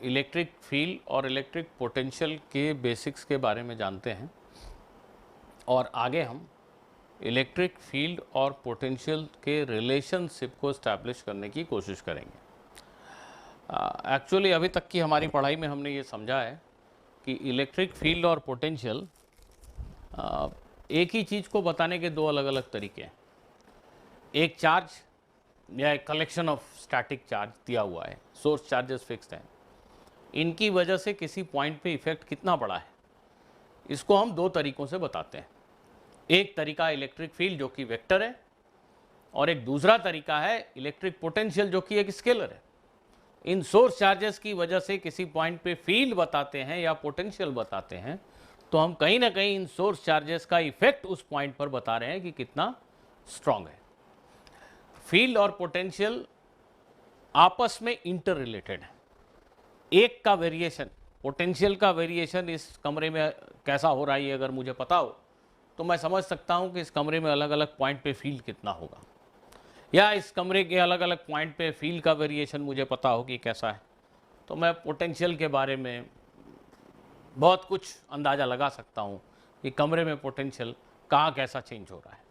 Electric field और electric potential के basics के बारे में जानते हैं और आगे हम इलेक्ट्रिक फील्ड और पोटेंशियल के रिलेशनशिप को इस्टेब्लिश करने की कोशिश करेंगे। एक्चुअली अभी तक की हमारी पढ़ाई में हमने ये समझा है कि इलेक्ट्रिक फील्ड और पोटेंशियल एक ही चीज़ को बताने के दो अलग अलग तरीके हैं। एक चार्ज या एक कलेक्शन ऑफ स्टैटिक चार्ज दिया हुआ है, सोर्स चार्जेस फिक्स्ड हैं, इनकी वजह से किसी पॉइंट पे इफेक्ट कितना बड़ा है, इसको हम दो तरीक़ों से बताते हैं। एक तरीका इलेक्ट्रिक फील्ड जो कि वेक्टर है और एक दूसरा तरीका है इलेक्ट्रिक पोटेंशियल जो कि एक स्केलर है। इन सोर्स चार्जेस की वजह से किसी पॉइंट पे फील्ड बताते हैं या पोटेंशियल बताते हैं तो हम कहीं ना कहीं इन सोर्स चार्जेस का इफेक्ट उस पॉइंट पर बता रहे हैं कि कितना स्ट्रांग है। फील्ड और पोटेंशियल आपस में इंटर रिलेटेड है। एक का वेरिएशन, पोटेंशियल का वेरिएशन इस कमरे में कैसा हो रहा है अगर मुझे पता हो तो मैं समझ सकता हूं कि इस कमरे में अलग अलग पॉइंट पे फील्ड कितना होगा, या इस कमरे के अलग अलग पॉइंट पे फील्ड का वेरिएशन मुझे पता हो कि कैसा है, तो मैं पोटेंशियल के बारे में बहुत कुछ अंदाज़ा लगा सकता हूँ कि कमरे में पोटेंशियल कहाँ कैसा चेंज हो रहा है।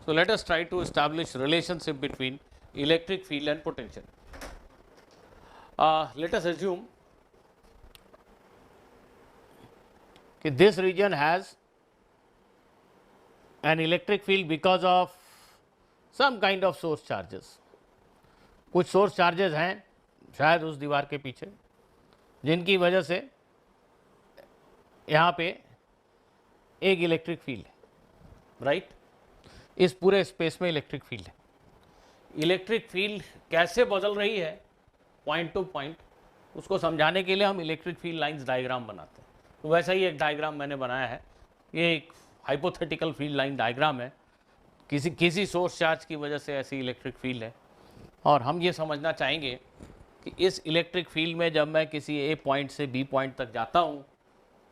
So let us try to establish relationship between electric field and potential. Let us assume कि this region has an electric field because of some kind of source charges। कुछ सोर्स चार्जेस हैं शायद उस दीवार के पीछे जिनकी वजह से यहाँ पे एक इलेक्ट्रिक फील्ड है, राइट। इस पूरे स्पेस में इलेक्ट्रिक फील्ड है। इलेक्ट्रिक फील्ड कैसे बदल रही है पॉइंट टू पॉइंट, उसको समझाने के लिए हम इलेक्ट्रिक फील्ड लाइंस डायग्राम बनाते हैं। तो वैसा ही एक डायग्राम मैंने बनाया है। ये एक हाइपोथेटिकल फील्ड लाइन डायग्राम है। किसी सोर्स चार्ज की वजह से ऐसी इलेक्ट्रिक फील्ड है और हम ये समझना चाहेंगे कि इस इलेक्ट्रिक फील्ड में जब मैं किसी ए पॉइंट से बी पॉइंट तक जाता हूँ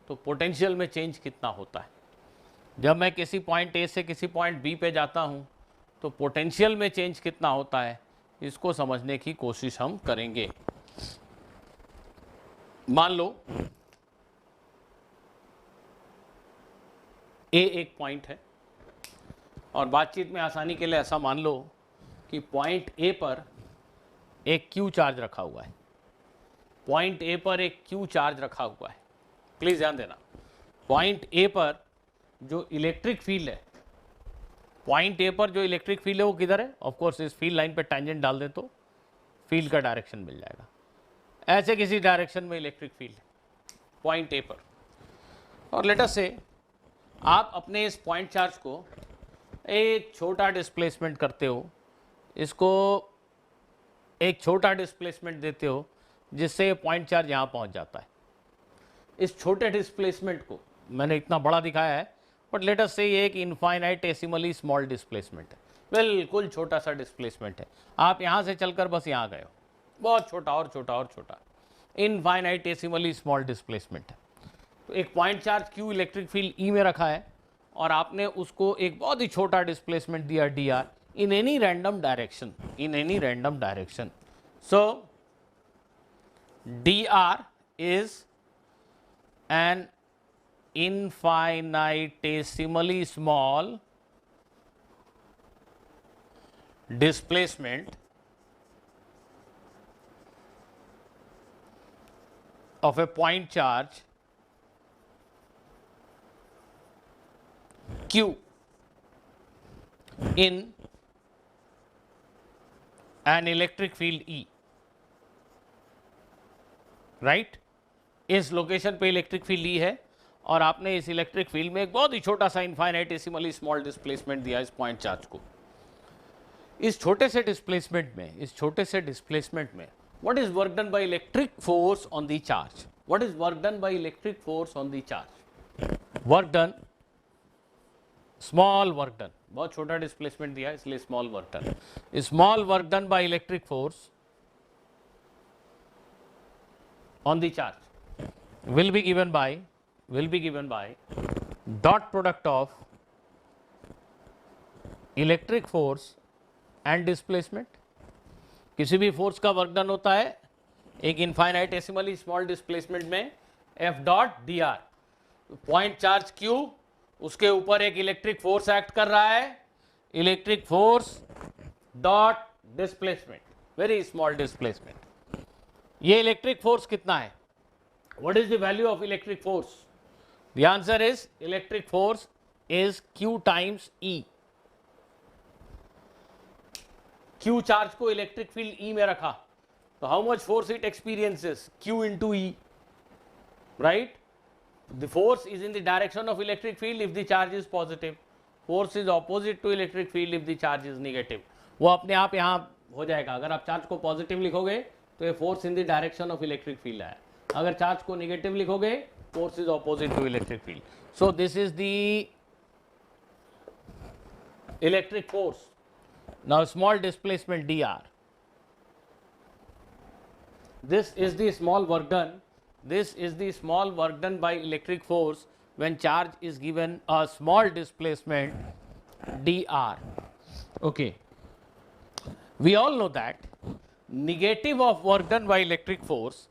तो पोटेंशियल में चेंज कितना होता है। जब मैं किसी पॉइंट ए से किसी पॉइंट बी पे जाता हूँ तो पोटेंशियल में चेंज कितना होता है, इसको समझने की कोशिश हम करेंगे। मान लो ए एक पॉइंट है और बातचीत में आसानी के लिए ऐसा मान लो कि पॉइंट ए पर एक क्यू चार्ज रखा हुआ है। पॉइंट ए पर एक क्यू चार्ज रखा हुआ है। प्लीज़ ध्यान देना, पॉइंट ए पर जो इलेक्ट्रिक फील्ड है, पॉइंट ए पर जो इलेक्ट्रिक फील्ड है वो किधर है? ऑफ कोर्स इस फील्ड लाइन पे टेंजेंट डाल दें तो फील्ड का डायरेक्शन मिल जाएगा। ऐसे किसी डायरेक्शन में इलेक्ट्रिक फील्ड है पॉइंट ए पर। और लेट अस से आप अपने इस पॉइंट चार्ज को एक छोटा डिस्प्लेसमेंट करते हो, इसको एक छोटा डिस्प्लेसमेंट देते हो जिससे ये पॉइंट चार्ज यहाँ पहुँच जाता है। इस छोटे डिस्प्लेसमेंट को मैंने इतना बड़ा दिखाया है बट लेट अस से ये एक इनफाइनाइटेसिमली स्मॉल डिस्प्लेसमेंट है, बिल्कुल छोटा सा डिस्प्लेसमेंट है। आप यहाँ से चलकर बस यहाँ गए हो, बहुत छोटा और छोटा और छोटा, इनफाइनाइटेसिमली स्मॉल डिस्प्लेसमेंट है। तो एक point charge Q electric field E में रखा है और आपने उसको एक बहुत ही छोटा डिस्प्लेसमेंट दिया d r in any random direction. So d r is an infinitesimally small displacement of a point charge Q in an electric field E, right? इस लोकेशन पे इलेक्ट्रिक फील्ड E है और आपने इस इलेक्ट्रिक फील्ड में एक बहुत ही छोटा सा इनफाइनाइटेसिमली स्मॉल डिस्प्लेसमेंट दिया इस पॉइंट चार्ज को। इस छोटे से डिस्प्लेसमेंट में what is work done by electric force on the charge? What is work done by electric force on the charge? Work done, small work done, बहुत छोटा डिस्प्लेसमेंट दिया इसलिए small work done. Small work done by electric force on the charge will be given by dot product of electric force and displacement. किसी भी force का work done होता है एक इनफाइनाइटेसिमली स्मॉल डिस्प्लेसमेंट में F dot d are, point charge Q, उसके ऊपर एक इलेक्ट्रिक फोर्स एक्ट कर रहा है, electric force dot displacement, very small displacement. ये इलेक्ट्रिक फोर्स कितना है? What is the value of electric force? The answer is electric force is Q times E। Q charge को इलेक्ट्रिक फील्ड E में रखा, तो how much force it experiences? Q into E, right? The force is in the direction of electric field if the charge is positive. Force is opposite to electric field if the charge is negative. वो अपने आप यहाँ हो जाएगा। अगर आप charge को positive लिखोगे तो ये force in the direction of electric field है, अगर चार्ज को नेगेटिव लिखोगे force is opposite to electric field. So this is the electric force. Now small displacement dr, this is the small work done, this is the small work done by electric force when charge is given a small displacement dr. Okay, we all know that negative of work done by electric force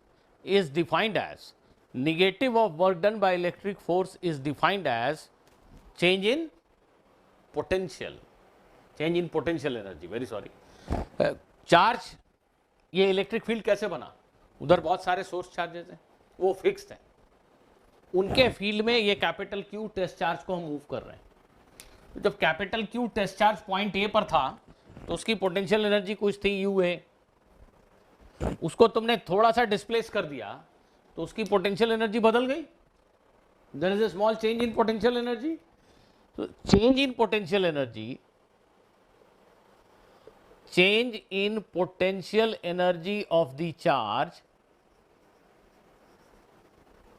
is defined as, negative of work done by electric force is defined as change in potential, change in potential energy, very sorry. Charge, ये electric field कैसे बना? उधर बहुत सारे source charges हैं, वो fixed हैं, उनके फील्ड में ये कैपिटल क्यू टेस्ट चार्ज को हम मूव कर रहे हैं। तो जब capital Q test charge point A पर था तो उसकी पोटेंशियल एनर्जी कुछ थी यू ए, उसको तुमने थोड़ा सा डिस्प्लेस कर दिया तो उसकी पोटेंशियल एनर्जी बदल गई, there is a small change in potential energy. So change in potential energy, change in potential energy of the charge,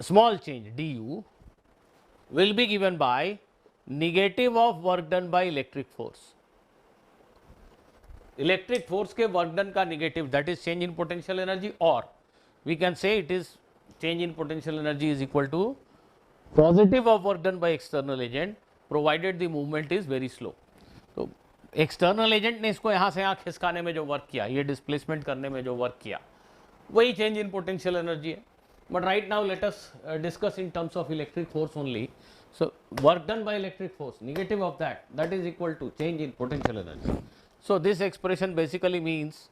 small change du will be given by negative of work done by electric force. Electric force के work done का negative, that is change in potential energy, or we can say it is change in potential energy is equal to positive of work done by external agent provided the movement is very slow. तो external agent ने इसको यहाँ से यहाँ खिसकाने में जो work किया, ये डिस्प्लेसमेंट करने में जो वर्क किया, वही चेंज इन पोटेंशियल एनर्जी है। But right now let us discuss in terms of electric force only. So work done by electric force, negative of that is equal to change in potential energy. So this expression basically means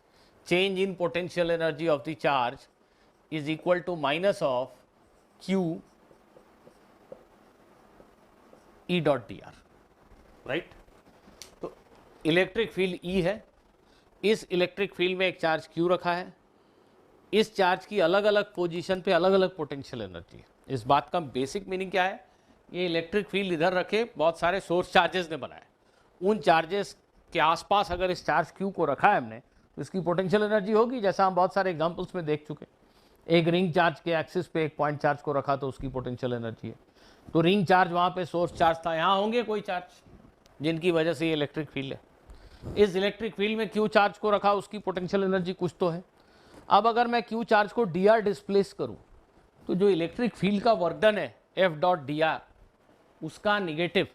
change in potential energy of the charge is equal to minus of Q E dot d r, right. तो electric field E है, इस electric field में एक charge Q रखा है, इस charge की अलग अलग पोजीशन पे अलग अलग पोटेंशियल एनर्जी है। इस बात का बेसिक मीनिंग क्या है? ये इलेक्ट्रिक फील्ड इधर रखे बहुत सारे सोर्स चार्जेस ने बनाए, उन चार्जेस के आसपास अगर इस चार्ज Q को रखा है हमने तो इसकी पोटेंशियल एनर्जी होगी, जैसा हम बहुत सारे एग्जाम्पल्स में देख चुके। एक रिंग चार्ज के एक्सिस पे एक पॉइंट चार्ज को रखा तो उसकी पोटेंशियल एनर्जी है। तो रिंग चार्ज वहाँ पे सोर्स चार्ज था, यहाँ होंगे कोई चार्ज जिनकी वजह से ये इलेक्ट्रिक फील्ड है। इस इलेक्ट्रिक फील्ड में क्यू चार्ज को रखा, उसकी पोटेंशियल एनर्जी कुछ तो है। अब अगर मैं क्यू चार्ज को डी आर डिस्प्लेस करूँ तो जो इलेक्ट्रिक फील्ड का वर्क डन है एफ डॉट डी आर, उसका निगेटिव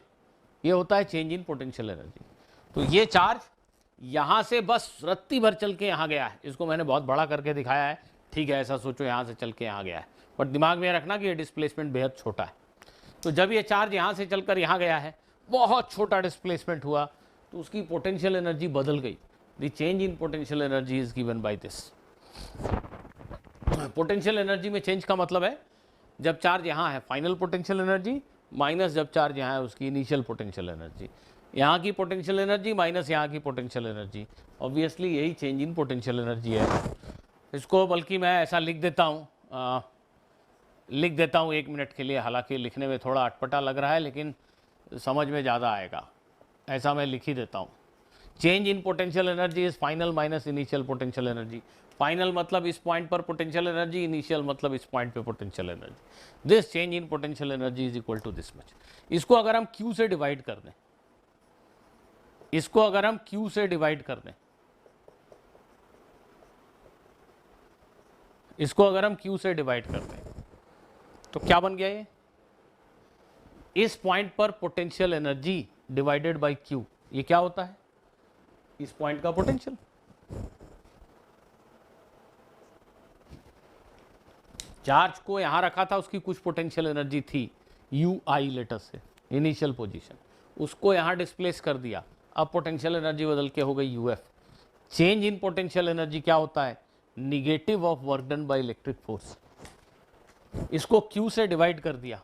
ये होता है चेंज इन पोटेंशियल एनर्जी। तो ये चार्ज यहाँ से बस रत्ती भर चल के यहाँ गया है, इसको मैंने बहुत बड़ा करके दिखाया है, ठीक है, ऐसा सोचो यहाँ से चल के यहाँ गया है, बट दिमाग में रखना कि ये डिस्प्लेसमेंट बेहद छोटा है। तो जब ये चार्ज यहाँ से चलकर यहाँ गया है, बहुत छोटा डिस्प्लेसमेंट हुआ, तो उसकी पोटेंशियल एनर्जी बदल गई। The change in potential energy is given by this. Potential energy में चेंज का मतलब है जब चार्ज यहाँ है फाइनल पोटेंशियल एनर्जी माइनस जब चार्ज यहाँ है उसकी इनिशियल पोटेंशियल एनर्जी, यहाँ की पोटेंशियल एनर्जी माइनस यहाँ की पोटेंशियल एनर्जी, ऑब्वियसली यही चेंज इन पोटेंशियल एनर्जी है। इसको बल्कि मैं ऐसा लिख देता हूँ 1 मिनट के लिए, हालांकि लिखने में थोड़ा अटपटा लग रहा है लेकिन समझ में ज़्यादा आएगा, ऐसा मैं लिख ही देता हूँ। Change in potential energy is final minus initial potential energy. Final मतलब इस पॉइंट पर पोटेंशियल एनर्जी, इनिशियल मतलब इस पॉइंट पे potential energy. This change in potential energy is equal to this much. इसको अगर हम Q से डिवाइड कर दें, इसको अगर हम Q से डिवाइड कर दें, इसको अगर हम Q से डिवाइड कर दें तो क्या बन गया? ये इस पॉइंट पर potential energy divided by Q, ये क्या होता है? इस पॉइंट का पोटेंशियल। चार्ज को यहाँ रखा था, उसकी कुछ पोटेंशियल एनर्जी थी यू आई लेटर से, इनिशियल पोजीशन, उसको यहाँ डिस्प्लेस कर दिया, अब पोटेंशियल एनर्जी बदल के हो गई U F. Change in potential energy क्या होता है? Negative of work done by electric force. इसको क्यू से डिवाइड कर दिया,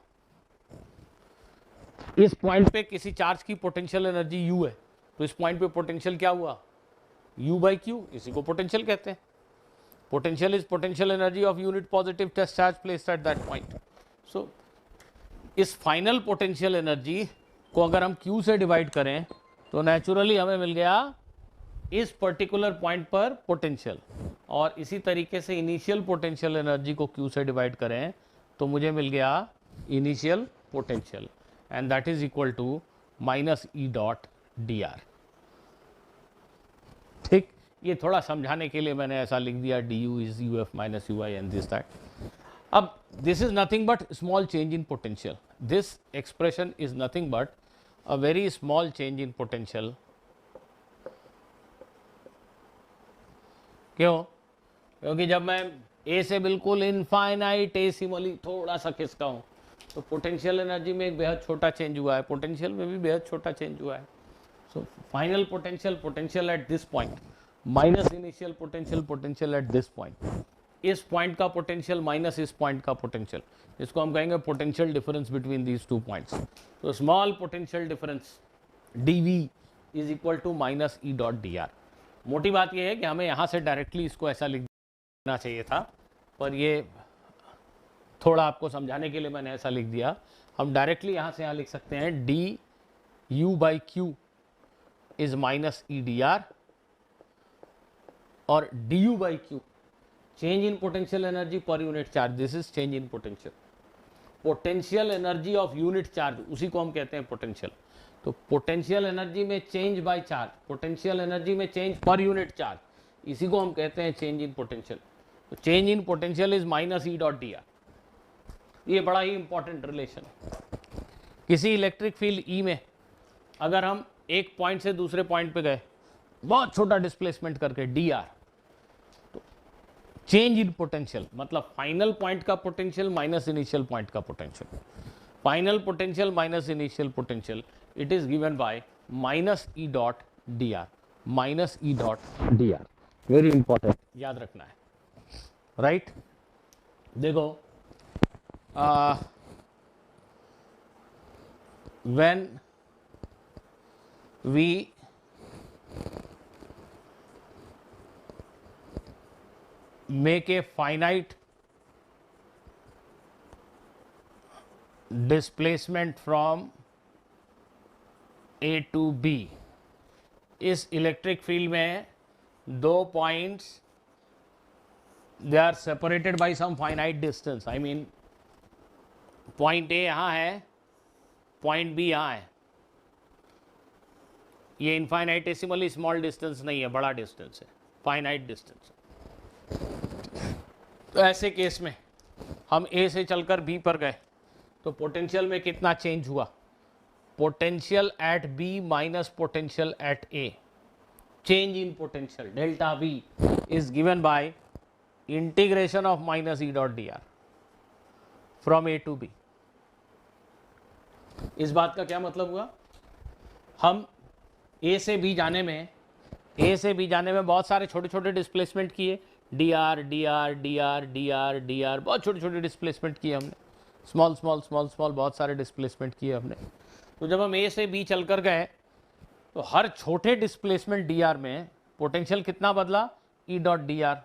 इस पॉइंट पे किसी चार्ज की पोटेंशियल एनर्जी यू है, तो इस पॉइंट पे पोटेंशियल क्या हुआ? यू बाई क्यू, इसी को पोटेंशियल कहते हैं। Potential is potential energy of unit positive test charge placed at that point. So इस फाइनल पोटेंशियल एनर्जी को अगर हम क्यू से डिवाइड करें तो नेचुरली हमें मिल गया इस पर्टिकुलर पॉइंट पर पोटेंशियल, और इसी तरीके से इनिशियल पोटेंशियल एनर्जी को क्यू से डिवाइड करें तो मुझे मिल गया initial potential, and that is equal to minus E dot d r. ठीक, ये थोड़ा समझाने के लिए मैंने ऐसा लिख दिया, d u is u f minus u i and this that. अब this is nothing but small change in potential, this expression is nothing but a very small change in potential. क्यों? क्योंकि जब मैं ए से बिल्कुल इनफाइनाइटेसिमली थोड़ा सा खिसका हूँ तो पोटेंशियल एनर्जी में एक बेहद छोटा चेंज हुआ है, पोटेंशियल में भी बेहद छोटा चेंज हुआ है। So final potential, potential at this point minus initial potential, potential at this point, इस पॉइंट का पोटेंशियल माइनस इस पॉइंट का पोटेंशियल, इसको हम कहेंगे potential difference between these two points. तो small potential difference d v is equal to minus E dot d r. मोटी बात यह है कि हमें यहाँ से डायरेक्टली इसको ऐसा लिख देना चाहिए था, पर ये थोड़ा आपको समझाने के लिए मैंने ऐसा लिख दिया। हम डायरेक्टली यहाँ से यहाँ लिख सकते हैं d u by q is minus e d r, और d u by q change in potential energy per unit charge, this is change in potential. Potential energy of unit charge, उसी को हम कहते हैं पोटेंशियल। तो potential energy में change by charge, potential energy में change per unit charge, इसी को हम कहते हैं चेंज इन पोटेंशियल। तो change in potential is minus E dot d are. ये बड़ा ही इंपॉर्टेंट रिलेशन है। किसी इलेक्ट्रिक फील्ड ई में अगर हम एक पॉइंट से दूसरे पॉइंट पे गए बहुत छोटा डिस्प्लेसमेंट करके डी आर, तो चेंज इन पोटेंशियल मतलब फाइनल पॉइंट का पोटेंशियल माइनस इनिशियल पॉइंट का potential, final potential minus initial potential, it is given by minus E dot d are, minus E dot d are. Very important, याद रखना है, right? देखो when we make a finite displacement from A to B, इस electric field में दो points they are separated by some finite distance. I mean point A यहाँ है, point B यहाँ है। ये इनफाइनाइटेसिमली स्मॉल डिस्टेंस नहीं है, बड़ा डिस्टेंस है, फाइनाइट डिस्टेंस। तो ऐसे केस में हम ए से चलकर बी पर गए तो पोटेंशियल में कितना चेंज हुआ? Potential at B minus potential at A, change in potential delta V is given by integration of minus E dot d r from A to B. इस बात का क्या मतलब हुआ? हम ए से बी जाने में बहुत सारे छोटे छोटे डिस्प्लेसमेंट किए, D r d r d r d r d are, बहुत छोटे छोटे डिस्प्लेसमेंट किए हमने, स्मॉल स्मॉल स्मॉल स्मॉल बहुत सारे डिस्प्लेसमेंट किए हमने। तो जब हम ए से बी चल कर गए तो हर छोटे डिस्प्लेसमेंट डी आर में पोटेंशियल कितना बदला? ई डॉट डी आर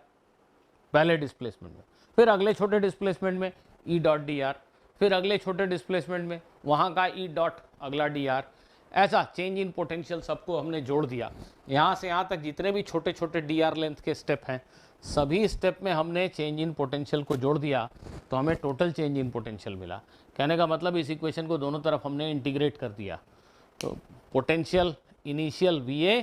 पहले डिस्प्लेसमेंट में, फिर अगले छोटे डिस्प्लेसमेंट में ई डॉट डी आर, फिर अगले छोटे डिस्प्लेसमेंट में वहाँ का ई डॉट अगला डी आर, ऐसा चेंज इन पोटेंशियल सबको हमने जोड़ दिया। यहाँ से यहाँ तक जितने भी छोटे छोटे डी आर लेंथ के स्टेप हैं, सभी स्टेप में हमने चेंज इन पोटेंशियल को जोड़ दिया तो हमें टोटल चेंज इन पोटेंशियल मिला। कहने का मतलब इस इक्वेशन को दोनों तरफ हमने इंटीग्रेट कर दिया। तो potential initial V A,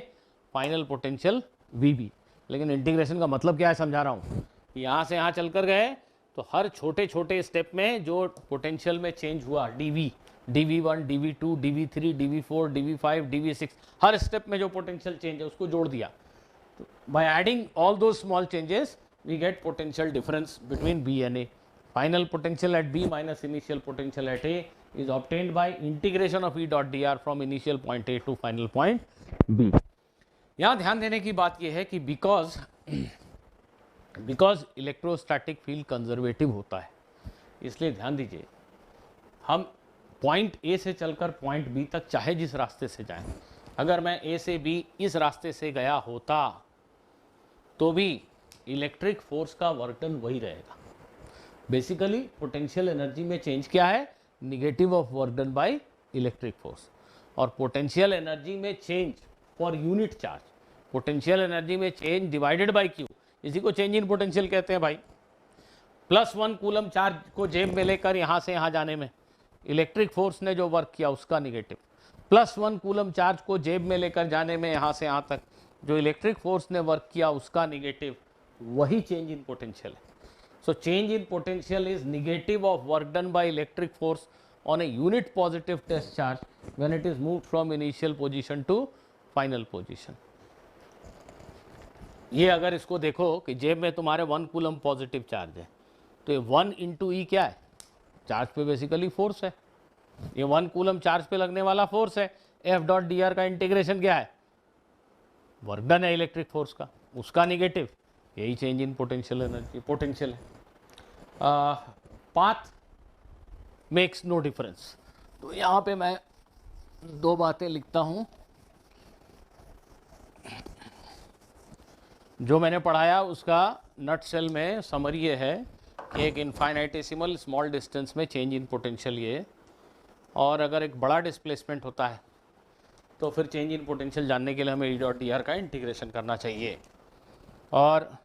final potential V B. लेकिन इंटीग्रेशन का मतलब क्या है समझा रहा हूँ। यहाँ से यहाँ चल कर गए तो हर छोटे छोटे स्टेप में जो पोटेंशियल में चेंज हुआ dv, dv1, dv2, dv3, dv4, dv5, dv6, हर स्टेप में जो पोटेंशियल चेंज है उसको जोड़ दिया। तो बाय एडिंग ऑल दो small changes we get potential difference between B and A. final potential at B minus initial potential at A is obtained by integration of E dot dr from initial point A to final point B. यहाँ ध्यान देने की बात यह है कि because electrostatic field conservative होता है, इसलिए ध्यान दीजिए हम पॉइंट ए से चलकर पॉइंट बी तक चाहे जिस रास्ते से जाएं, अगर मैं ए से बी इस रास्ते से गया होता तो भी इलेक्ट्रिक फोर्स का वर्क डन वही रहेगा। बेसिकली पोटेंशियल एनर्जी में चेंज क्या है? Negative of work done by electric force. और पोटेंशियल एनर्जी में change for unit charge, potential energy में चेंज डिवाइडेड बाय क्यू, इसी को चेंज इन पोटेंशियल कहते हैं भाई। +1 कूलम चार्ज को जेब में लेकर यहाँ से यहाँ जाने में इलेक्ट्रिक फोर्स ने जो वर्क किया उसका निगेटिव, +1 कूलम चार्ज को जेब में लेकर जाने में यहाँ से यहाँ तक जो इलेक्ट्रिक फोर्स ने वर्क किया उसका निगेटिव, वही चेंज इन पोटेंशियल है। So change in potential is negative of work done by electric force on a unit positive test charge when it is moved from initial position to final position. ये अगर इसको देखो कि जेब में तुम्हारे 1 coulomb positive charge है, तो ये 1 इंटू ई क्या है? चार्ज पे बेसिकली फोर्स है, ये 1 कूलम चार्ज पे लगने वाला फोर्स है। एफ डॉट डी आर का इंटीग्रेशन क्या है? वर्क डन है इलेक्ट्रिक फोर्स का, उसका निगेटिव, यही change in potential energy potential है। पाथ मेक्स नो डिफरेंस, तो यहाँ पे मैं 2 बातें लिखता हूँ जो मैंने पढ़ाया उसका नट सेल में समरी ये है कि एक इनफाइनाइटेसिमल स्मॉल डिस्टेंस में चेंज इन पोटेंशियल ये, और अगर एक बड़ा डिस्प्लेसमेंट होता है तो फिर चेंज इन पोटेंशियल जानने के लिए हमें ई डॉट डी आर का इंटीग्रेशन करना चाहिए। और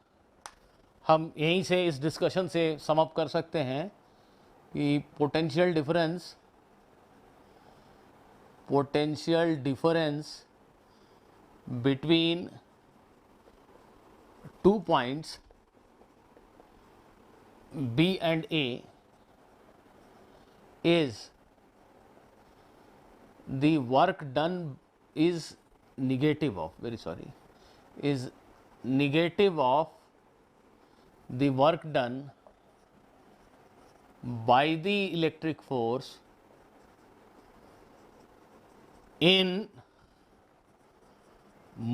हम यहीं से इस डिस्कशन से सम अप कर सकते हैं कि potential difference between 2 points B and A is the work done is negative of the work done by the electric force in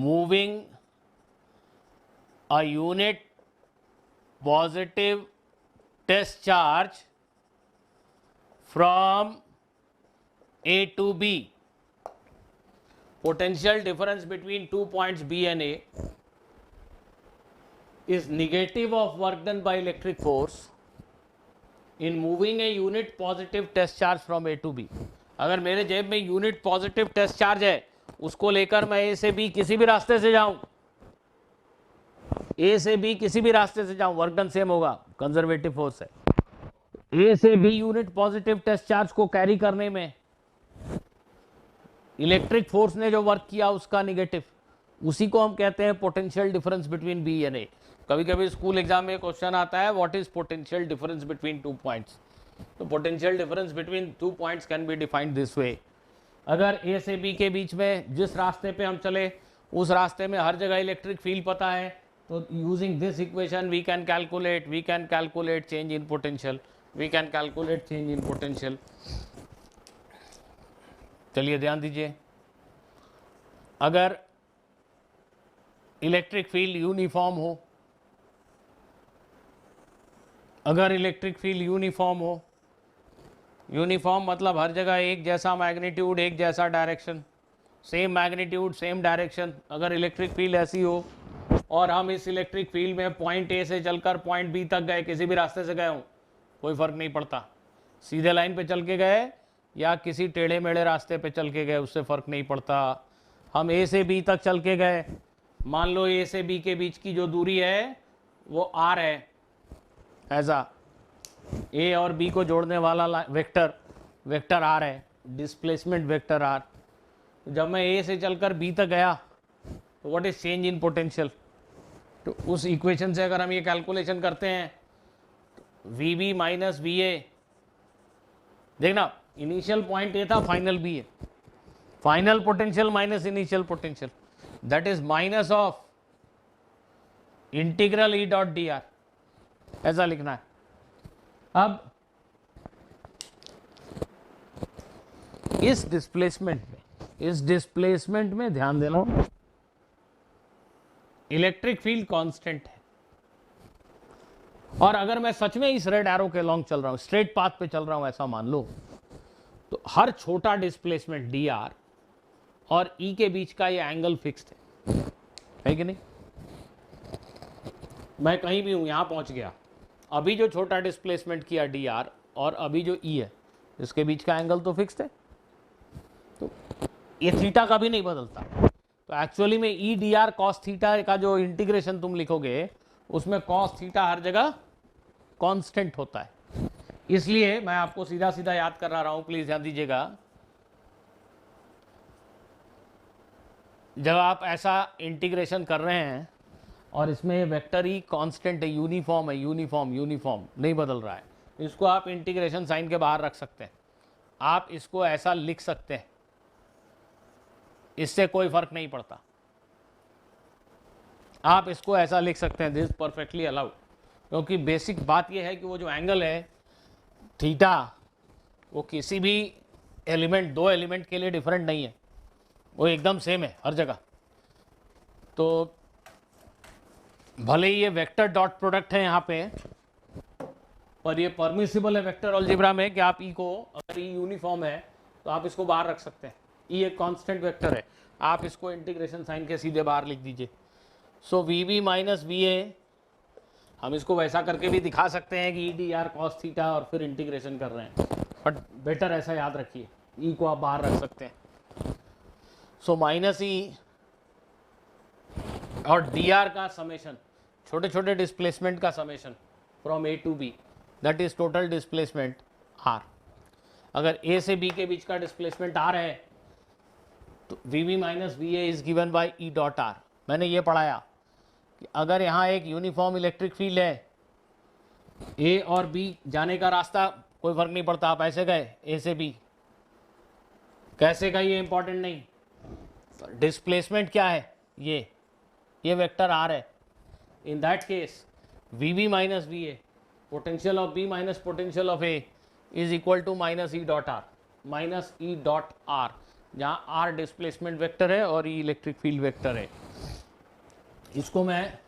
moving a unit positive test charge from A to B. Potential difference between 2 points B and A is negative of work done by electric force in moving a unit positive test charge from A to B. अगर मेरे जेब में unit positive test charge है, उसको लेकर मैं ए से B किसी भी रास्ते से जाऊं, ए से बी किसी भी रास्ते से जाऊं, वर्क डन सेम होगा, कंजर्वेटिव फोर्स है। ए से B unit positive test charge को कैरी करने में इलेक्ट्रिक फोर्स ने जो वर्क किया उसका निगेटिव, उसी को हम कहते हैं potential difference between B and a. कभी कभी स्कूल एग्जाम में क्वेश्चन आता है what is potential difference between 2 points, तो potential difference between 2 points can be defined this way. अगर ए से बी के बीच में जिस रास्ते पे हम चले उस रास्ते में हर जगह इलेक्ट्रिक फील्ड पता है, तो using this equation we can calculate change in potential, चलिए ध्यान दीजिए, अगर इलेक्ट्रिक फील्ड यूनिफॉर्म हो, यूनिफॉर्म मतलब हर जगह एक जैसा मैग्नीट्यूड, एक जैसा direction, same magnitude same direction, अगर इलेक्ट्रिक फील्ड ऐसी हो और हम इस इलेक्ट्रिक फील्ड में पॉइंट ए से चलकर पॉइंट बी तक गए, किसी भी रास्ते से गए हों, कोई फ़र्क नहीं पड़ता, सीधे लाइन पे चल के गए या किसी टेढ़े मेढ़े रास्ते पे चल के गए, उससे फ़र्क नहीं पड़ता। हम ए से बी तक चल के गए, मान लो ए से बी के बीच की जो दूरी है वो आर है, ऐसा ए और बी को जोड़ने वाला वेक्टर आर है, डिस्प्लेसमेंट वेक्टर आर। जब मैं ए से चलकर बी तक गया तो what is change in potential, तो उस इक्वेशन से अगर हम ये कैलकुलेशन करते हैं V B minus we A, देखना इनिशियल पॉइंट ए था, फाइनल बी है, final potential minus initial potential, that is minus of integral E dot d r, ऐसा लिखना है। अब इस डिस्प्लेसमेंट में ध्यान देना, इलेक्ट्रिक फील्ड कांस्टेंट है, और अगर मैं सच में इस रेड एरो के लॉन्ग चल रहा हूं, स्ट्रेट पाथ पे चल रहा हूं ऐसा मान लो, तो हर छोटा डिस्प्लेसमेंट dr और E के बीच का ये एंगल फिक्स्ड है कि नहीं? मैं कहीं भी हूं, यहां पहुंच गया, अभी जो छोटा डिस्प्लेसमेंट किया dr और अभी जो E है, इसके बीच का एंगल तो फिक्स्ड है, तो ये थीटा का भी नहीं बदलता। तो एक्चुअली में ई डी आर कॉस थीटा का जो इंटीग्रेशन तुम लिखोगे उसमें कॉस थीटा हर जगह कांस्टेंट होता है। इसलिए मैं आपको सीधा सीधा याद करा रहा हूं, प्लीज ध्यान दीजिएगा। जब आप ऐसा इंटीग्रेशन कर रहे हैं और इसमें वेक्टर ई कांस्टेंट है, यूनिफॉर्म है, यूनिफॉर्म नहीं बदल रहा है, इसको आप इंटीग्रेशन साइन के बाहर रख सकते हैं। आप इसको ऐसा लिख सकते हैं, इससे कोई फर्क नहीं पड़ता। आप इसको ऐसा लिख सकते हैं, दिस परफेक्टली अलाउड, क्योंकि बेसिक बात यह है कि वो जो एंगल है थीटा, वो किसी भी एलिमेंट, दो एलिमेंट के लिए डिफरेंट नहीं है, वो एकदम सेम है हर जगह। तो भले ही ये वेक्टर डॉट प्रोडक्ट है यहाँ पे, पर ये परमिसिबल है वेक्टर अलजेब्रा में कि आप ई को, अगर ई यूनिफॉर्म है तो आप इसको बाहर रख सकते हैं। ई एक कांस्टेंट वेक्टर है, आप इसको इंटीग्रेशन साइन के सीधे बाहर लिख दीजिए। So V B minus we A, हम इसको वैसा करके भी दिखा सकते हैं कि E d r cos theta और फिर इंटीग्रेशन कर रहे हैं, बट बेटर ऐसा याद रखिए, ई को आप बाहर रख सकते हैं। सो माइनस ई और डी आर का समेशन, छोटे छोटे डिस्प्लेसमेंट का summation from A to B, that is total displacement r. अगर ए से बी के बीच का डिस्प्लेसमेंट आर है तो V B minus we A is given by E dot r. मैंने ये पढ़ाया कि अगर यहाँ एक यूनिफॉर्म इलेक्ट्रिक फील्ड है, ए और बी जाने का रास्ता कोई फर्क नहीं पड़ता, आप ऐसे गए ए से बी, कैसे का ये इंपॉर्टेंट नहीं, डिस्प्लेसमेंट क्या है, ये वेक्टर आर है। In that case V B minus we A, potential of B minus potential of A is equal to minus E dot r, जहाँ आर डिस्प्लेसमेंट वेक्टर है और ई इलेक्ट्रिक फील्ड वेक्टर है। इसको मैं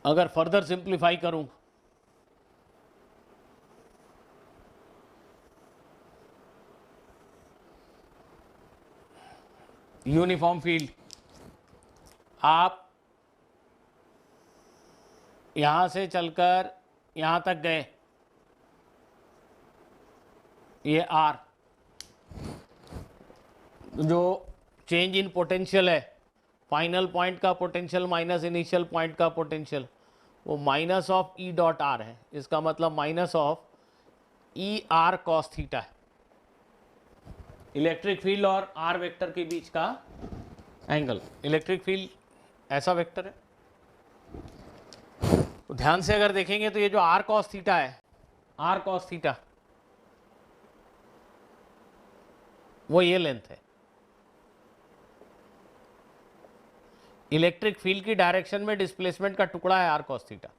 अगर फर्दर सिंप्लीफाई करूं, uniform field, आप यहां से चलकर यहां तक गए, ये आर, जो चेंज इन पोटेंशियल है, फाइनल पॉइंट का पोटेंशियल माइनस इनिशियल पॉइंट का पोटेंशियल, वो minus of E dot are है। इसका मतलब minus of E R cos theta है। इलेक्ट्रिक फील्ड और आर वेक्टर के बीच का एंगल, इलेक्ट्रिक फील्ड ऐसा वेक्टर है, तो ध्यान से अगर देखेंगे तो ये जो आर कॉस थीटा है, आर कॉस थीटा, वो ये लेंथ है। इलेक्ट्रिक फील्ड की डायरेक्शन में डिस्प्लेसमेंट का टुकड़ा है r cos theta,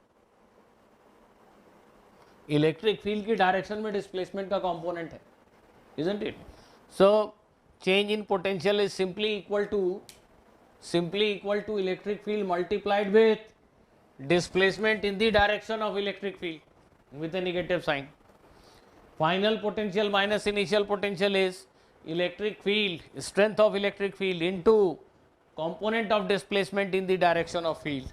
electric field की डायरेक्शन में डिस्प्लेसमेंट का कंपोनेंट है, isn't it? So change in potential is simply equal to electric field multiplied with displacement in the direction of electric field with a negative sign. Final potential minus initial potential is electric field, strength of electric field into component of displacement in the direction of field.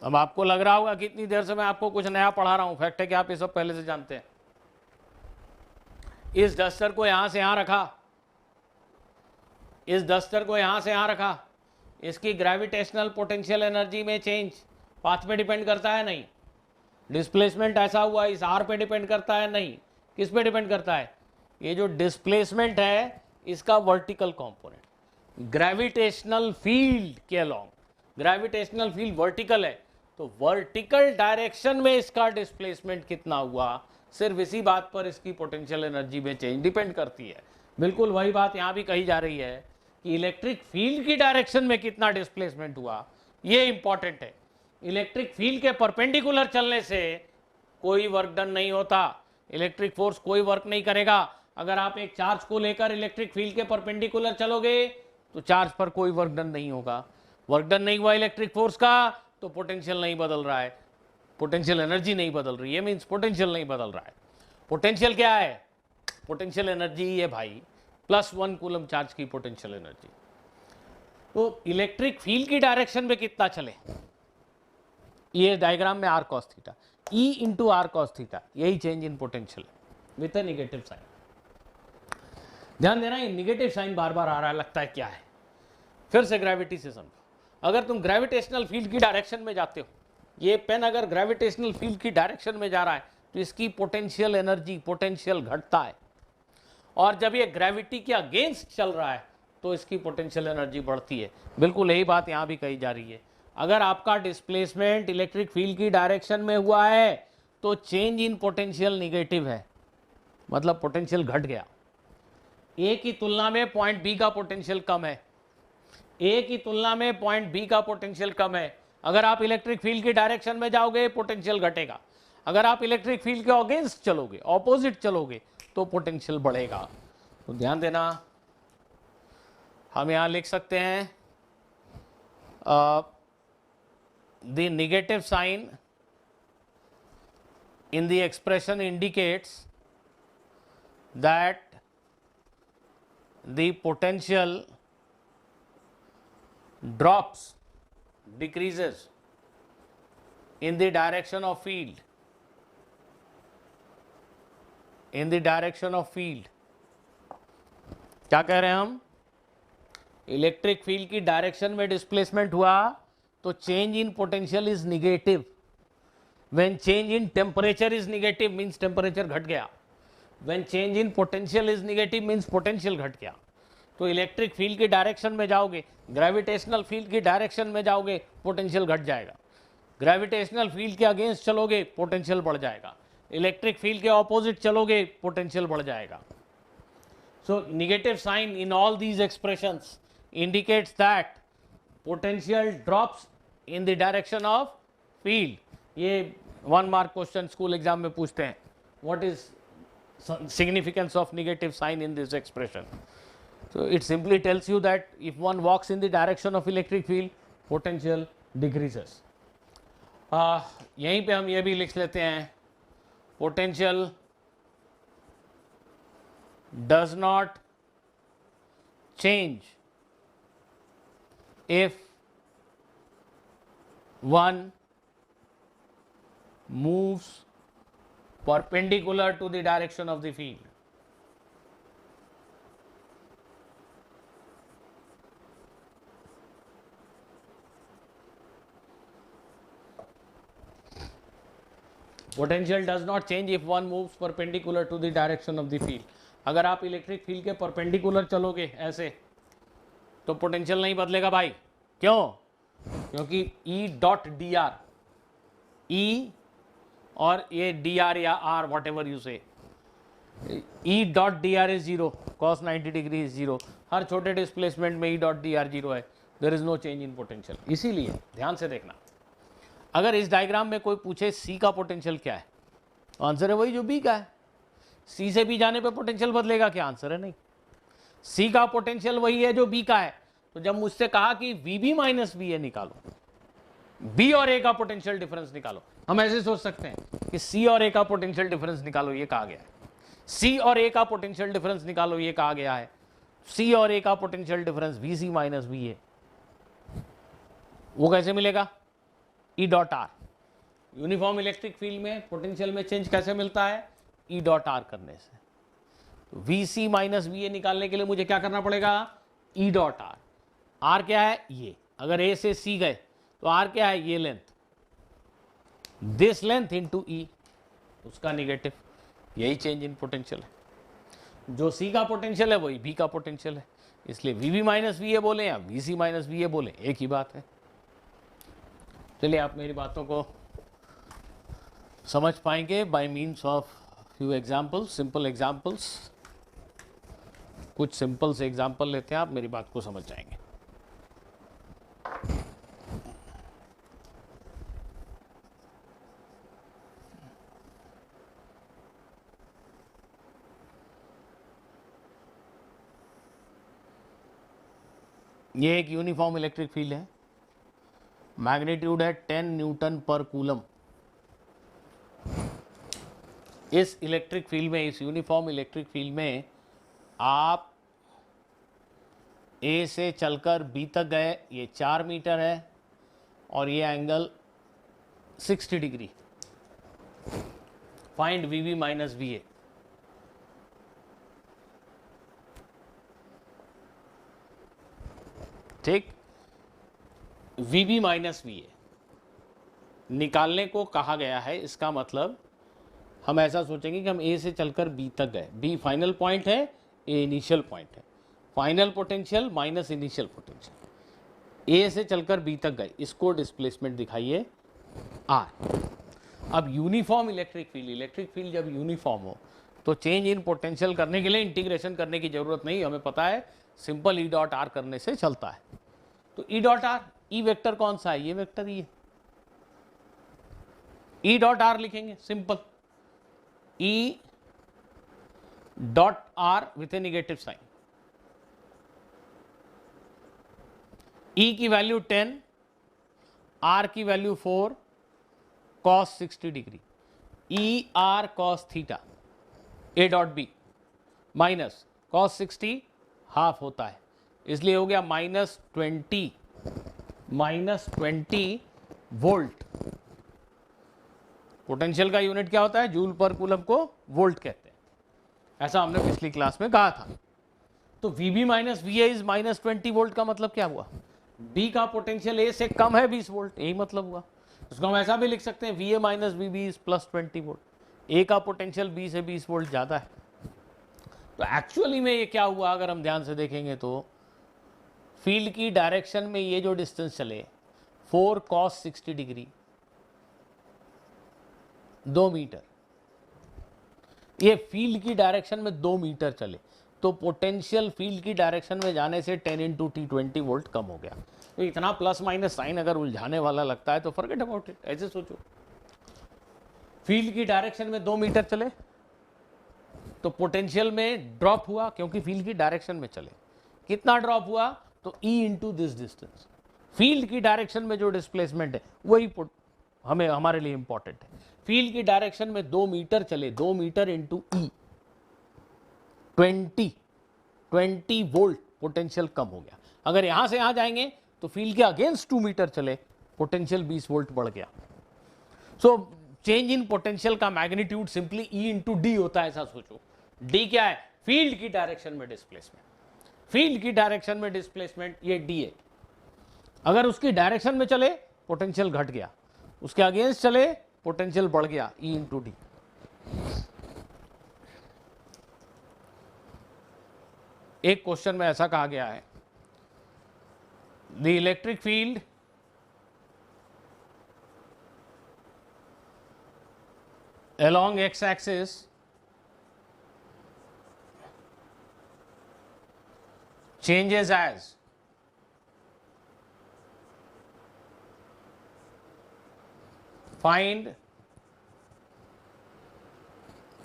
अब आपको लग रहा होगा कि इतनी देर से मैं आपको कुछ नया पढ़ा रहा हूं, फैक्ट है कि आप ये सब पहले से जानते हैं। इस डस्टर को यहां से यहां रखा, इस डस्टर को यहां से यहां रखा, इसकी ग्रेविटेशनल पोटेंशियल एनर्जी में चेंज पाथ पे डिपेंड करता है? नहीं। डिस्प्लेसमेंट ऐसा हुआ, इस आर पे डिपेंड करता है? नहीं। किस पे डिपेंड करता है? ये जो डिस्प्लेसमेंट है इसका वर्टिकल कंपोनेंट, ग्रेविटेशनल फील्ड के अलोंग ग्रेविटेशनल फील्ड वर्टिकल है, तो वर्टिकल डायरेक्शन में इसका डिस्प्लेसमेंट कितना हुआ, सिर्फ इसी बात पर इसकी पोटेंशियल एनर्जी में चेंज डिपेंड करती है। बिल्कुल वही बात यहाँ भी कही जा रही है कि इलेक्ट्रिक फील्ड की डायरेक्शन में कितना डिस्प्लेसमेंट हुआ, ये इंपॉर्टेंट है। इलेक्ट्रिक फील्ड के परपेंडिकुलर चलने से कोई वर्क डन नहीं होता, इलेक्ट्रिक फोर्स कोई वर्क नहीं करेगा। अगर आप एक चार्ज को लेकर इलेक्ट्रिक फील्ड के परपेंडिकुलर चलोगे तो चार्ज पर कोई वर्क डन नहीं होगा। वर्क डन नहीं हुआ इलेक्ट्रिक फोर्स का तो पोटेंशियल नहीं बदल रहा है, पोटेंशियल एनर्जी नहीं बदल रही है, मीन्स पोटेंशियल नहीं बदल रहा है। पोटेंशियल क्या है? पोटेंशियल एनर्जी है भाई, +1 कूलम चार्ज की पोटेंशियल एनर्जी। तो इलेक्ट्रिक फील्ड की डायरेक्शन में कितना चले, ये डायग्राम में r cos theta, E into r cos theta, यही change in potential with a negative sign. ध्यान देना, ये निगेटिव साइन बार बार आ रहा है, लगता है क्या है। फिर से ग्रेविटी से समझो, अगर तुम ग्रेविटेशनल फील्ड की डायरेक्शन में जाते हो, ये पेन अगर ग्रेविटेशनल फील्ड की डायरेक्शन में जा रहा है तो इसकी पोटेंशियल एनर्जी, पोटेंशियल घटता है, और जब ये ग्रेविटी के अगेंस्ट चल रहा है तो इसकी पोटेंशियल एनर्जी बढ़ती है। बिल्कुल यही बात यहाँ भी कही जा रही है। अगर आपका डिस्प्लेसमेंट इलेक्ट्रिक फील्ड की डायरेक्शन में हुआ है तो चेंज इन पोटेंशियल निगेटिव है, मतलब पोटेंशियल घट गया। ए की तुलना में पॉइंट बी का पोटेंशियल कम है, ए की तुलना में पॉइंट बी का पोटेंशियल कम है। अगर आप इलेक्ट्रिक फील्ड की डायरेक्शन में जाओगे पोटेंशियल घटेगा, अगर आप इलेक्ट्रिक फील्ड के अगेंस्ट चलोगे, ऑपोजिट चलोगे, तो पोटेंशियल बढ़ेगा। तो ध्यान देना, हम यहां लिख सकते हैं the negative sign in the expression indicates that the potential drops, decreases in the direction of field, in the direction of field। क्या कह रहे हैं हम? इलेक्ट्रिक फील्ड की डायरेक्शन में डिस्प्लेसमेंट हुआ तो change in potential is negative. When change in temperature is negative means temperature घट गया, when change in potential is negative means potential घट गया। तो इलेक्ट्रिक फील्ड की डायरेक्शन में जाओगे, ग्रेविटेशनल फील्ड की डायरेक्शन में जाओगे, पोटेंशियल घट जाएगा। ग्रेविटेशनल फील्ड के अगेंस्ट चलोगे, पोटेंशियल बढ़ जाएगा। इलेक्ट्रिक फील्ड के ऑपोजिट चलोगे, पोटेंशियल बढ़ जाएगा। So negative sign in all these expressions indicates that potential drops in the direction of field. ये 1 मार्क क्वेश्चन स्कूल एग्जाम में पूछते हैं, what is significance of negative sign in this expression. So it simply tells you that if one walks in the direction of electric field, potential decreases। यहीं पे हम ये भी लिख लेते हैं, potential does not change if one moves perpendicular to the direction of the field। Potential does not change if one moves perpendicular to the direction of the field. अगर आप इलेक्ट्रिक फील्ड के परपेंडिकुलर चलोगे ऐसे तो potential नहीं बदलेगा भाई। क्यों? क्योंकि ई डॉट डी आर, ई और ये डी आर या r whatever you say, e dot d r is zero, cos 90 degree is zero. हर छोटे डिस्प्लेसमेंट में e dot d r zero है, there is no change in potential. इसीलिए ध्यान से देखना, अगर इस डायग्राम में कोई पूछे सी का पोटेंशियल क्या है, आंसर है वही जो बी का है। सी से बी जाने पे पोटेंशियल बदलेगा क्या? आंसर है नहीं। सी का पोटेंशियल वही है जो बी का है। तो जब मुझसे कहा कि वी बी माइनस बी ए निकालो, बी और ए का पोटेंशियल डिफरेंस निकालो, हम ऐसे सोच सकते हैं कि सी और ए का पोटेंशियल डिफरेंस निकालो, ये कहा गया है। सी और ए का पोटेंशियल डिफरेंस निकालो, ये कहा गया है। सी और ए का potential difference V C minus we A, वो कैसे मिलेगा? E dot r. Uniform electric field में पोटेंशियल में चेंज कैसे मिलता है? ई डॉट आर करने से। V C minus V A निकालने के लिए मुझे क्या करना पड़ेगा? ई डॉट आर। आर क्या है? ये। अगर ए से सी गए तो आर क्या है? ये लेंथ, दिस लेंथ इंटू ई, उसका निगेटिव। यही चेंज इन पोटेंशियल है। जो सी का पोटेंशियल है वही बी का पोटेंशियल है, इसलिए V B minus we A बोले या V C minus we A बोले, एक ही बात है। चलिए आप मेरी बातों को समझ पाएंगे bye means of few examples, simple examples. कुछ सिंपल से एग्जाम्पल लेते हैं, आप मेरी बात को समझ जाएंगे। ये एक यूनिफॉर्म इलेक्ट्रिक फील्ड है, मैग्नीट्यूड है 10 न्यूटन पर कूलम। इस इलेक्ट्रिक फील्ड में, इस यूनिफॉर्म इलेक्ट्रिक फील्ड में आप ए से चलकर बी तक गए, ये 4 मीटर है और ये angle 60 degree. Find v B minus we a. ठीक, v B minus V A निकालने को कहा गया है। इसका मतलब हम ऐसा सोचेंगे कि हम ए से चलकर बी तक गए, बी फाइनल पॉइंट है, ए इनिशियल पॉइंट है। Final potential minus initial potential, a से चलकर बी तक गए, इसको डिस्प्लेसमेंट दिखाइए आर। अब यूनिफॉर्म इलेक्ट्रिक फील्ड जब यूनिफॉर्म हो तो चेंज इन पोटेंशियल करने के लिए इंटीग्रेशन करने की जरूरत नहीं, हमें पता है सिंपल ई डॉट आर करने से चलता है। तो e dot r, e vector कौन सा है, ये वेक्टर, ये ई डॉट आर लिखेंगे simple, e dot r with a negative sign. E की वैल्यू 10, आर की value 4 cos 60 degree, e r cos theta, a dot b minus cos 60 half होता है, इसलिए हो गया -20 वोल्ट। पोटेंशियल का यूनिट क्या होता है, जूल पर कूलम को वोल्ट कहते हैं, ऐसा हमने पिछली क्लास में कहा था। तो Vb minus we A is -20 volt का मतलब क्या हुआ, B का पोटेंशियल A से कम है 20 वोल्ट, यही मतलब हुआ। उसको हम ऐसा भी लिख सकते हैं Va minus we B is +20 volt, A का पोटेंशियल B से 20 वोल्ट ज़्यादा है। तो एक्चुअली में ये क्या हुआ, अगर हम ध्यान से देखेंगे तो फील्ड की डायरेक्शन में ये जो डिस्टेंस चले 4 cos 60 डिग्री, 2 मीटर, ये फील्ड की डायरेक्शन में 2 मीटर चले तो पोटेंशियल फील्ड की डायरेक्शन में जाने से 10 × T 20 वोल्ट कम हो गया। तो इतना प्लस माइनस साइन अगर उलझाने वाला लगता है तो फॉरगेट अबाउट इट। ऐसे सोचो, फील्ड की डायरेक्शन में 2 मीटर चले तो पोटेंशियल में ड्रॉप हुआ, क्योंकि फील्ड की डायरेक्शन में चले। कितना ड्रॉप हुआ, तो E into this distance, field की डायरेक्शन में जो डिस्प्लेसमेंट है वही हमें हमारे लिए इंपॉर्टेंट है। फील्ड की डायरेक्शन में 2 मीटर चले, 2 मीटर इंटू ई, 20 वोल्ट पोटेंशियल कम हो गया। अगर यहां से यहां जाएंगे तो फील्ड के अगेंस्ट 2 मीटर चले, पोटेंशियल 20 वोल्ट बढ़ गया। सो चेंज इन पोटेंशियल का magnitude simply E into D होता है, ऐसा सोचो। डी क्या है, फील्ड की डायरेक्शन में डिस्प्लेसमेंट, फील्ड की डायरेक्शन में डिस्प्लेसमेंट ये डी है। अगर उसकी डायरेक्शन में चले पोटेंशियल घट गया, उसके अगेंस्ट चले पोटेंशियल बढ़ गया, E इंटू डी। एक क्वेश्चन में ऐसा कहा गया है, the electric field along x axis changes as find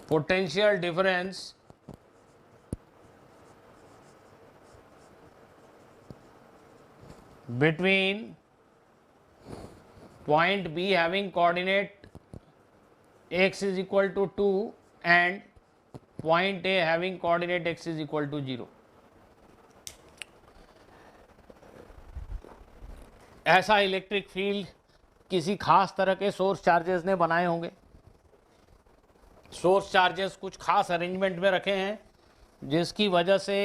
potential difference between point B having coordinate x is equal to 2 and point A having coordinate x is equal to 0। ऐसा electric field किसी खास तरह के source charges ने बनाए होंगे। Source charges कुछ खास अरेंजमेंट में रखे हैं जिसकी वजह से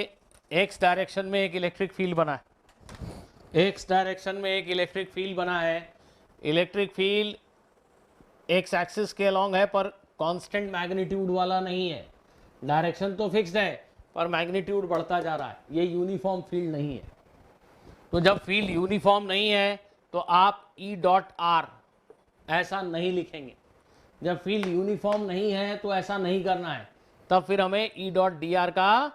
x डायरेक्शन में एक इलेक्ट्रिक फील्ड बना है, x डायरेक्शन में एक इलेक्ट्रिक फील्ड बना है। इलेक्ट्रिक फील्ड एक्स एक्सिस के अलॉन्ग है पर कांस्टेंट मैग्नीट्यूड वाला नहीं है, डायरेक्शन तो फिक्स्ड है पर मैग्नीट्यूड बढ़ता जा रहा है, ये यूनिफॉर्म फील्ड नहीं है। तो जब फील्ड यूनिफॉर्म नहीं है तो आप ई डॉट आर ऐसा नहीं लिखेंगे। जब फील्ड यूनिफॉर्म नहीं है तो ऐसा नहीं करना है, तब फिर हमें ई डॉट डी आर का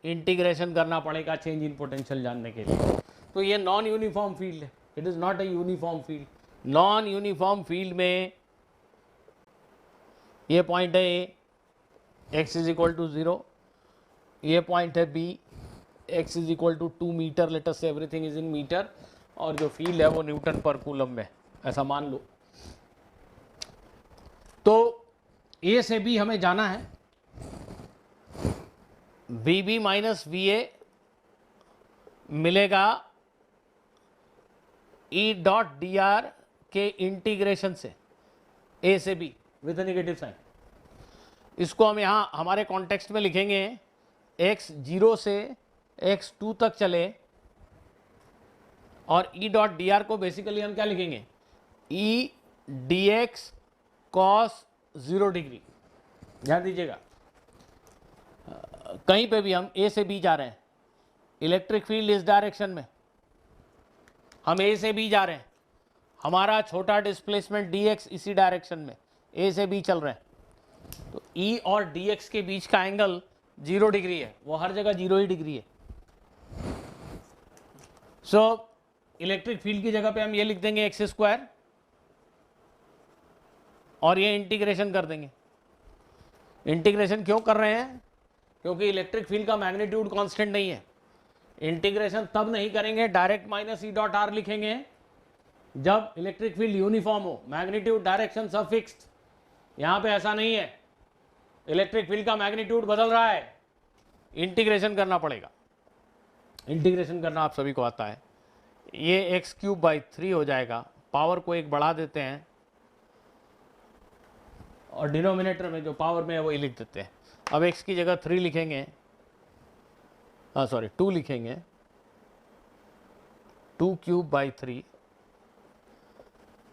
इंटीग्रेशन करना पड़ेगा चेंज इन पोटेंशियल जानने के लिए। तो ये नॉन यूनिफॉर्म फील्ड है, it is not a uniform field. Non uniform field में ये पॉइंट है A, x is equal to 0, ये पॉइंट है B, x is equal to 2 metre, let us say everything is in metre, और जो field है वो न्यूटन पर कूलम में, ऐसा मान लो। तो ए से बी हमें जाना है, V B minus we A मिलेगा ई डॉट डी आर के इंटीग्रेशन से ए से बी विद नेगेटिव साइन। इसको हम यहाँ हमारे कॉन्टेक्स्ट में लिखेंगे x 0 से x 2 तक चले, और ई डॉट डी आर को बेसिकली हम क्या लिखेंगे, E D x cos 0 degree. ध्यान दीजिएगा, कहीं पे भी हम ए से बी जा रहे हैं, इलेक्ट्रिक फील्ड इस डायरेक्शन में, हम ए से बी जा रहे हैं, हमारा छोटा डिस्प्लेसमेंट डी एक्स इसी डायरेक्शन में ए से बी चल रहे हैं, तो ई और डी एक्स के बीच का एंगल 0 डिग्री है, वो हर जगह 0 ही डिग्री है। सो इलेक्ट्रिक फील्ड की जगह पे हम ये लिख देंगे एक्स स्क्वायर, और ये इंटीग्रेशन कर देंगे। इंटीग्रेशन क्यों कर रहे हैं, क्योंकि इलेक्ट्रिक फील्ड का मैग्नीट्यूड कांस्टेंट नहीं है। इंटीग्रेशन तब नहीं करेंगे, डायरेक्ट माइनस ई डॉट आर लिखेंगे जब इलेक्ट्रिक फील्ड यूनिफॉर्म हो, मैग्नीट्यूड डायरेक्शन सब फिक्स्ड। यहां पे ऐसा नहीं है, इलेक्ट्रिक फील्ड का मैग्नीट्यूड बदल रहा है, इंटीग्रेशन करना पड़ेगा। इंटीग्रेशन करना आप सभी को आता है। ये x³/3 हो जाएगा, पावर को एक बढ़ा देते हैं और डिनोमिनेटर में जो पावर में है वो लिख देते हैं। अब x की जगह 3 लिखेंगे, 2 लिखेंगे, 2³/3,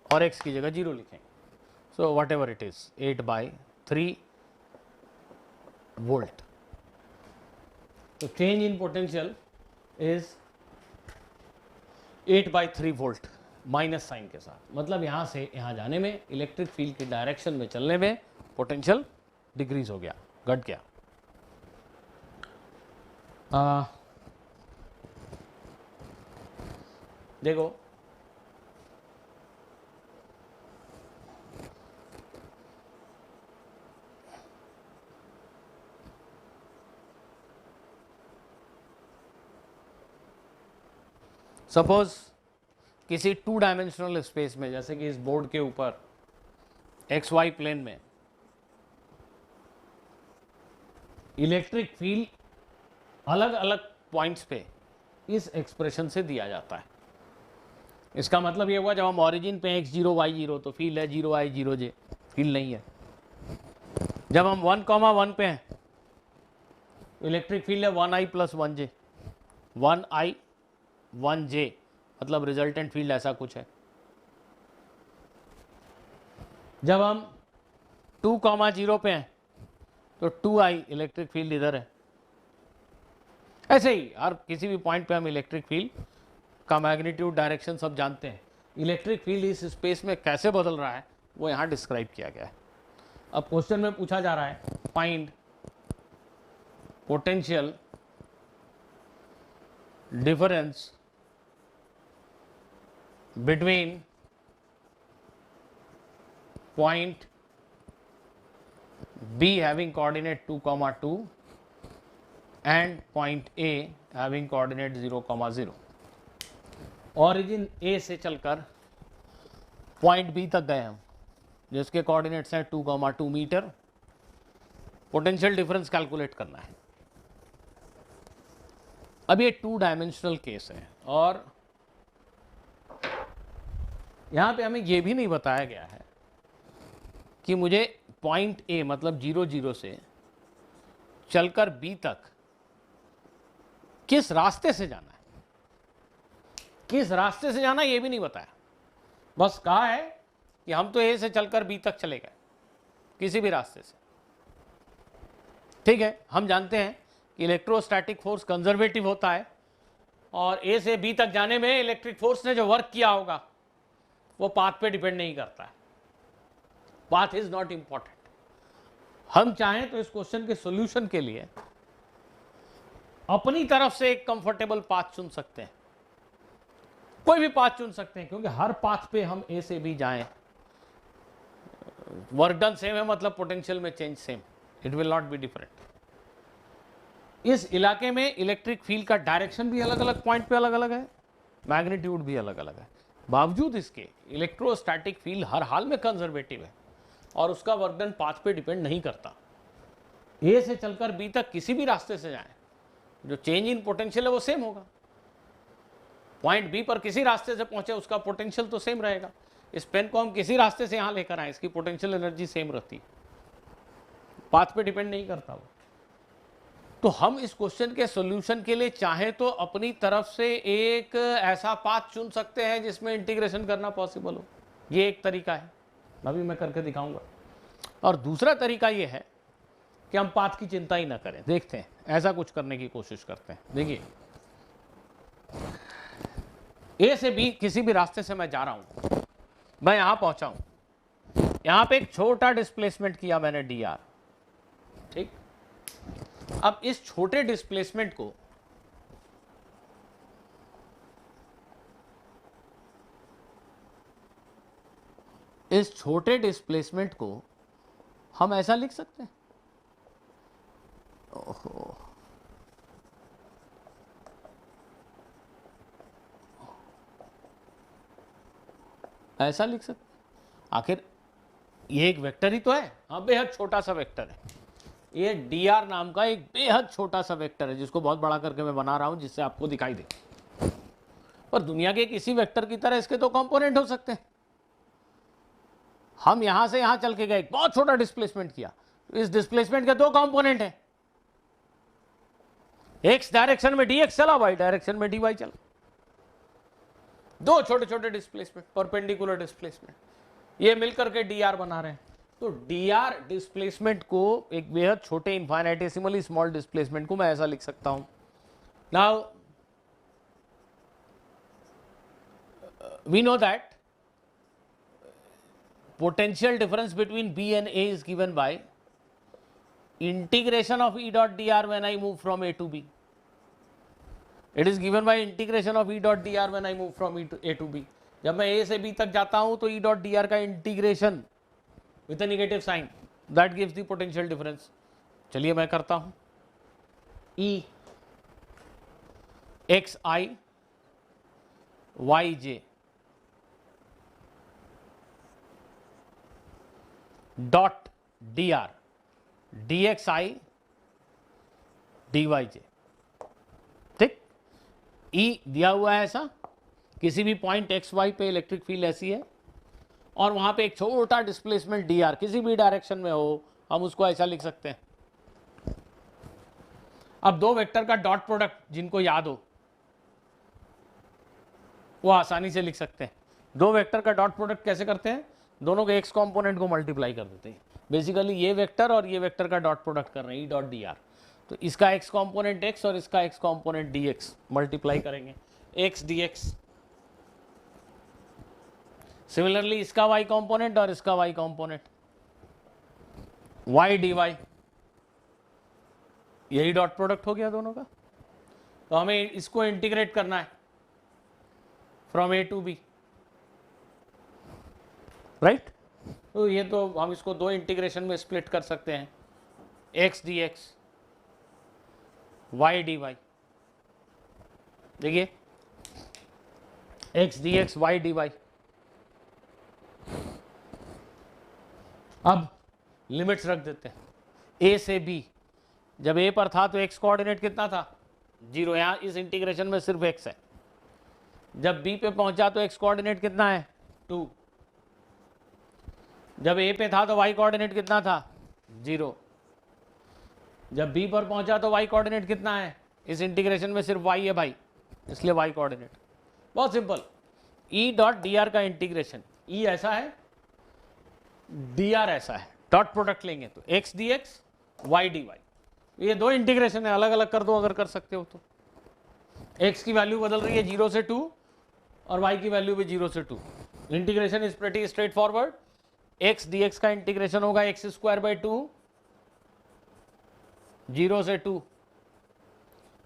और x की जगह 0 लिखेंगे। So whatever it is 8/3 volt. तो change in potential is 8/3 volt minus sign के साथ। मतलब यहां से यहां जाने में, इलेक्ट्रिक फील्ड की डायरेक्शन में चलने में पोटेंशियल डिक्रीज हो गया, घट गया। देखो सपोज किसी 2 डायमेंशनल स्पेस में, जैसे कि इस बोर्ड के ऊपर XY प्लेन में, इलेक्ट्रिक फील्ड अलग अलग पॉइंट्स पे इस एक्सप्रेशन से दिया जाता है। इसका मतलब ये हुआ जब हम ऑरिजिन पे x0 y0 तो फील्ड है 0i 0j, फील्ड नहीं है। जब हम 1,1 पे हैं इलेक्ट्रिक फील्ड है 1i + 1j, 1i 1j, मतलब रिजल्टेंट फील्ड ऐसा कुछ है। जब हम 2,0 पे हैं तो 2i इलेक्ट्रिक फील्ड इधर है। ऐसे ही हर किसी भी पॉइंट पे हम इलेक्ट्रिक फील्ड का मैग्नीट्यूड, डायरेक्शन सब जानते हैं। इलेक्ट्रिक फील्ड इस स्पेस में कैसे बदल रहा है वो यहाँ डिस्क्राइब किया गया है। अब क्वेश्चन में पूछा जा रहा है, find potential difference between point B having coordinate 2,2 and point A having coordinate 0,0। Origin A से चलकर पॉइंट B तक गए हम, जिसके कोऑर्डिनेट्स हैं 2,2 मीटर। पोटेंशियल डिफरेंस कैलकुलेट करना है। अब ये 2 डायमेंशनल केस है, और यहाँ पे हमें ये भी नहीं बताया गया है कि मुझे पॉइंट A मतलब 0,0 से चलकर B तक किस रास्ते से जाना है। किस रास्ते से जाना ये भी नहीं बताया, बस कहा है कि हम तो A से चलकर B तक चले गए किसी भी रास्ते से। ठीक है, हम जानते हैं कि इलेक्ट्रोस्टैटिक फोर्स कंजर्वेटिव होता है, और A से B तक जाने में इलेक्ट्रिक फोर्स ने जो वर्क किया होगा वो पाथ पे डिपेंड नहीं करता है, पाथ इज नॉट इंपॉर्टेंट। हम चाहें तो इस क्वेश्चन के सॉल्यूशन के लिए अपनी तरफ से एक कंफर्टेबल पाथ चुन सकते हैं, कोई भी पाथ चुन सकते हैं, क्योंकि हर पाथ पे हम ए से बी जाएं, वर्क डन सेम है, मतलब पोटेंशियल में change same, it will not be different. इस इलाके में इलेक्ट्रिक फील्ड का डायरेक्शन भी अलग अलग पॉइंट पे अलग अलग है, मैग्नीट्यूड भी अलग अलग है, बावजूद इसके इलेक्ट्रोस्टैटिक फील्ड हर हाल में कंजर्वेटिव है और उसका वर्क डन पाथ पे डिपेंड नहीं करता। ए से चलकर बी तक किसी भी रास्ते से जाएं, जो चेंज इन पोटेंशियल है वो सेम होगा। पॉइंट बी पर किसी रास्ते से पहुंचे उसका पोटेंशियल तो सेम रहेगा। इस पेन को हम किसी रास्ते से यहां लेकर आए, इसकी पोटेंशियल एनर्जी सेम रहती है, पाथ पे डिपेंड नहीं करता वो। तो हम इस क्वेश्चन के सॉल्यूशन के लिए चाहे तो अपनी तरफ से एक ऐसा पाथ चुन सकते हैं जिसमें इंटीग्रेशन करना पॉसिबल हो, ये एक तरीका है, अभी मैं करके दिखाऊंगा। और दूसरा तरीका ये है कि हम पाथ की चिंता ही ना करें। देखते हैं, ऐसा कुछ करने की कोशिश करते हैं। देखिए, ए से बी किसी भी रास्ते से मैं जा रहा हूं, मैं यहां पहुंचा हूं, यहां पे एक छोटा डिस्प्लेसमेंट किया मैंने डी आर, ठीक। अब इस छोटे डिस्प्लेसमेंट को हम ऐसा लिख सकते हैं, ओहो, ऐसा लिख सकते हैं। आखिर ये एक वेक्टर ही तो है, हाँ, बेहद छोटा सा वेक्टर है। ये डी आर नाम का एक बेहद छोटा सा वेक्टर है, जिसको बहुत बड़ा करके मैं बना रहा हूं जिससे आपको दिखाई दे। पर दुनिया के किसी वेक्टर की तरह इसके दो कंपोनेंट हो सकते हैं। हम यहां से यहां चल के गए, बहुत छोटा डिस्प्लेसमेंट किया, इस डिस्प्लेसमेंट के दो कंपोनेंट हैं, एक्स डायरेक्शन में डी एक्स चला, वाई डायरेक्शन में डी वाई चला, दो छोटे छोटे डिस्प्लेसमेंट, परपेंडिकुलर डिस्प्लेसमेंट, ये मिलकर के डी आर बना रहे हैं। तो डी आर डिस्प्लेसमेंट को, एक बेहद छोटे इनफाइनेटेसिमली स्मॉल डिस्प्लेसमेंट को मैं ऐसा लिख सकता हूं। Now we know that potential difference between B and A is given by integration of E dot dr when I move from A to B. It is given by integration of E dot dr when I move from A to B. जब मैं A से B तक जाता हूं तो E dot dr का integration with a negative sign that gives the potential difference. चलिए मैं करता हूं, E x I y j dot d r d x i d y j, ठीक। ई दिया हुआ है ऐसा, किसी भी पॉइंट एक्स वाई पे इलेक्ट्रिक फील्ड ऐसी है और वहां पे एक छोटा डिस्प्लेसमेंट डी आर किसी भी डायरेक्शन में हो, हम उसको ऐसा लिख सकते हैं। अब दो वेक्टर का डॉट प्रोडक्ट जिनको याद हो वो आसानी से लिख सकते हैं। दो वेक्टर का डॉट प्रोडक्ट कैसे करते हैं, दोनों के एक्स कंपोनेंट को मल्टीप्लाई कर देते हैं। बेसिकली ये वेक्टर और ये वेक्टर का डॉट प्रोडक्ट कर रहे हैं, ई डॉट डी आर, तो इसका एक्स कंपोनेंट एक्स और इसका x component d x multiply करेंगे, एक्स डी एक्स। सिमिलरली इसका वाई कंपोनेंट और इसका y component, y d y, यही डॉट प्रोडक्ट हो गया दोनों का। तो हमें इसको इंटीग्रेट करना है from A to B, right. तो ये तो हम इसको दो इंटीग्रेशन में स्प्लिट कर सकते हैं, x d x, y d y. देखिए, x d x, y d y. अब लिमिट्स रख देते हैं, ए से बी, जब ए पर था तो एक्स कोऑर्डिनेट कितना था, 0, यहां इस इंटीग्रेशन में सिर्फ एक्स है। जब बी पे पहुंचा तो एक्स कोऑर्डिनेट कितना है, 2। जब ए पे था तो वाई कोऑर्डिनेट कितना था, 0। जब बी पर पहुंचा तो वाई कोऑर्डिनेट कितना है, इस इंटीग्रेशन में सिर्फ वाई है भाई, इसलिए वाई कोऑर्डिनेट। बहुत simple, e dot d r का इंटीग्रेशन, ई ऐसा है, डी आर ऐसा है, डॉट प्रोडक्ट लेंगे तो x d x, y d y. ये दो इंटीग्रेशन है, अलग अलग कर दो अगर कर सकते हो तो। एक्स की वैल्यू बदल रही है 0 से 2 और वाई की वैल्यू भी 0 से 2। Integration is pretty straightforward, x d x का इंटीग्रेशन होगा एक्स स्क्वायर बाई 2 0 से 2,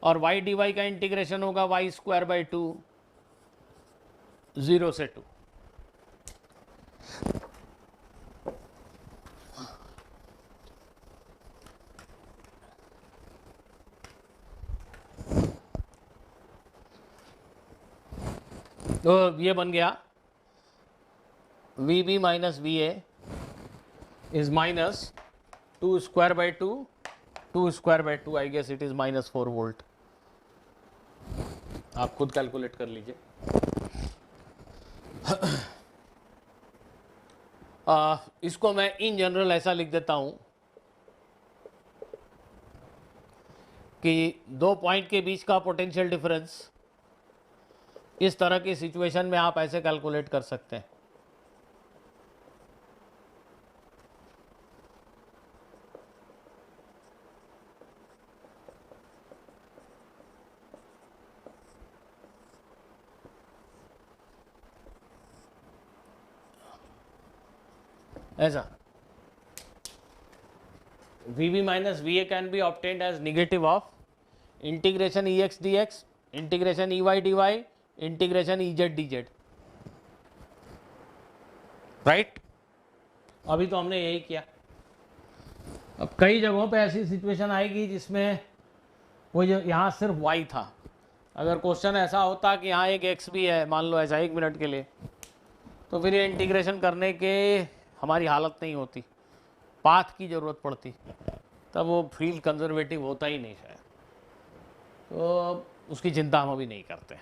और वाई डी वाई का इंटीग्रेशन होगा वाई स्क्वायर बाई 2 0 से 2। तो ये बन गया V B minus we A is minus 2 square by 2 2 square by 2, I guess it is minus 4 volt. आप खुद कैलकुलेट कर लीजिए। इसको मैं इन जनरल ऐसा लिख देता हूं कि दो पॉइंट के बीच का पोटेंशियल डिफरेंस इस तरह की सिचुएशन में आप ऐसे कैलकुलेट कर सकते हैं। ऐसा Vb minus Va can be obtained as negative of integration Ex dx, integration Ey dy, integration Ez dz, right. अभी तो हमने यही किया। अब कई जगहों पे ऐसी सिचुएशन आएगी जिसमें वो जो यहाँ सिर्फ y था, अगर क्वेश्चन ऐसा होता कि यहाँ एक x भी है, मान लो ऐसा 1 मिनट के लिए, तो फिर ये इंटीग्रेशन करने के हमारी हालत नहीं होती, पाथ की ज़रूरत पड़ती, तब वो फील्ड कंजर्वेटिव होता ही नहीं शायद, तो उसकी चिंता हम अभी नहीं करते।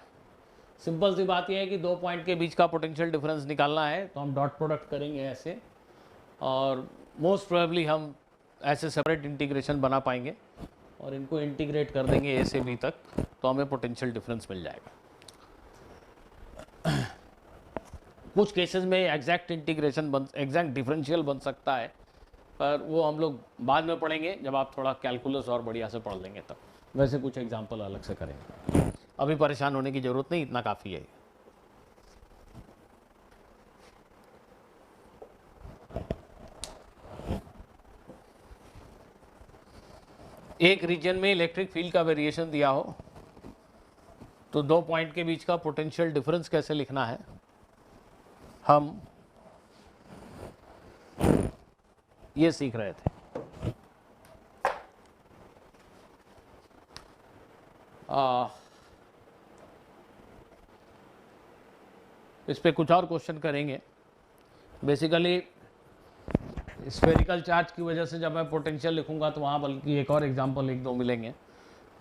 सिंपल सी बात यह है कि दो पॉइंट के बीच का पोटेंशियल डिफरेंस निकालना है तो हम डॉट प्रोडक्ट करेंगे ऐसे, और मोस्ट प्रोबेबली हम ऐसे सेपरेट इंटीग्रेशन बना पाएंगे और इनको इंटीग्रेट कर देंगे ए से बी तक, तो हमें पोटेंशियल डिफरेंस मिल जाएगा। कुछ केसेस में एग्जैक्ट इंटीग्रेशन एग्जैक्ट डिफरेंशियल बन सकता है, पर वो हम लोग बाद में पढ़ेंगे जब आप थोड़ा कैलकुलस और बढ़िया से पढ़ लेंगे तब। वैसे कुछ एग्जांपल अलग से करेंगे, अभी परेशान होने की ज़रूरत नहीं, इतना काफ़ी है। एक रीजन में इलेक्ट्रिक फील्ड का वेरिएशन दिया हो तो दो पॉइंट के बीच का पोटेंशियल डिफरेंस कैसे लिखना है हम ये सीख रहे थे। इस पे कुछ और क्वेश्चन करेंगे। बेसिकली स्फेरिकल चार्ज की वजह से जब मैं पोटेंशियल लिखूंगा तो वहाँ बल्कि एक और एग्जांपल एक दो मिलेंगे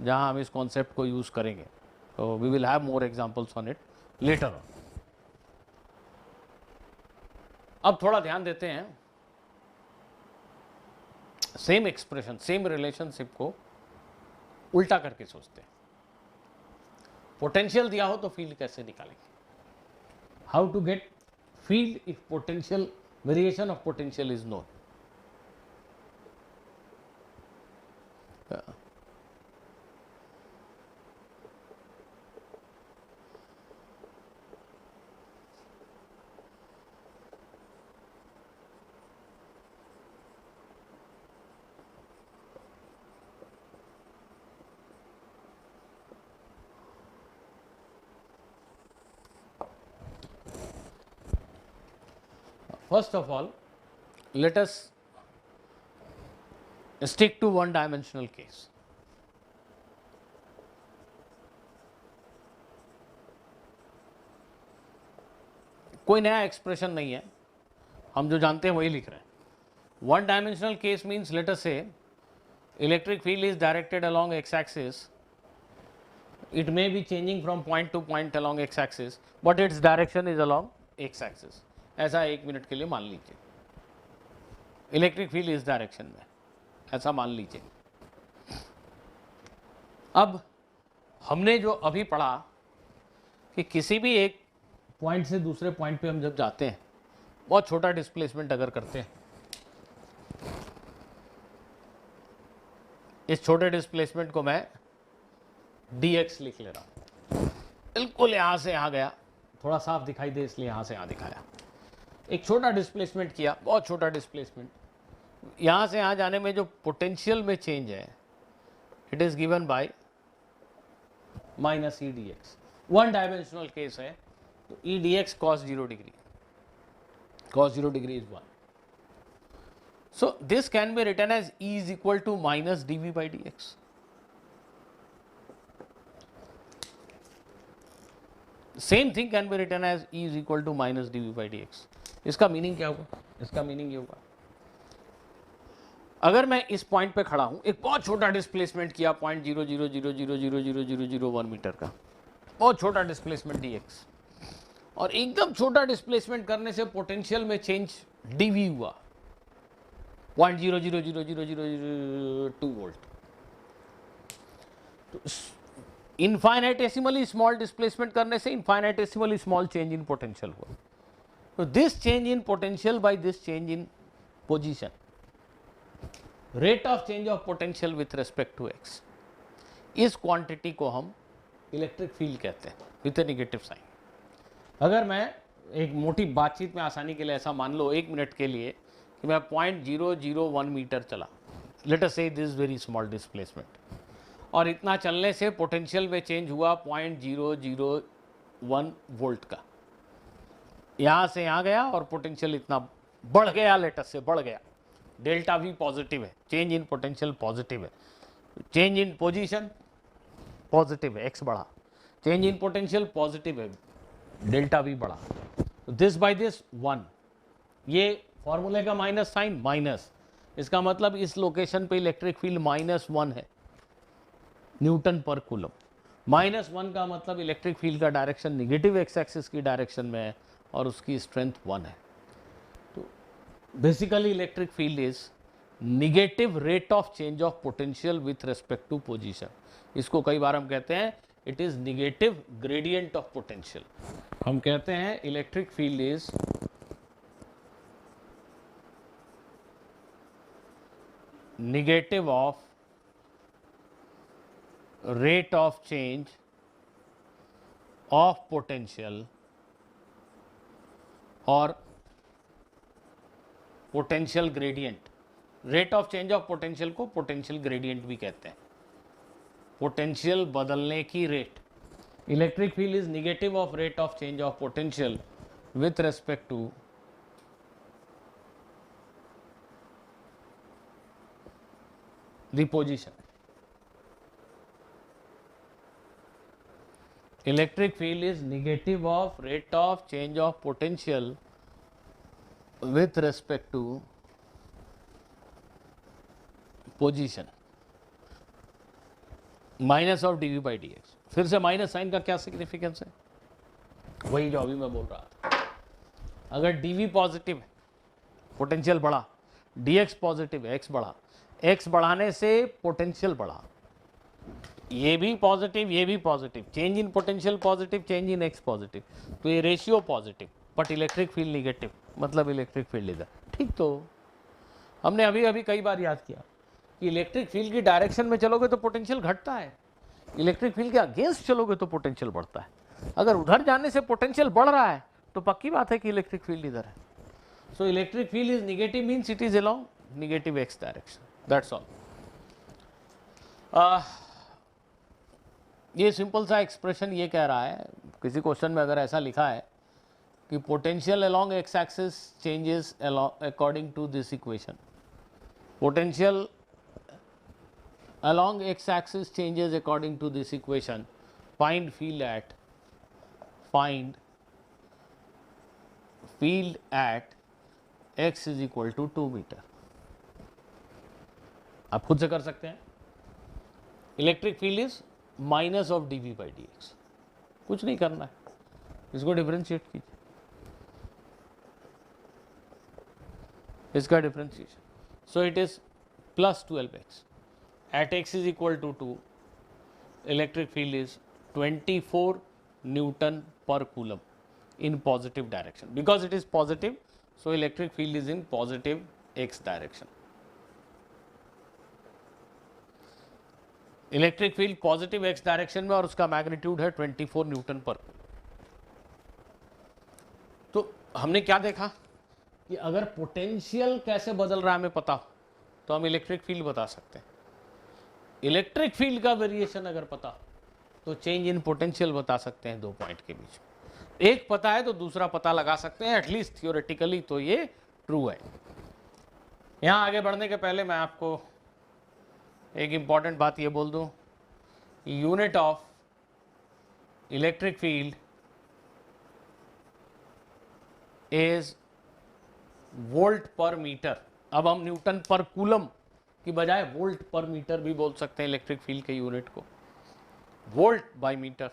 जहाँ हम इस कॉन्सेप्ट को यूज़ करेंगे, तो we will have more examples on it later on. अब थोड़ा ध्यान देते हैं, सेम एक्सप्रेशन सेम रिलेशनशिप को उल्टा करके सोचते हैं। पोटेंशियल दिया हो तो फील्ड कैसे निकालेंगे, how to get field if potential variation of potential is known. First of all, let us stick to one dimensional case. कोई नया एक्सप्रेशन नहीं है, हम जो जानते हैं वही लिख रहे हैं। One dimensional case means let us say electric field is directed along x axis. It may be changing from point to point along x axis, but its direction is along x axis. ऐसा 1 minute के लिए मान लीजिए, electric field इस direction में, ऐसा मान लीजिए। अब हमने जो अभी पढ़ा कि किसी भी एक पॉइंट से दूसरे पॉइंट पे हम जब जाते हैं, बहुत छोटा डिस्प्लेसमेंट अगर करते हैं, इस छोटे डिस्प्लेसमेंट को मैं dx लिख ले रहा हूं, बिल्कुल यहां से यहां गया, थोड़ा साफ दिखाई दे इसलिए यहां से यहां दिखाया। एक छोटा डिस्प्लेसमेंट किया, बहुत छोटा डिस्प्लेसमेंट, यहाँ से यहाँ जाने में जो पोटेंशियल में चेंज है it is given by minus e D x. One dimensional case है तो E D x cos 0 degree, cos 0 degree is 1. So this can be written as E is equal to minus dV by dx. Same thing can be written as E is equal to minus dV by dx. इसका meaning क्या होगा? इसका meaning ये होगा, अगर मैं इस point पे खड़ा हूं, एक बहुत छोटा डिस्प्लेसमेंट किया 0.00000001 मीटर का, बहुत छोटा डिस्प्लेसमेंट dx, और एकदम छोटा डिस्प्लेसमेंट करने से पोटेंशियल में चेंज dV हुआ 0.000002 वोल्ट। तो इनफाइनाइटेसिमली स्मॉल डिस्प्लेसमेंट करने से infinitesimally small change in potential हुआ। तो this change in potential by this change in position, rate of change of potential with respect to x, इस क्वांटिटी को हम इलेक्ट्रिक फील्ड कहते हैं विथ ए नेगेटिव साइन। अगर मैं एक मोटी बातचीत में आसानी के लिए ऐसा मान लो 1 मिनट के लिए कि मैं 0.001 मीटर चला, लेट अस से दिस वेरी स्मॉल डिस्प्लेसमेंट, और इतना चलने से पोटेंशियल में चेंज हुआ 0.001 वोल्ट का, यहाँ से यहाँ गया और पोटेंशियल इतना बढ़ गया, लेट अस से बढ़ गया, डेल्टा वी पॉजिटिव है, चेंज इन पोटेंशियल पॉजिटिव है, चेंज इन पोजीशन पॉजिटिव है, एक्स बढ़ा, चेंज इन पोटेंशियल पॉजिटिव है, डेल्टा वी बढ़ा, दिस बाय दिस 1, ये फॉर्मूले का माइनस साइन माइनस, इसका मतलब इस लोकेशन पे इलेक्ट्रिक फील्ड -1 है न्यूटन पर कूलम। -1 का मतलब इलेक्ट्रिक फील्ड का डायरेक्शन निगेटिव एक्स एक्सिस की डायरेक्शन में है और उसकी स्ट्रेंथ 1 है। तो basically electric field is negative rate of change of potential with respect to position. इसको कई बार हम कहते हैं it is negative gradient of potential. हम कहते हैं electric field is negative of rate of change of potential और potential gradient। rate of change of potential को potential gradient भी कहते हैं, potential बदलने की rate। electric field is negative of rate of change of potential with respect to the position। Electric field is negative of rate of change of potential with respect to position, minus of dV by dx। फिर से minus sign का क्या significance है? वही जो अभी मैं बोल रहा था, अगर dV पॉजिटिव है पोटेंशियल बढ़ा, dx पॉजिटिव है x बढ़ा, x बढ़ाने से पोटेंशियल बढ़ा, ये भी पॉजिटिव ये भी positive, change in potential positive, change in x positive, तो ये ratio positive but electric field negative, मतलब इलेक्ट्रिक फील्ड इधर। ठीक, तो हमने अभी अभी कई बार याद किया कि इलेक्ट्रिक फील्ड की डायरेक्शन में चलोगे तो पोटेंशियल घटता है, इलेक्ट्रिक फील्ड के अगेंस्ट चलोगे तो पोटेंशियल बढ़ता है। अगर उधर जाने से पोटेंशियल बढ़ रहा है तो पक्की बात है कि इलेक्ट्रिक फील्ड इधर है। So electric field is negative means it is along negative x direction, that's all. ये सिंपल सा एक्सप्रेशन ये कह रहा है, किसी क्वेश्चन में अगर ऐसा लिखा है कि potential along x axis changes according to this equation, potential along x axis changes according to this equation, find field at x is equal to 2 मीटर। आप खुद से कर सकते हैं। Electric field is minus of dV by dx, कुछ नहीं करना है, इसको डिफरेंशिएट कीजिए, इसका differentiation, so it is plus 12x at x is equal to 2, electric field is 24 Newton per coulomb in positive direction, because it is positive, so electric field is in positive x direction। Electric field positive x direction में और उसका magnitude है 24 Newton पर। तो हमने क्या देखा कि अगर पोटेंशियल कैसे बदल रहा है हमें पता हो तो हम इलेक्ट्रिक फील्ड बता सकते हैं। इलेक्ट्रिक फील्ड का वेरिएशन अगर पता हो तो चेंज इन पोटेंशियल बता सकते हैं दो पॉइंट के बीच। एक पता है तो दूसरा पता लगा सकते हैं, एटलीस्ट थियोरेटिकली तो ये ट्रू है। यहां आगे बढ़ने के पहले मैं आपको एक इंपॉर्टेंट बात ये बोल दूं, unit of electric field is volt per metre. अब हम न्यूटन पर कूलम की बजाय वोल्ट पर मीटर भी बोल सकते हैं इलेक्ट्रिक फील्ड के यूनिट को, volt by metre.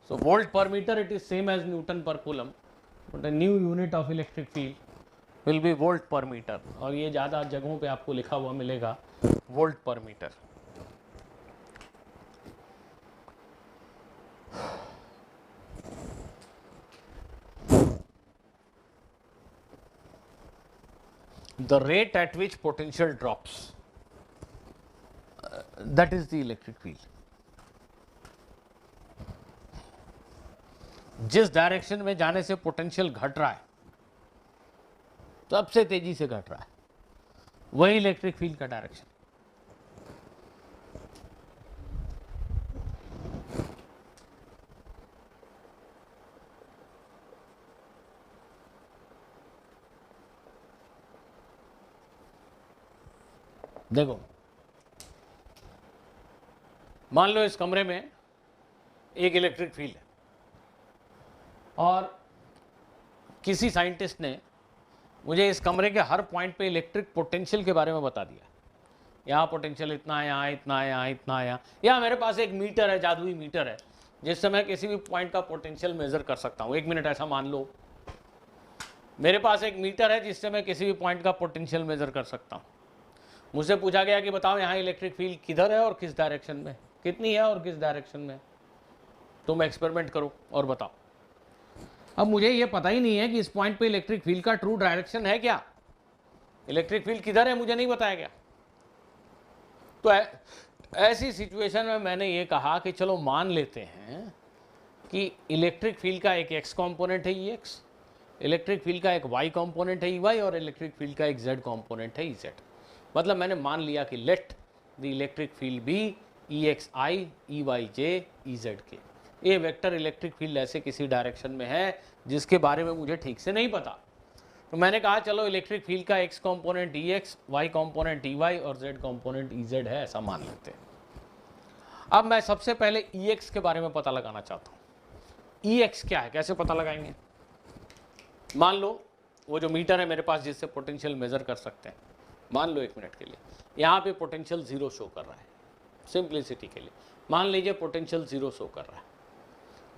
So volt per metre it is same as newton per coulomb, but the new unit of electric field will be volt per metre. और ये ज़्यादा जगहों पे आपको लिखा हुआ मिलेगा volt per metre. The rate at which potential drops, that is the electric field. जिस डायरेक्शन में जाने से पोटेंशियल घट रहा है, सबसे तेजी से घट रहा है, वही इलेक्ट्रिक फील्ड का डायरेक्शन। देखो, मान लो इस कमरे में एक इलेक्ट्रिक फील्ड है और किसी साइंटिस्ट ने मुझे इस कमरे के हर पॉइंट पे इलेक्ट्रिक पोटेंशियल के बारे में बता दिया। यहाँ पोटेंशियल इतना है, यहाँ इतना है, यहाँ इतना है, या मेरे पास एक मीटर है, जादुई मीटर है जिससे मैं किसी भी पॉइंट का पोटेंशियल मेजर कर सकता हूँ। एक मिनट, ऐसा मान लो मेरे पास एक मीटर है जिससे मैं किसी भी पॉइंट का पोटेंशियल मेजर कर सकता हूँ। मुझसे पूछा गया कि बताओ यहाँ इलेक्ट्रिक फील्ड किधर है और किस डायरेक्शन में, कितनी है और किस डायरेक्शन में। तुम एक्सपेरिमेंट करो और बताओ। अब मुझे ये पता ही नहीं है कि इस पॉइंट पे इलेक्ट्रिक फील्ड का ट्रू डायरेक्शन है क्या, इलेक्ट्रिक फील्ड किधर है मुझे नहीं बताया गया। तो ऐसी सिचुएशन में मैंने ये कहा कि चलो मान लेते हैं कि इलेक्ट्रिक फील्ड का एक एक्स कॉम्पोनेंट है EX, इलेक्ट्रिक फील्ड का एक वाई कॉम्पोनेंट है EY और इलेक्ट्रिक फील्ड का एक जेड कॉम्पोनेंट है EZ। मतलब मैंने मान लिया कि let the electric field be EXI EYJ EZ के। ये वेक्टर इलेक्ट्रिक फील्ड ऐसे किसी डायरेक्शन में है जिसके बारे में मुझे ठीक से नहीं पता। तो मैंने कहा चलो इलेक्ट्रिक फील्ड का x component EX, y component EY और जेड कॉम्पोनेंट EZ है, ऐसा मान लेते हैं। अब मैं सबसे पहले EX के बारे में पता लगाना चाहता हूँ। EX क्या है, कैसे पता लगाएंगे। मान लो वो जो मीटर है मेरे पास जिससे पोटेंशियल मेजर कर सकते हैं, मान लो एक मिनट के लिए यहाँ पे पोटेंशियल 0 शो कर रहा है। सिंप्लिसिटी के लिए मान लीजिए पोटेंशियल 0 शो कर रहा है।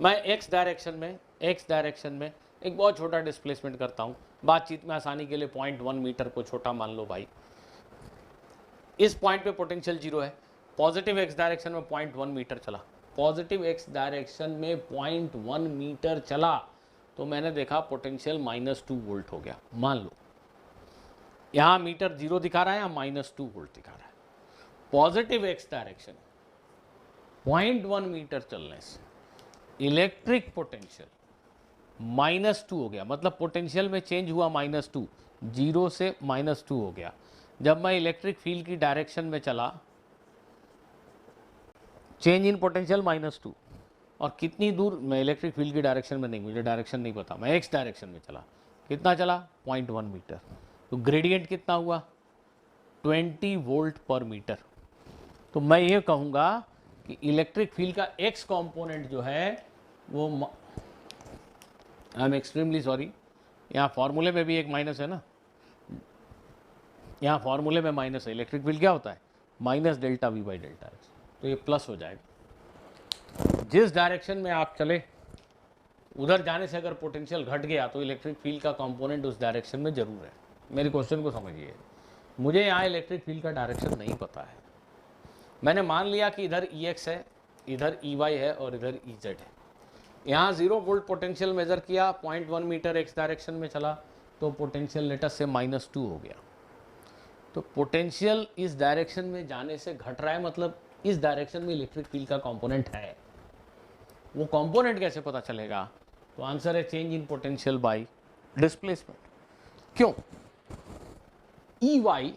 मैं एक्स डायरेक्शन में एक बहुत छोटा डिस्प्लेसमेंट करता हूँ। बातचीत में आसानी के लिए 0.1 मीटर को छोटा मान लो भाई। इस पॉइंट पे पोटेंशियल 0 है, पॉजिटिव एक्स डायरेक्शन में 0.1 मीटर चला, पॉजिटिव एक्स डायरेक्शन में 0.1 मीटर चला तो मैंने देखा पोटेंशियल -2 वोल्ट हो गया। मान लो यहाँ मीटर 0 दिखा रहा है या -2 वोल्ट दिखा रहा है। पॉजिटिव एक्स डायरेक्शन 0.1 मीटर चलने से इलेक्ट्रिक पोटेंशियल -2 हो गया, मतलब पोटेंशियल में चेंज हुआ -2, 0 से -2 हो गया। जब मैं इलेक्ट्रिक फील्ड की डायरेक्शन में चला, चेंज इन पोटेंशियल -2, और कितनी दूर, मैं इलेक्ट्रिक फील्ड की डायरेक्शन में नहीं, मुझे डायरेक्शन नहीं पता, मैं एक्स डायरेक्शन में चला, कितना चला 0.1 मीटर। तो ग्रेडियंट कितना हुआ 20 वोल्ट पर मीटर। तो मैं ये कहूँगा कि इलेक्ट्रिक फील्ड का एक्स कॉम्पोनेंट जो है वो, आई एम एक्सट्रीमली सॉरी, यहाँ फॉर्मूले में भी एक माइनस है ना, यहाँ फॉर्मूले में माइनस है। इलेक्ट्रिक फील्ड क्या होता है -ΔV/ΔX, तो ये प्लस हो जाएगा। जिस डायरेक्शन में आप चले उधर जाने से अगर पोटेंशियल घट गया तो इलेक्ट्रिक फील्ड का कंपोनेंट उस डायरेक्शन में जरूर है। मेरे क्वेश्चन को समझिए, मुझे यहाँ इलेक्ट्रिक फील्ड का डायरेक्शन नहीं पता है। मैंने मान लिया कि इधर EX है, इधर EY है और इधर EZ है। यहाँ 0 वोल्ट पोटेंशियल मेजर किया, 0.1 मीटर एक्स डायरेक्शन में चला तो पोटेंशियल लेटर से -2 हो गया। तो पोटेंशियल इस डायरेक्शन में जाने से घट रहा है, मतलब इस डायरेक्शन में इलेक्ट्रिक फील्ड का कंपोनेंट है। वो कंपोनेंट कैसे पता चलेगा, तो आंसर है change in potential bye displacement. क्यों? ई वाई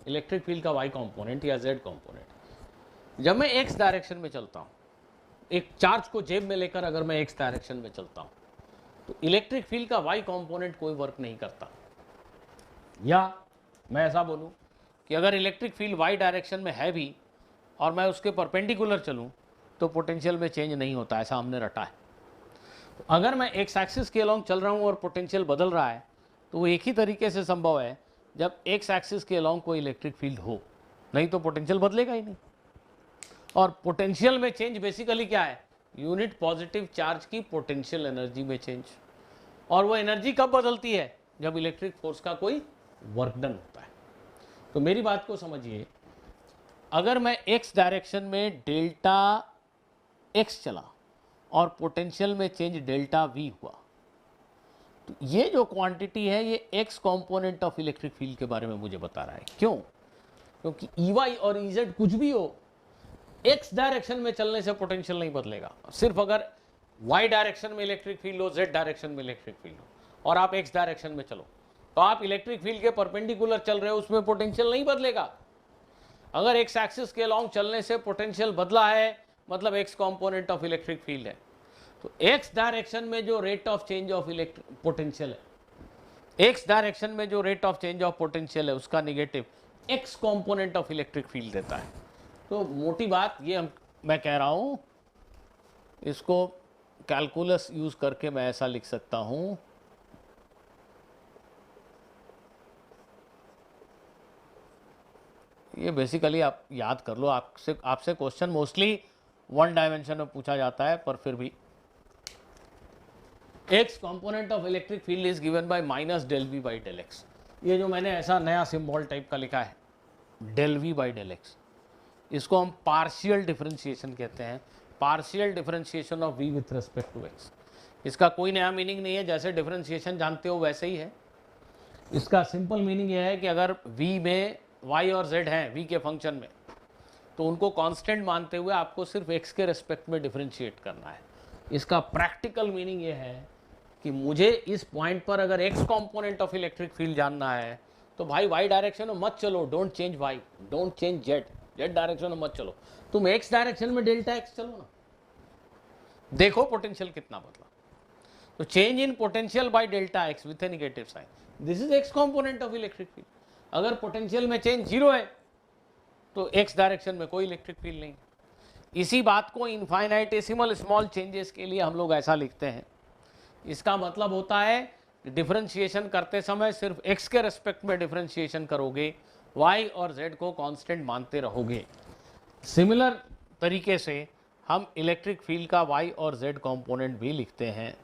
इलेक्ट्रिक फील्ड का वाई कंपोनेंट या जेड कंपोनेंट, जब मैं एक्स डायरेक्शन में चलता हूं, एक चार्ज को जेब में लेकर अगर मैं एक्स डायरेक्शन में चलता हूं, तो इलेक्ट्रिक फील्ड का वाई कंपोनेंट कोई वर्क नहीं करता। या मैं ऐसा बोलूं कि अगर इलेक्ट्रिक फील्ड वाई डायरेक्शन में है भी और मैं उसके परपेंडिकुलर चलूं तो पोटेंशियल में चेंज नहीं होता, ऐसा हमने रटा है। तो अगर मैं एक्स एक्सिस के अलॉन्ग चल रहा हूं और पोटेंशियल बदल रहा है तो वो एक ही तरीके से संभव है जब एक्स एक्सिस के अलॉन्ग कोई इलेक्ट्रिक फील्ड हो, नहीं तो पोटेंशियल बदलेगा ही नहीं। और पोटेंशियल में चेंज बेसिकली क्या है? यूनिट पॉजिटिव चार्ज की पोटेंशियल एनर्जी में चेंज। और वो एनर्जी कब बदलती है? जब इलेक्ट्रिक फोर्स का कोई वर्क डन होता है। तो मेरी बात को समझिए, अगर मैं एक्स डायरेक्शन में डेल्टा एक्स चला और पोटेंशियल में चेंज डेल्टा वी हुआ, तो ये जो क्वांटिटी है ये x component of electric field के बारे में मुझे बता रहा है। क्यों? क्योंकि ई वाई और ई जेड कुछ भी हो, एक्स डायरेक्शन में चलने से पोटेंशियल नहीं बदलेगा। सिर्फ अगर वाई डायरेक्शन में इलेक्ट्रिक फील्ड हो, जेड डायरेक्शन में इलेक्ट्रिक फील्ड हो और आप एक्स डायरेक्शन में चलो, तो आप इलेक्ट्रिक फील्ड के परपेंडिकुलर चल रहे हो, उसमें पोटेंशियल नहीं बदलेगा। अगर एक्स एक्सिस के अलॉन्ग चलने से पोटेंशियल बदला है, मतलब x component of electric field है। तो एक्स डायरेक्शन में जो rate of change of electric potential है, एक्स डायरेक्शन में जो rate of change of potential है, उसका negative x component of electric field देता है। तो मोटी बात ये मैं कह रहा हूं, इसको कैलकुलस यूज करके मैं ऐसा लिख सकता हूं, ये बेसिकली आप याद कर लो। आपसे क्वेश्चन मोस्टली वन डायमेंशन में पूछा जाता है, पर फिर भी x component of electric field is given by minus del v by del x. ये जो मैंने ऐसा नया सिंबल टाइप का लिखा है, del v by del x, इसको हम पार्शियल डिफरेंशिएशन कहते हैं। Partial differentiation of v with respect to x. इसका कोई नया मीनिंग नहीं है, जैसे डिफरेंशिएशन जानते हो वैसे ही है। इसका सिंपल मीनिंग ये है कि अगर वी में वाई और जेड हैं वी के फंक्शन में, तो उनको कांस्टेंट मानते हुए आपको सिर्फ एक्स के रिस्पेक्ट में डिफरेंशिएट करना है। इसका प्रैक्टिकल मीनिंग ये है कि मुझे इस पॉइंट पर अगर x component of electric field जानना है तो भाई वाई डायरेक्शन में मत चलो, don't change y, don't change z, z direction में मत चलो, तुम एक्स डायरेक्शन में डेल्टा एक्स चलो ना, देखो पोटेंशियल कितना बदला। तो change in potential by delta x with a negative sign, this is x component of electric field. अगर पोटेंशियल में चेंज जीरो है तो एक्स डायरेक्शन में कोई इलेक्ट्रिक फील्ड नहीं। इसी बात को इनफाइनाइटेसिमल स्मॉल चेंजेस के लिए हम लोग ऐसा लिखते हैं। इसका मतलब होता है डिफरेंशिएशन करते समय सिर्फ एक्स के रेस्पेक्ट में डिफरेंशिएशन करोगे, वाई और जेड को कांस्टेंट मानते रहोगे। सिमिलर तरीके से हम इलेक्ट्रिक फील्ड का वाई और जेड कंपोनेंट भी लिखते हैं।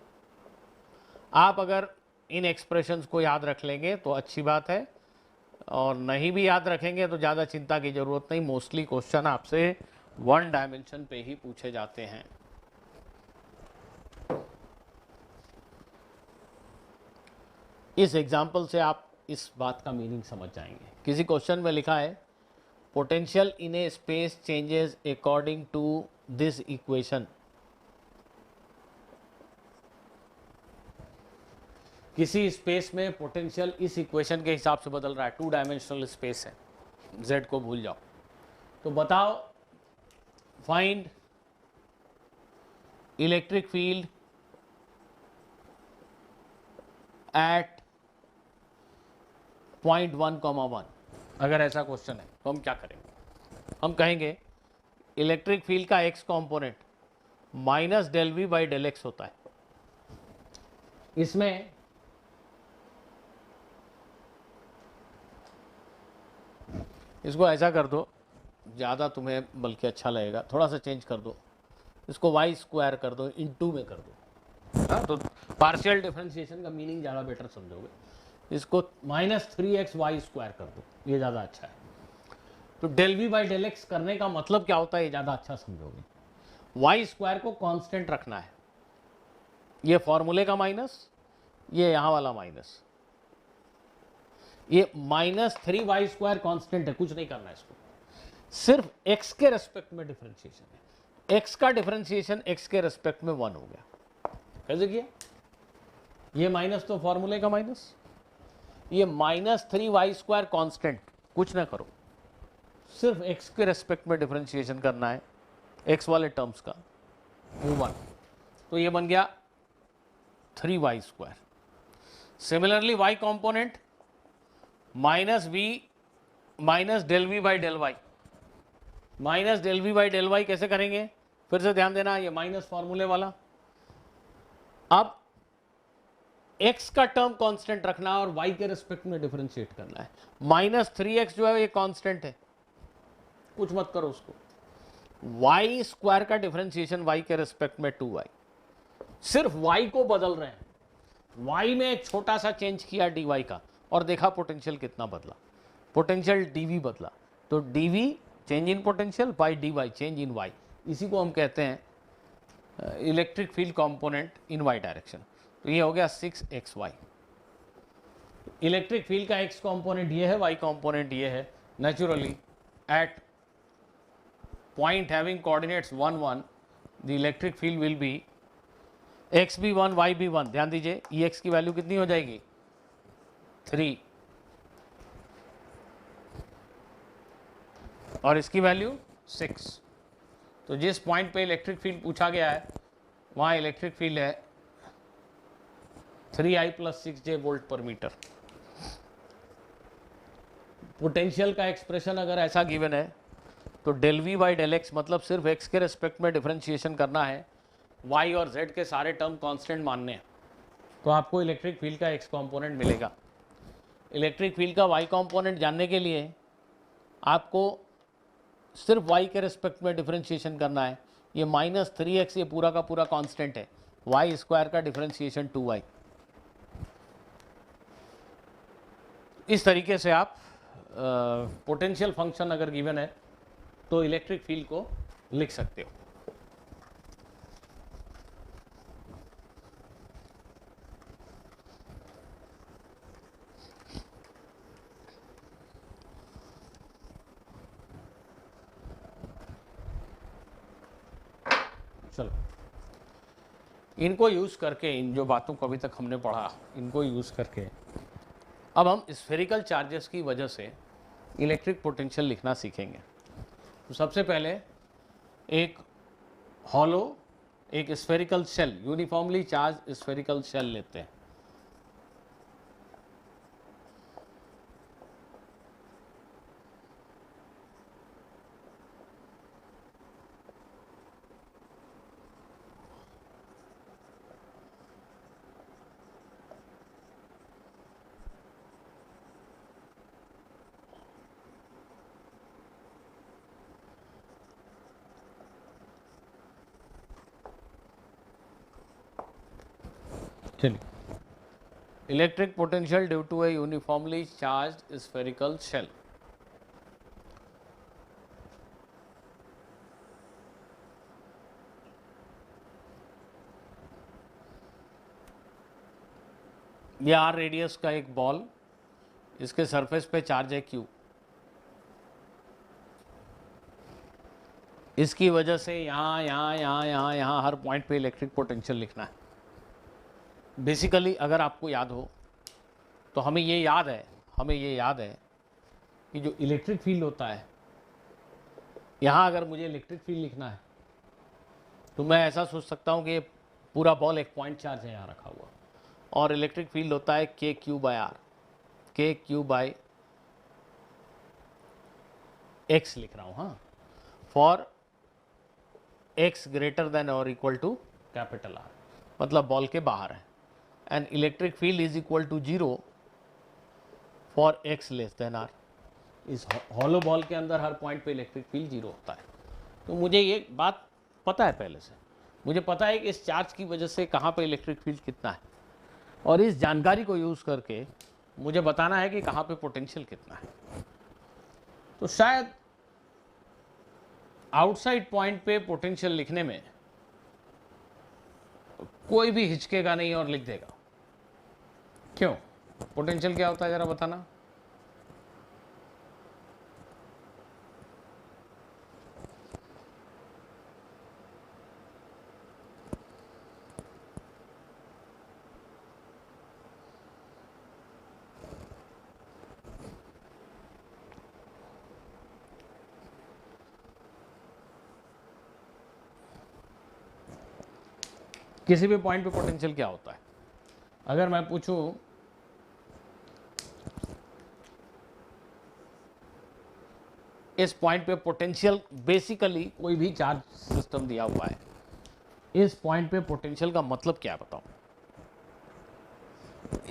आप अगर इन एक्सप्रेशंस को याद रख लेंगे तो अच्छी बात है, और नहीं भी याद रखेंगे तो ज़्यादा चिंता की ज़रूरत नहीं। मोस्टली क्वेश्चन आपसे वन डायमेंशन पे ही पूछे जाते हैं। इस एग्जाम्पल से आप इस बात का मीनिंग समझ जाएंगे। किसी क्वेश्चन में लिखा है potential in a space changes according to this equation. किसी स्पेस में पोटेंशियल इस इक्वेशन के हिसाब से बदल रहा है, टू डायमेंशनल स्पेस है, जेड को भूल जाओ। तो बताओ, find electric field at point 1,1। अगर ऐसा क्वेश्चन है तो हम क्या करेंगे? हम कहेंगे इलेक्ट्रिक फील्ड का x component minus del v by del x होता है। इसमें इसको ऐसा कर दो, ज़्यादा तुम्हें बल्कि अच्छा लगेगा, थोड़ा सा चेंज कर दो, इसको वाई स्क्वायर कर दो, इनटू में कर दो। हाँ, तो पार्शियल डिफरेंशिएशन का मीनिंग ज़्यादा बेटर समझोगे। इसको -3x वाई स्क्वायर कर दो, ये ज़्यादा अच्छा है। तो del v by del x करने का मतलब क्या होता है, ये ज़्यादा अच्छा समझोगे। वाई स्क्वायर को कांस्टेंट रखना है, ये फॉर्मूले का माइनस, ये यहाँ वाला माइनस, ये -3y स्क्वायर कांस्टेंट है, कुछ नहीं करना है इसको, सिर्फ x के रेस्पेक्ट में डिफरेंशिएशन है। x का डिफरेंशिएशन x के रेस्पेक्ट में 1 हो गया। कैसे किया? ये माइनस तो फॉर्मूले का माइनस, ये -3y² कांस्टेंट, कुछ ना करो, सिर्फ x के रेस्पेक्ट में डिफरेंशिएशन करना है, x वाले टर्म्स का u1, तो ये बन गया 3y²। Similarly y component -v -∂v/∂y, -∂v/∂y कैसे करेंगे, फिर से ध्यान देना, ये माइनस फॉर्मूले वाला। अब x का टर्म कांस्टेंट रखना और y के रेस्पेक्ट में डिफरेंशिएट करना है। -3x जो है ये कांस्टेंट है, कुछ मत करो उसको। y² का डिफरेंशिएशन y के रेस्पेक्ट में 2y, सिर्फ y को बदल रहे हैं, y में एक छोटा सा चेंज किया dy का, और देखा पोटेंशियल कितना बदला, पोटेंशियल dv बदला। तो dv change in potential by dy change in y, इसी को हम कहते हैं electric field component in y direction. तो ये हो गया 6xy। इलेक्ट्रिक फील्ड का x कंपोनेंट ये है, y कंपोनेंट ये है। Naturally at point having coordinates 1 1 the electric field will be x भी 1 y भी 1। ध्यान दीजिए Ex की वैल्यू कितनी हो जाएगी 3, और इसकी वैल्यू 6। तो जिस पॉइंट पे इलेक्ट्रिक फील्ड पूछा गया है वहाँ इलेक्ट्रिक फील्ड है 3I + 6J volt per metre. Potential का एक्सप्रेशन अगर ऐसा गिवन है तो ∂V/∂x मतलब सिर्फ x के रेस्पेक्ट में डिफरेंशिएशन करना है, y और z के सारे टर्म कांस्टेंट मानने हैं, तो आपको इलेक्ट्रिक फील्ड का x कंपोनेंट मिलेगा। इलेक्ट्रिक फील्ड का y कंपोनेंट जानने के लिए आपको सिर्फ y के रेस्पेक्ट में डिफरेंशिएशन करना है। ये -3x ये पूरा का पूरा कांस्टेंट है, y² का डिफरेंशिएशन 2y। इस तरीके से आप पोटेंशियल फंक्शन अगर गिवन है तो इलेक्ट्रिक फील्ड को लिख सकते हो। चलो, इनको यूज़ करके, इन जो बातों को अभी तक हमने पढ़ा, इनको यूज़ करके अब हम स्फेरिकल चार्जेस की वजह से इलेक्ट्रिक पोटेंशियल लिखना सीखेंगे। तो सबसे पहले एक हॉलो, एक spherical shell, uniformly charge spherical shell लेते हैं। चलिए, electric potential due to a uniformly charged spherical shell. ये r रेडियस का एक बॉल, इसके सरफेस पे चार्ज है q, इसकी वजह से यहाँ यहाँ यहाँ यहाँ यहाँ हर पॉइंट पे इलेक्ट्रिक पोटेंशियल लिखना है। बेसिकली अगर आपको याद हो तो हमें ये याद है कि जो इलेक्ट्रिक फील्ड होता है, यहाँ अगर मुझे इलेक्ट्रिक फील्ड लिखना है तो मैं ऐसा सोच सकता हूँ कि पूरा बॉल एक पॉइंट चार्ज है यहाँ रखा हुआ, और इलेक्ट्रिक फील्ड होता है KQ/R, KQ/X लिख रहा हूँ, हाँ, फॉर x ग्रेटर देन और इक्वल टू कैपिटल R, मतलब बॉल के बाहर है। And electric field is equal to 0 for x less than R। इस हॉलो बॉल के अंदर हर पॉइंट पे इलेक्ट्रिक फील्ड 0 होता है। तो मुझे ये बात पता है पहले से, मुझे पता है कि इस चार्ज की वजह से कहाँ पे इलेक्ट्रिक फील्ड कितना है, और इस जानकारी को यूज़ करके मुझे बताना है कि कहाँ पे पोटेंशियल कितना है। तो शायद आउटसाइड पॉइंट पे पोटेंशियल लिखने में कोई भी हिचकेगा नहीं और लिख देगा। क्यों? पोटेंशियल क्या होता है जरा बताना। किसी भी पॉइंट पे पोटेंशियल क्या होता है? अगर मैं पूछूं इस पॉइंट पे पोटेंशियल, बेसिकली कोई भी चार्ज सिस्टम दिया हुआ है, इस पॉइंट पे पोटेंशियल का मतलब क्या है बताओ?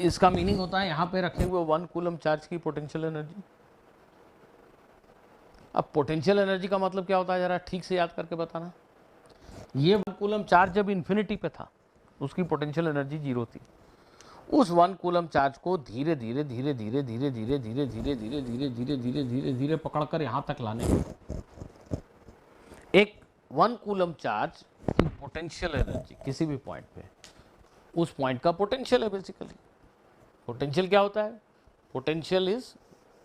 इसका मीनिंग होता है यहां पे रखे हुए 1 कूलम चार्ज की पोटेंशियल एनर्जी। अब पोटेंशियल एनर्जी का मतलब क्या होता है जरा ठीक से याद करके बताना। ये 1 कूलम चार्ज जब इन्फिनिटी पे था उसकी पोटेंशियल एनर्जी 0 थी। उस 1 कूलम चार्ज को धीरे धीरे धीरे धीरे धीरे धीरे धीरे धीरे धीरे धीरे धीरे धीरे धीरे धीरे पकड़कर यहां तक लाने में एक 1 कूलम चार्ज की पोटेंशियल एनर्जी किसी भी पॉइंट पे, उस पॉइंट का पोटेंशियल है बेसिकली। पोटेंशियल क्या होता है? Potential is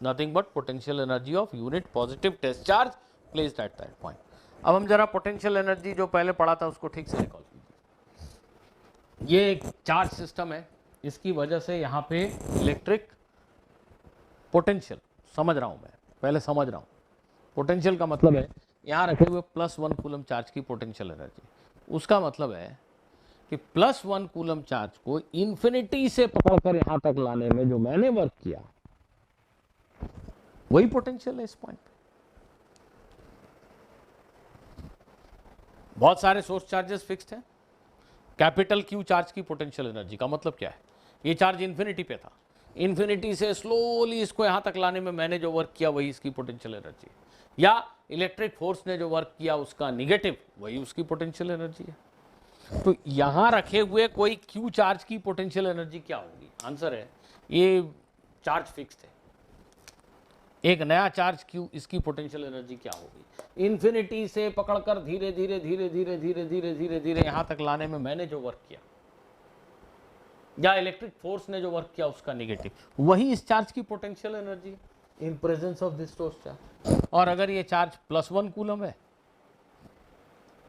nothing but potential energy of unit positive test charge placed at that point. अब हम जरा पोटेंशियल एनर्जी जो पहले पढ़ा था उसको ठीक से रिकॉल कीजिए। ये एक चार्ज सिस्टम है, इसकी वजह से यहाँ पे इलेक्ट्रिक पोटेंशियल, समझ रहा हूँ मैं, पहले समझ रहा हूँ। पोटेंशियल का मतलब है यहाँ रखे हुए +1 कूलम चार्ज की पोटेंशियल एनर्जी। उसका मतलब है कि +1 कूलम चार्ज को इन्फिनिटी से पकड़कर यहाँ तक लाने में जो मैंने वर्क किया वही पोटेंशियल है इस पॉइंट पे। बहुत सारे सोर्स चार्जेस फिक्स्ड हैं। कैपिटल Q चार्ज की पोटेंशियल एनर्जी का मतलब क्या है? ये चार्ज इन्फिनिटी पे था, इन्फिनिटी से स्लोली इसको यहां तक लाने में मैंने जो वर्क किया वही इसकी पोटेंशियल एनर्जी है। या इलेक्ट्रिक फोर्स ने जो वर्क किया उसका निगेटिव वही उसकी पोटेंशियल एनर्जी है। तो यहां रखे हुए कोई Q चार्ज की पोटेंशियल एनर्जी क्या होगी? आंसर है ये चार्ज फिक्स्ड है। एक नया चार्ज Q, इसकी पोटेंशियल एनर्जी क्या होगी? इन्फिनिटी से पकड़कर धीरे धीरे धीरे धीरे धीरे धीरे धीरे धीरे यहां तक लाने में मैंने जो वर्क किया या इलेक्ट्रिक फोर्स ने जो वर्क किया उसका निगेटिव, वही इस चार्ज की potential energy in presence of this source charge. और अगर ये चार्ज +1 कूलम है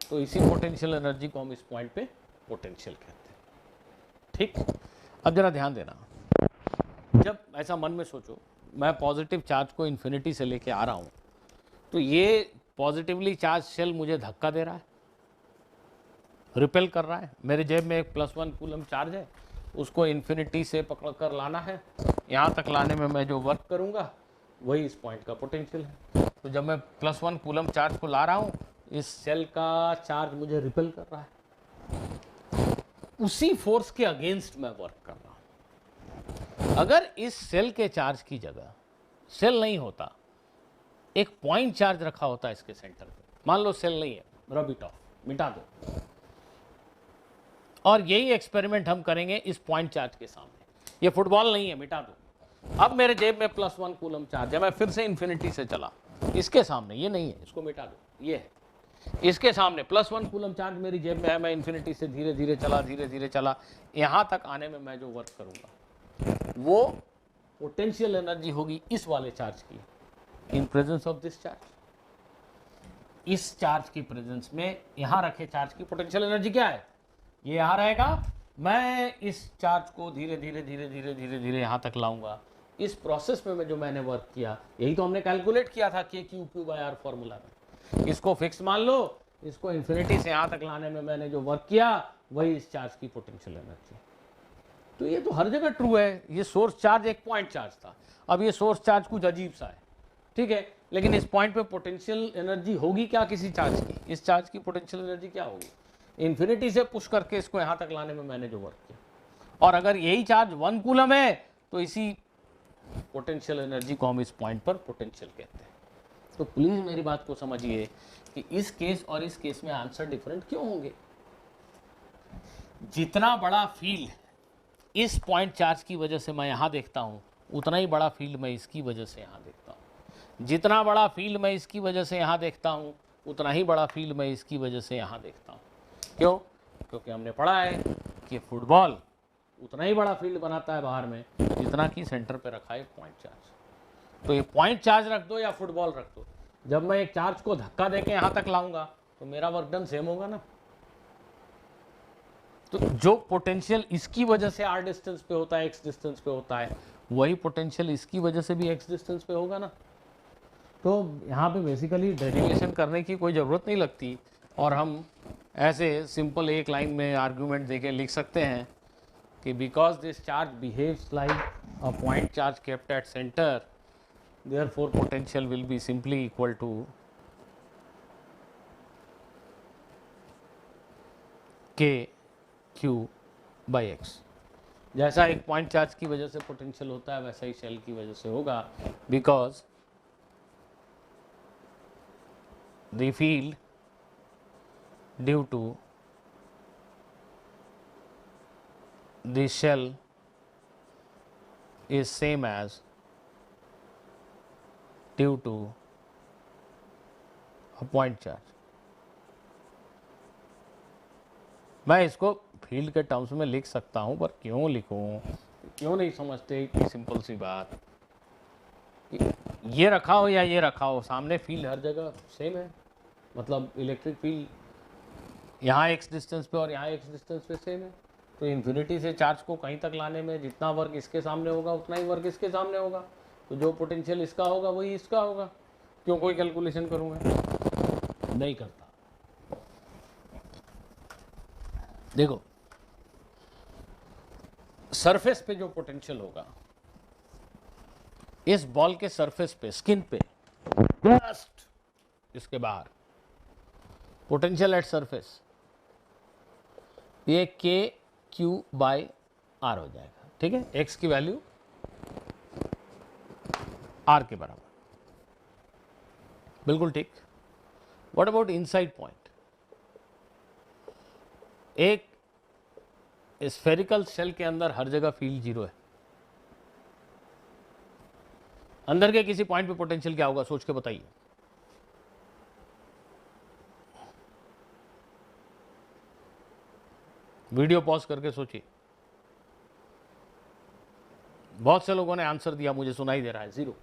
तो इसी पोटेंशियल एनर्जी को हम इस पॉइंट पे पोटेंशियल कहते हैं। ठीक, अब जरा ध्यान देना, जब ऐसा मन में सोचो मैं पॉजिटिव चार्ज को इन्फिनिटी से लेके आ रहा हूं तो ये पॉजिटिवली चार्ज शेल मुझे धक्का दे रहा है, रिपेल कर रहा है। मेरे जेब में एक +1 कूलम चार्ज है, उसको इन्फिनिटी से पकड़कर लाना है, यहाँ तक लाने में मैं जो वर्क करूँगा वही इस पॉइंट का पोटेंशियल है। तो जब मैं +1 कूलम चार्ज को ला रहा हूँ, इस सेल का चार्ज मुझे रिपेल कर रहा है, उसी फोर्स के अगेंस्ट मैं वर्क कर रहा हूँ। अगर इस सेल के चार्ज की जगह सेल नहीं होता, एक पॉइंट चार्ज रखा होता है इसके सेंटर पे, मान लो सेल नहीं है, रब इट ऑफ, मिटा दो, और यही एक्सपेरिमेंट हम करेंगे इस पॉइंट चार्ज के सामने। ये फुटबॉल नहीं है, मिटा दो। अब मेरे जेब में +1 कूलम चार्ज है, मैं फिर से इन्फिनिटी से चला, इसके सामने ये नहीं है, इसको मिटा दो, ये है। इसके सामने +1 कूलम चार्ज मेरी जेब में है, मैं इन्फिनिटी से धीरे धीरे चला, यहाँ तक आने में मैं जो वर्क करूँगा वो पोटेंशियल एनर्जी होगी इस वाले चार्ज की in presence of this charge. इस चार्ज की प्रेजेंस में यहाँ रखे चार्ज की पोटेंशियल एनर्जी क्या है? ये यहाँ रहेगा, मैं इस चार्ज को धीरे धीरे धीरे धीरे धीरे धीरे यहाँ तक लाऊंगा। इस प्रोसेस में जो मैंने वर्क किया यही तो हमने कैलकुलेट किया था KQ/R फॉर्मूला में। इसको फिक्स मान लो, इसको इन्फिनिटी से यहाँ तक लाने में मैंने जो वर्क किया वही इस चार्ज की पोटेंशियल एनर्जी। तो ये तो हर जगह ट्रू है। ये सोर्स चार्ज एक पॉइंट चार्ज था, अब ये सोर्स चार्ज कुछ अजीब सा है, ठीक है, लेकिन इस पॉइंट पे पोटेंशियल एनर्जी होगी क्या किसी चार्ज की? इस चार्ज की पोटेंशियल एनर्जी क्या होगी? इन्फिनिटी से पुश करके इसको यहाँ तक लाने में मैंने जो वर्क किया। और अगर यही चार्ज 1 कूलम है तो इसी पोटेंशियल एनर्जी को हम इस पॉइंट पर पोटेंशियल कहते हैं। तो प्लीज मेरी बात को समझिए कि इस केस और इस केस में आंसर डिफरेंट क्यों होंगे। जितना बड़ा फील्ड इस पॉइंट चार्ज की वजह से मैं यहाँ देखता हूँ, उतना ही बड़ा फील्ड मैं इसकी वजह से यहाँ देखता हूँ। जितना बड़ा फील्ड मैं इसकी वजह से यहाँ देखता हूँ, उतना ही बड़ा फील्ड मैं इसकी वजह से यहाँ देखता हूँ। क्यों? क्योंकि हमने पढ़ा है कि फुटबॉल उतना ही बड़ा फील्ड बनाता है बाहर में जितना कि सेंटर पे रखा है पॉइंट चार्ज। तो ये पॉइंट चार्ज रख दो या फुटबॉल रख दो, जब मैं एक चार्ज को धक्का देके यहाँ तक लाऊंगा तो मेरा वर्क डन सेम होगा ना। तो जो पोटेंशियल इसकी वजह से r डिस्टेंस पे होता है, x डिस्टेंस पे होता है, वही पोटेंशियल इसकी वजह से भी x डिस्टेंस पे होगा ना। तो यहाँ पे बेसिकली डेरिवेशन करने की कोई ज़रूरत नहीं लगती और हम ऐसे सिंपल एक लाइन में आर्ग्यूमेंट देके लिख सकते हैं कि because this charge behaves like a point charge kept at centre, therefore potential will be simply equal to k q by x. जैसा एक पॉइंट चार्ज की वजह से पोटेंशियल होता है वैसा ही शेल की वजह से होगा, because the field due to the shell is same as due to a point charge। मैं इसको फील्ड के टर्म्स में लिख सकता हूं, पर क्यों लिखूं? क्यों नहीं समझते कि सिंपल सी बात, ये रखा हो या ये रखा हो, सामने फील्ड हर जगह सेम है। मतलब इलेक्ट्रिक फील्ड यहाँ एक्स डिस्टेंस पे और यहाँ एक्स डिस्टेंस पे सेम है। तो इन्फिनिटी से चार्ज को कहीं तक लाने में जितना वर्क इसके सामने होगा उतना ही वर्क इसके सामने होगा। तो जो पोटेंशियल इसका होगा वही इसका होगा। क्यों कोई कैलकुलेशन करूँगा? नहीं करता। देखो, सरफेस पे जो पोटेंशियल होगा, इस बॉल के सरफेस पे, स्किन पे, जस्ट इसके बाहर पोटेंशियल एट सरफेस, ये के क्यू बाई आर हो जाएगा। ठीक है, एक्स की वैल्यू आर के बराबर, बिल्कुल ठीक। What about inside point? एक स्फेरिकल शेल के अंदर हर जगह फील्ड जीरो है। अंदर के किसी पॉइंट पे पोटेंशियल क्या होगा, सोच के बताइए। वीडियो पॉज करके सोचिए। बहुत से लोगों ने आंसर दिया, मुझे सुनाई दे रहा है जीरो।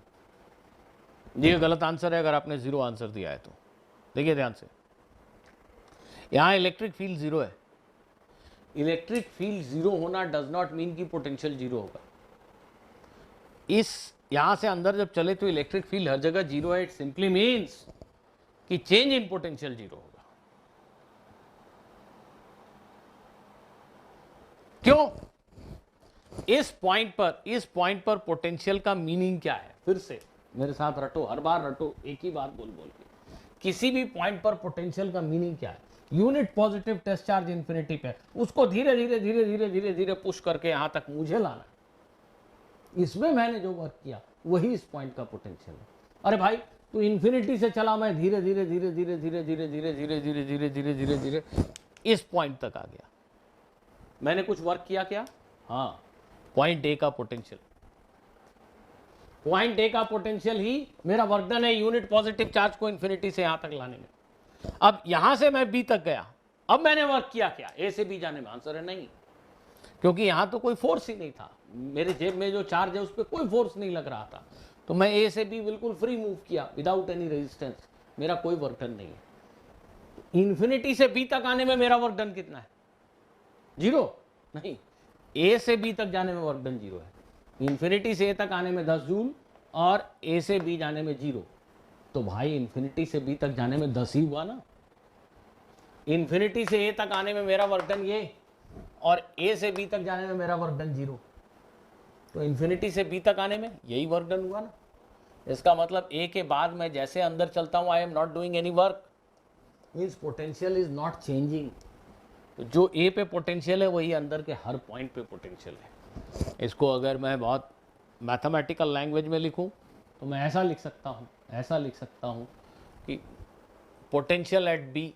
ये गलत आंसर है अगर आपने जीरो आंसर दिया है तो। देखिए ध्यान से, यहां इलेक्ट्रिक फील्ड जीरो है। इलेक्ट्रिक फील्ड जीरो होना डज नॉट मीन कि पोटेंशियल जीरो होगा। इस यहां से अंदर जब चले तो इलेक्ट्रिक फील्ड हर जगह जीरो है। इट सिंपली मीन्स कि चेंज इन पोटेंशियल जीरो होगा। क्यों? इस पॉइंट पर पोटेंशियल का मीनिंग क्या है? फिर से मेरे साथ रटो, हर बार रटो, एक ही बात बोल बोल के। किसी भी पॉइंट पर पोटेंशियल का मीनिंग क्या है? Unit positive test charge infinity पे, उसको धीरे धीरे धीरे धीरे धीरे धीरे पुश करके यहां तक मुझे लाना। इसमें मैंने जो वर्क किया वही इस पॉइंट का पोटेंशियल है। अरे भाई, तू इन्फिनिटी से चला, मैं धीरे धीरे धीरे धीरे धीरे धीरे धीरे धीरे धीरे धीरे धीरे धीरे धीरे इस पॉइंट तक आ गया। मैंने कुछ वर्क किया क्या? हाँ, पॉइंट ए का पोटेंशियल। पॉइंट ए का पोटेंशियल ही मेरा वर्क डन है यूनिट पॉजिटिव चार्ज को इन्फिनिटी से यहां तक लाने में। अब यहां से मैं बी तक गया, अब मैंने वर्क किया क्या? ए से बी जाने में? आंसर है नहीं, क्योंकि यहां तो कोई फोर्स ही नहीं था। मेरे जेब में जो चार्ज है उस पर कोई फोर्स नहीं लग रहा था। तो मैं ए से बी बिल्कुल फ्री मूव किया विदाउट एनी रेजिस्टेंस। मेरा कोई वर्क डन नहीं है। इन्फिनिटी से बी तक आने में मेरा वर्क डन कितना है? जीरो नहीं। ए से बी तक जाने में वर्क डन जीरो है। इन्फिनिटी से ए तक आने में 10 जूल और ए से बी जाने में जीरो। तो भाई इन्फिनिटी से बी तक जाने में 10 ही हुआ ना। इन्फिनिटी से ए तक आने में मेरा वर्क डन ये, और ए से बी तक जाने में मेरा वर्क डन जीरो। तो इन्फिनिटी से बी तक आने में यही वर्क डन हुआ ना। इसका मतलब ए के बाद मैं जैसे अंदर चलता हूं, I am not doing any work, means potential is not changing. तो जो ए पे पोटेंशियल है वही अंदर के हर पॉइंट पे पोटेंशियल है। इसको अगर मैं बहुत मैथमेटिकल लैंग्वेज में लिखूं तो मैं ऐसा लिख सकता हूं कि potential at B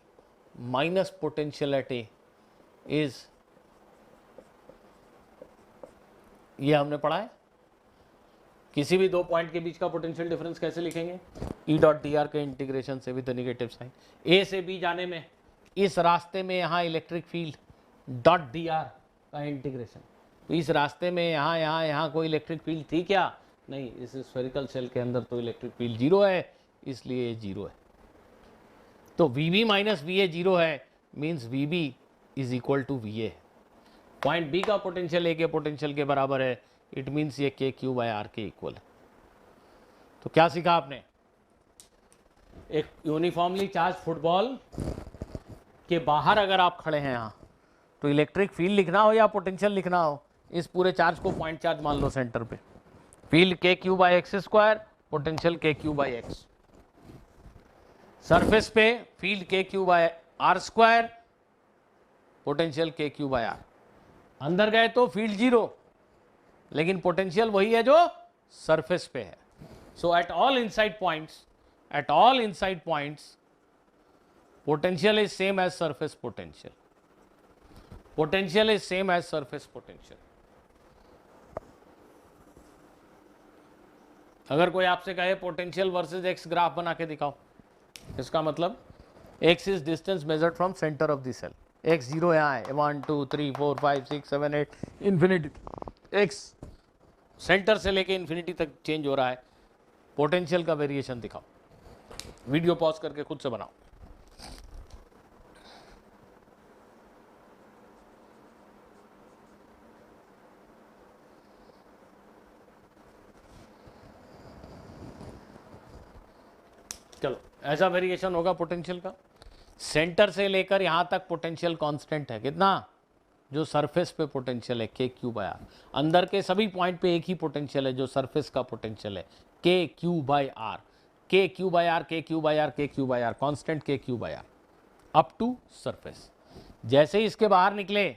minus potential at A is, ये हमने पढ़ा है। किसी भी दो पॉइंट के बीच का पोटेंशियल डिफरेंस कैसे लिखेंगे? ई डॉट डी आर के इंटीग्रेशन से विद नेगेटिव साइन। ए से बी जाने में इस रास्ते में यहाँ electric field dot d r का इंटीग्रेशन। तो इस रास्ते में यहाँ कोई इलेक्ट्रिक फील्ड थी क्या? नहीं। इस स्फेरिकल शेल के अंदर तो इलेक्ट्रिक फील्ड जीरो है, इसलिए जीरो है। तो V B minus we A zero है, means V B is equal to V A. Point B का पोटेंशियल ए के पोटेंशियल के बराबर है। इट मीन्स ये के क्यू बाई आर के इक्वल है। तो क्या सीखा आपने? एक यूनिफॉर्मली चार्ज फुटबॉल के बाहर अगर आप खड़े हैं यहाँ, तो इलेक्ट्रिक फील्ड लिखना हो या पोटेंशियल लिखना हो, इस पूरे चार्ज को पॉइंट चार्ज मान लो सेंटर पे। Field k q by x square, potential k q by x. Surface पे field k q by r square, potential k q by r. अंदर गए तो फील्ड जीरो, लेकिन पोटेंशियल वही है जो सरफेस पे है। So at all inside points potential is same as surface potential. Potential is same as surface potential. अगर कोई आपसे कहे पोटेंशियल वर्सेस एक्स ग्राफ बना के दिखाओ, इसका मतलब x is distance measured from centre of the shell. X zero यहाँ है, 1 2 3 4 5 6 7 8 इन्फिनिटी, एक्स सेंटर से लेके इन्फिनिटी तक चेंज हो रहा है। पोटेंशियल का वेरिएशन दिखाओ। वीडियो पॉज करके खुद से बनाओ। चलो, ऐसा वेरिएशन होगा पोटेंशियल का। सेंटर से लेकर यहां तक पोटेंशियल कांस्टेंट है, कितना? जो सरफेस पे पोटेंशियल है के क्यू बाई आर। अंदर के सभी पॉइंट पे एक ही पोटेंशियल है जो सरफेस का पोटेंशियल है k q by r. K q by r, k q by r, k q by r, constant k q by r up to surface. जैसे ही इसके बाहर निकले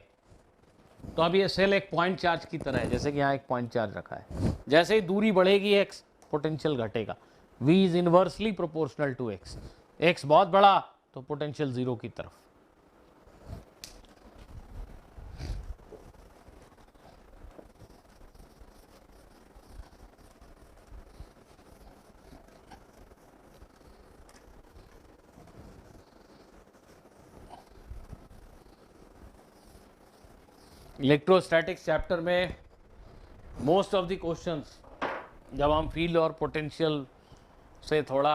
तो अब ये सेल एक पॉइंट चार्ज की तरह है, जैसे कि यहाँ एक पॉइंट चार्ज रखा है। जैसे ही दूरी बढ़ेगी एक्स, पोटेंशियल घटेगा। V is inversely proportional to x। x बहुत बड़ा तो पोटेंशियल जीरो की तरफ। इलेक्ट्रोस्टैटिक्स चैप्टर में मोस्ट ऑफ द क्वेश्चंस जब हम फील्ड और पोटेंशियल से थोड़ा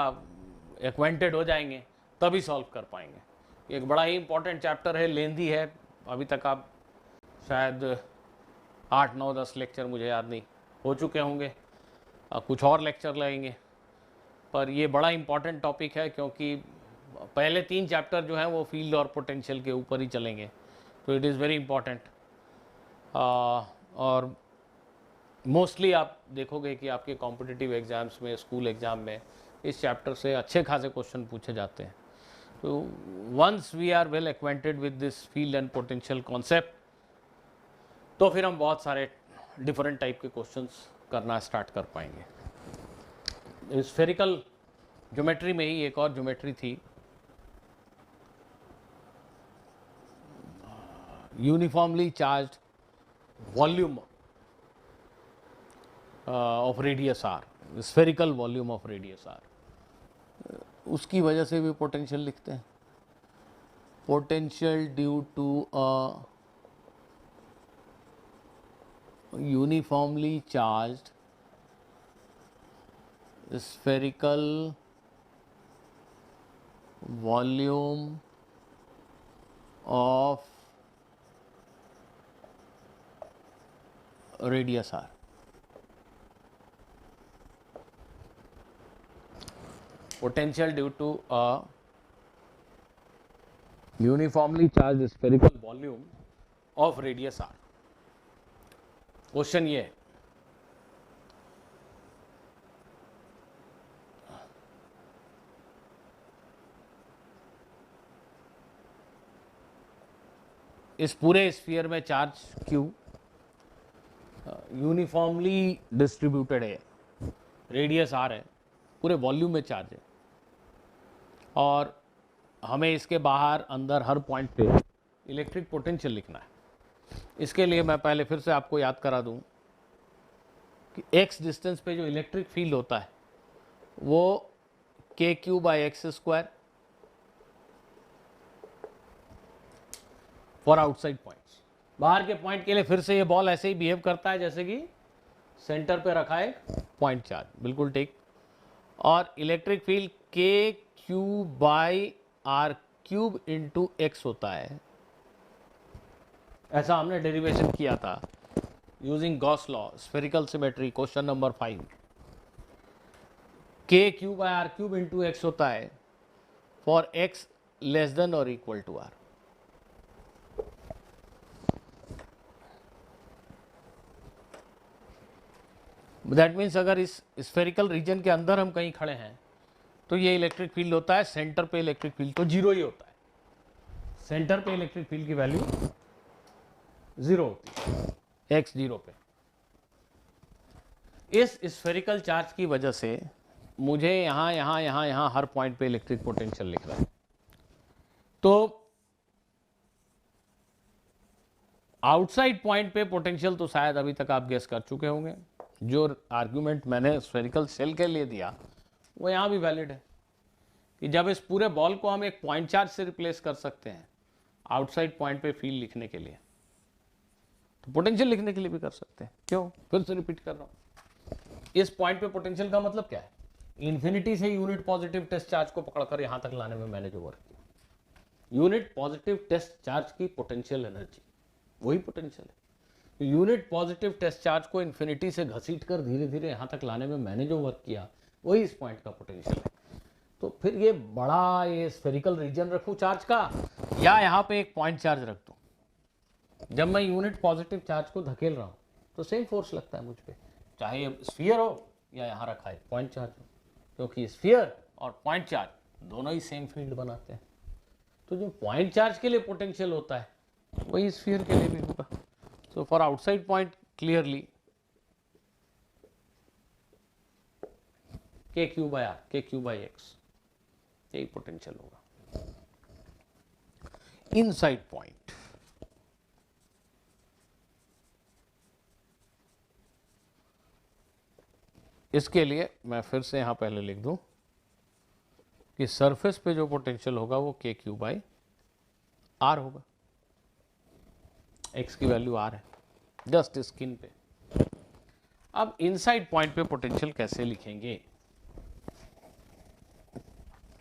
एक्वेंटेड हो जाएंगे तभी सॉल्व कर पाएंगे। एक बड़ा ही इंपॉर्टेंट चैप्टर है, लेंदी है। अभी तक आप शायद 8 9 10 लेक्चर, मुझे याद नहीं, हो चुके होंगे। कुछ और लेक्चर लगेंगे, पर ये बड़ा इंपॉर्टेंट टॉपिक है क्योंकि पहले 3 चैप्टर जो हैं वो फील्ड और पोटेंशियल के ऊपर ही चलेंगे। तो इट इज़ वेरी इंपॉर्टेंट। और मोस्टली आप देखोगे कि आपके कॉम्पिटिटिव एग्ज़ाम्स में, स्कूल एग्ज़ाम में इस चैप्टर से अच्छे खासे क्वेश्चन पूछे जाते हैं। तो once we are well acquainted with this field and potential concept, तो फिर हम बहुत सारे डिफरेंट टाइप के क्वेश्चंस करना स्टार्ट कर पाएंगे। स्फेरिकल ज्योमेट्री में ही एक और ज्योमेट्री थी, uniformly charged volume of radius r, spherical volume of radius r. उसकी वजह से भी पोटेंशियल लिखते हैं। Potential due to a uniformly charged spherical volume of radius r. Potential due to a uniformly charged spherical volume of radius r। Question ये है, इस पूरे स्फीयर में चार्ज Q यूनिफॉर्मली डिस्ट्रीब्यूटेड है, रेडियस r है, पूरे वॉल्यूम में charge है, और हमें इसके बाहर अंदर हर पॉइंट पे इलेक्ट्रिक पोटेंशियल लिखना है। इसके लिए मैं पहले फिर से आपको याद करा दूं कि x डिस्टेंस पे जो इलेक्ट्रिक फील्ड होता है वो के q by x square for outside points. बाहर के पॉइंट के लिए फिर से ये बॉल ऐसे ही बिहेव करता है जैसे कि सेंटर पे रखा है पॉइंट चार्ज, बिल्कुल ठीक। और electric field k q by r cube into x होता है। ऐसा हमने डेरिवेशन किया था using Gauss law, spherical symmetry, question number 5। K q by r cube into x होता है फॉर एक्स लेस देन और equal to r. That means अगर इस स्फेरिकल रीजन के अंदर हम कहीं खड़े हैं तो ये इलेक्ट्रिक फील्ड होता है, सेंटर पे इलेक्ट्रिक फील्ड तो जीरो ही होता है, सेंटर पे इलेक्ट्रिक फील्ड की वैल्यू जीरो होती है, एक्स जीरो पे। इस स्फेरिकल चार्ज की वजह से मुझे यहां यहां यहां यहां हर पॉइंट पे इलेक्ट्रिक पोटेंशियल लिख रहा है। तो आउटसाइड पॉइंट पे पोटेंशियल तो शायद अभी तक आप गेस कर चुके होंगे, जो आर्ग्यूमेंट मैंने स्फेरिकल शेल के लिए दिया वो यहां भी वैलिड है कि जब इस पूरे बॉल को हम एक पॉइंट चार्ज से रिप्लेस कर सकते हैं आउटसाइड पॉइंट पे फील्ड लिखने के लिए, तो पोटेंशियल लिखने के लिए भी कर सकते हैं। क्यों, फिर से रिपीट कर रहा हूं, इस पॉइंट पे पोटेंशियल का मतलब क्या है, इन्फिनिटी से यूनिट पॉजिटिव टेस्ट चार्ज को पकड़कर यहां तक लाने में मैंने जो वर्क किया, यूनिट पॉजिटिव टेस्ट चार्ज की पोटेंशियल एनर्जी वही पोटेंशियल है। तो यूनिट पॉजिटिव टेस्ट चार्ज को इन्फिनिटी से घसीट कर धीरे धीरे यहां तक लाने में मैंने जो वर्क किया वही इस पॉइंट का पोटेंशियल है। तो फिर ये बड़ा ये स्फेरिकल रीजन रखूं चार्ज का, या यहां पे एक पॉइंट चार्ज रख दूं, जब मैं यूनिट पॉजिटिव चार्ज को धकेल रहा हूं तो सेम फोर्स लगता है मुझ पे, चाहे ये स्फीयर हो या यहां रखा है पॉइंट चार्ज हो, क्योंकि स्फीयर और पॉइंट चार्ज दोनों ही सेम फील्ड बनाते हैं। तो जो पॉइंट चार्ज के लिए पोटेंशियल होता है वही स्फीयर के लिए भी होगा। So for outside point clearly के q by r, k q by x यही पोटेंशियल होगा। इनसाइड पॉइंट, इसके लिए मैं फिर से यहां पहले लिख दूं कि सरफेस पे जो पोटेंशियल होगा वो के क्यू बाई आर होगा, एक्स की वैल्यू आर है जस्ट स्किन पे। अब इनसाइड पॉइंट पे पोटेंशियल कैसे लिखेंगे,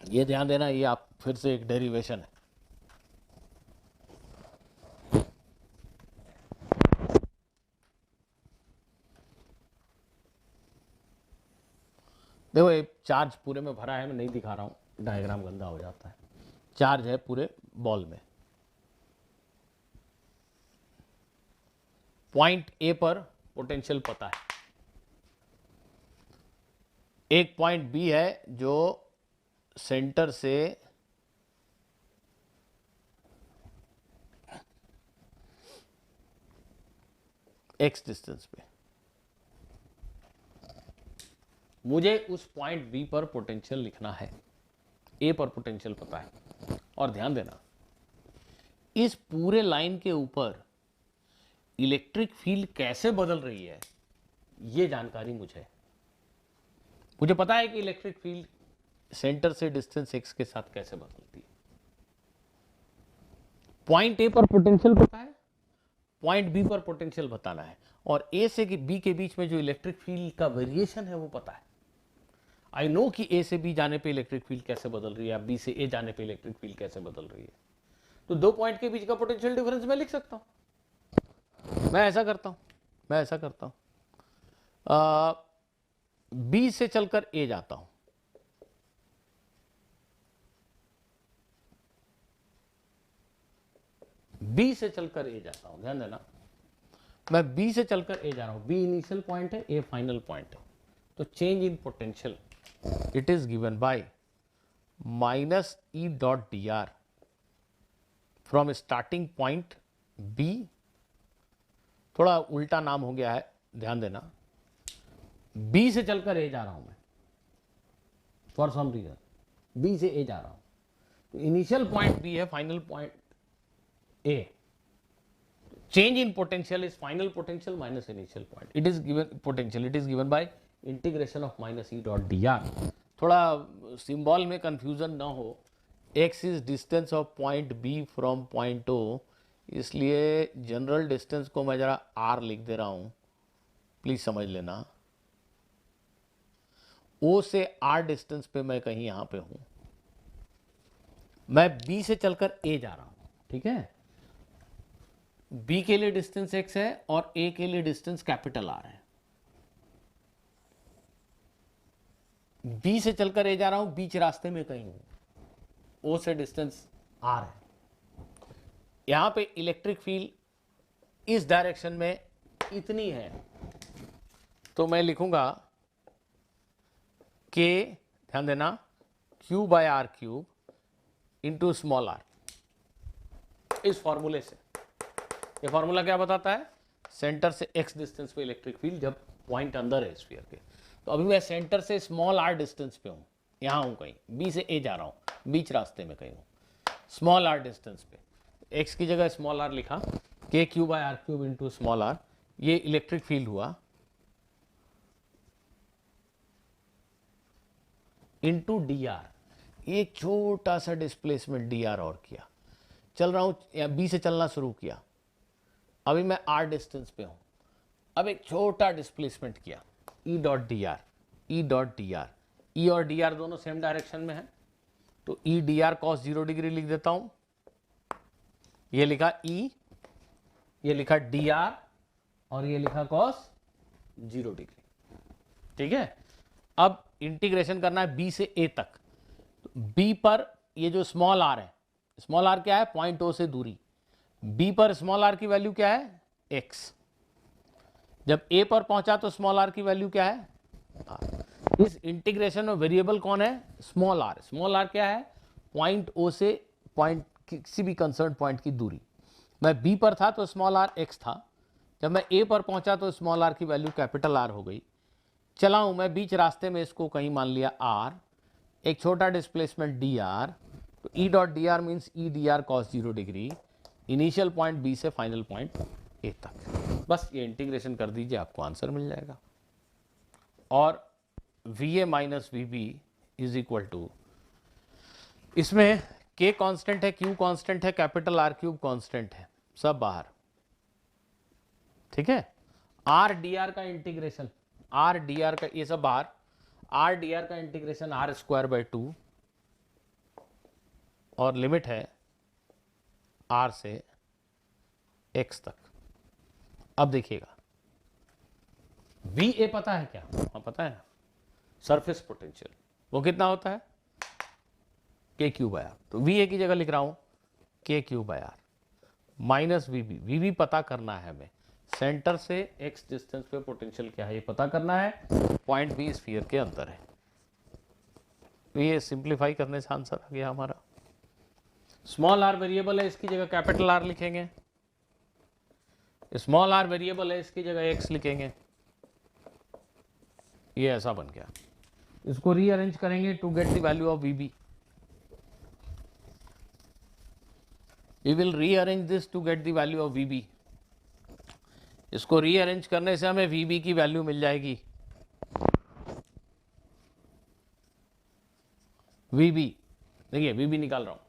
ये ध्यान देना, ये आप फिर से एक डेरिवेशन है। देखो ये चार्ज पूरे में भरा है, मैं नहीं दिखा रहा हूं, डायग्राम गंदा हो जाता है। चार्ज है पूरे बॉल में, पॉइंट ए पर पोटेंशियल पता है, एक पॉइंट बी है जो सेंटर से एक्स डिस्टेंस पे, मुझे उस पॉइंट बी पर पोटेंशियल लिखना है, ए पर पोटेंशियल पता है। और ध्यान देना, इस पूरे लाइन के ऊपर इलेक्ट्रिक फील्ड कैसे बदल रही है ये जानकारी मुझे पता है कि इलेक्ट्रिक फील्ड सेंटर से डिस्टेंस एक्स के साथ कैसे बदलती है। पॉइंट ए पर पोटेंशियल पता है, पॉइंट बी पर पोटेंशियल बताना है, और ए से बी के बीच में जो इलेक्ट्रिक फील्ड का वेरिएशन है वो पता है। आई नो कि ए से बी जाने पे इलेक्ट्रिक फील्ड कैसे बदल रही है, बी से ए जाने पे इलेक्ट्रिक फील्ड कैसे बदल रही है। तो दो पॉइंट के बीच का पोटेंशियल डिफरेंस मैं लिख सकता हूं। मैं ऐसा करता हूं, बी से चलकर ए जाता हूं, बी से चलकर ए जाता हूं, ध्यान देना, मैं बी से चलकर ए जा रहा हूं, बी इनिशियल पॉइंट है, ए फाइनल पॉइंट है। तो change in potential it is given by minus E dot d r from starting point B, थोड़ा उल्टा नाम हो गया है, ध्यान देना, बी से चलकर ए जा रहा हूं मैं, फॉर सम रीजन बी से ए जा रहा हूं, तो इनिशियल पॉइंट बी है, final point A, change in potential is final potential minus initial point. It is given potential, it is given by integration of minus E dot dr. थोड़ा symbol में confusion ना हो, x is distance of point B from point O, इसलिए general distance को मैं जरा r लिख दे रहा हूं, प्लीज समझ लेना। O से r डिस्टेंस पे मैं कहीं यहां पे हूं, मैं B से चलकर A जा रहा हूं, ठीक है, B के लिए डिस्टेंस x है और A के लिए डिस्टेंस कैपिटल R है। B से चलकर A जा रहा हूं, बीच रास्ते में कहीं हूं, O से डिस्टेंस R है। यहां पे इलेक्ट्रिक फील्ड इस डायरेक्शन में इतनी है, तो मैं लिखूंगा k, ध्यान देना, q by r cube into small r, इस फॉर्मूले से। ये फॉर्मूला क्या बताता है? सेंटर से x डिस्टेंस पे इलेक्ट्रिक फील्ड जब पॉइंट अंदर है स्फीयर के। तो अभी मैं सेंटर से स्मॉल r डिस्टेंस पे हूँ, यहाँ हूँ कहीं, b से a जा रहा हूँ, बीच रास्ते में कहीं हूँ, स्मॉल r डिस्टेंस पे। x की जगह स्मॉल r लिखा, k cube by r cube into small r, ये इलेक्ट्रिक फील्ड हुआ, इंटू डी आर, एक छोटा सा डिस्प्लेसमेंट डी आर और किया, चल रहा हूँ या बी से चलना शुरू किया, अभी मैं आर डिस्टेंस पे हूँ, अब एक छोटा डिस्प्लेसमेंट किया, E dot d r, E dot d r, ई और डी आर दोनों सेम डायरेक्शन में है, तो E d r cos 0 degree लिख देता हूँ, ये लिखा ई, ये लिखा डी आर और ये लिखा कॉस 0 डिग्री। ठीक है, अब इंटीग्रेशन करना है बी से ए तक। बी पर ये जो स्मॉल आर है, स्मॉल आर क्या है? पॉइंट ओ से दूरी। बी पर स्मॉल आर की वैल्यू क्या है? एक्स। जब ए पर पहुंचा तो स्मॉल आर की वैल्यू क्या है? आर। इस इंटीग्रेशन में वेरिएबल कौन है? Small are. स्मॉल आर क्या है? पॉइंट ओ से पॉइंट किसी भी कंसर्न पॉइंट की दूरी। मैं बी पर था तो स्मॉल आर एक्स था, जब मैं ए पर पहुंचा तो स्मॉल आर की वैल्यू कैपिटल आर हो गई। चला हूं मैं बीच रास्ते में, इसको कहीं मान लिया आर, एक छोटा डिस्प्लेसमेंट डी आर, तो e dot d r means e d r cos 0 degree, initial point B से फाइनल पॉइंट ए तक। बस ये इंटीग्रेशन कर दीजिए, आपको आंसर मिल जाएगा। और v A minus we B is equal to, इसमें के कांस्टेंट है, क्यू कांस्टेंट है, कैपिटल आर क्यूब कांस्टेंट है, सब बाहर। ठीक है, आर डी आर का इंटीग्रेशन, आर डी आर का ये सब बाहर, आर डी आर का इंटीग्रेशन आर स्क्वायर बाय 2 और लिमिट है आर से एक्स तक। अब देखिएगा, वी ए पता है क्या? हाँ पता है ना, सरफेस पोटेंशियल, वो कितना होता है? K q by r. तो वी ए की जगह लिख रहा हूं k q by r minus we B. V B पता करना है हमें, सेंटर से एक्स डिस्टेंस पे पोटेंशियल क्या है ये पता करना है, पॉइंट बी स्फीयर के अंदर है। तो ये सिंप्लीफाई करने से आंसर आ गया हमारा। स्मॉल आर वेरिएबल है, इसकी जगह कैपिटल आर लिखेंगे, स्मॉल आर वेरिएबल है, इसकी जगह एक्स लिखेंगे। ये ऐसा बन गया। इसको रीअरेंज करेंगे to get the value of v B. We will rearrange this to get the value of v B. इसको रीअरेंज करने से हमें वी बी की वैल्यू मिल जाएगी, वी बी, देखिए वी बी निकाल रहा हूं,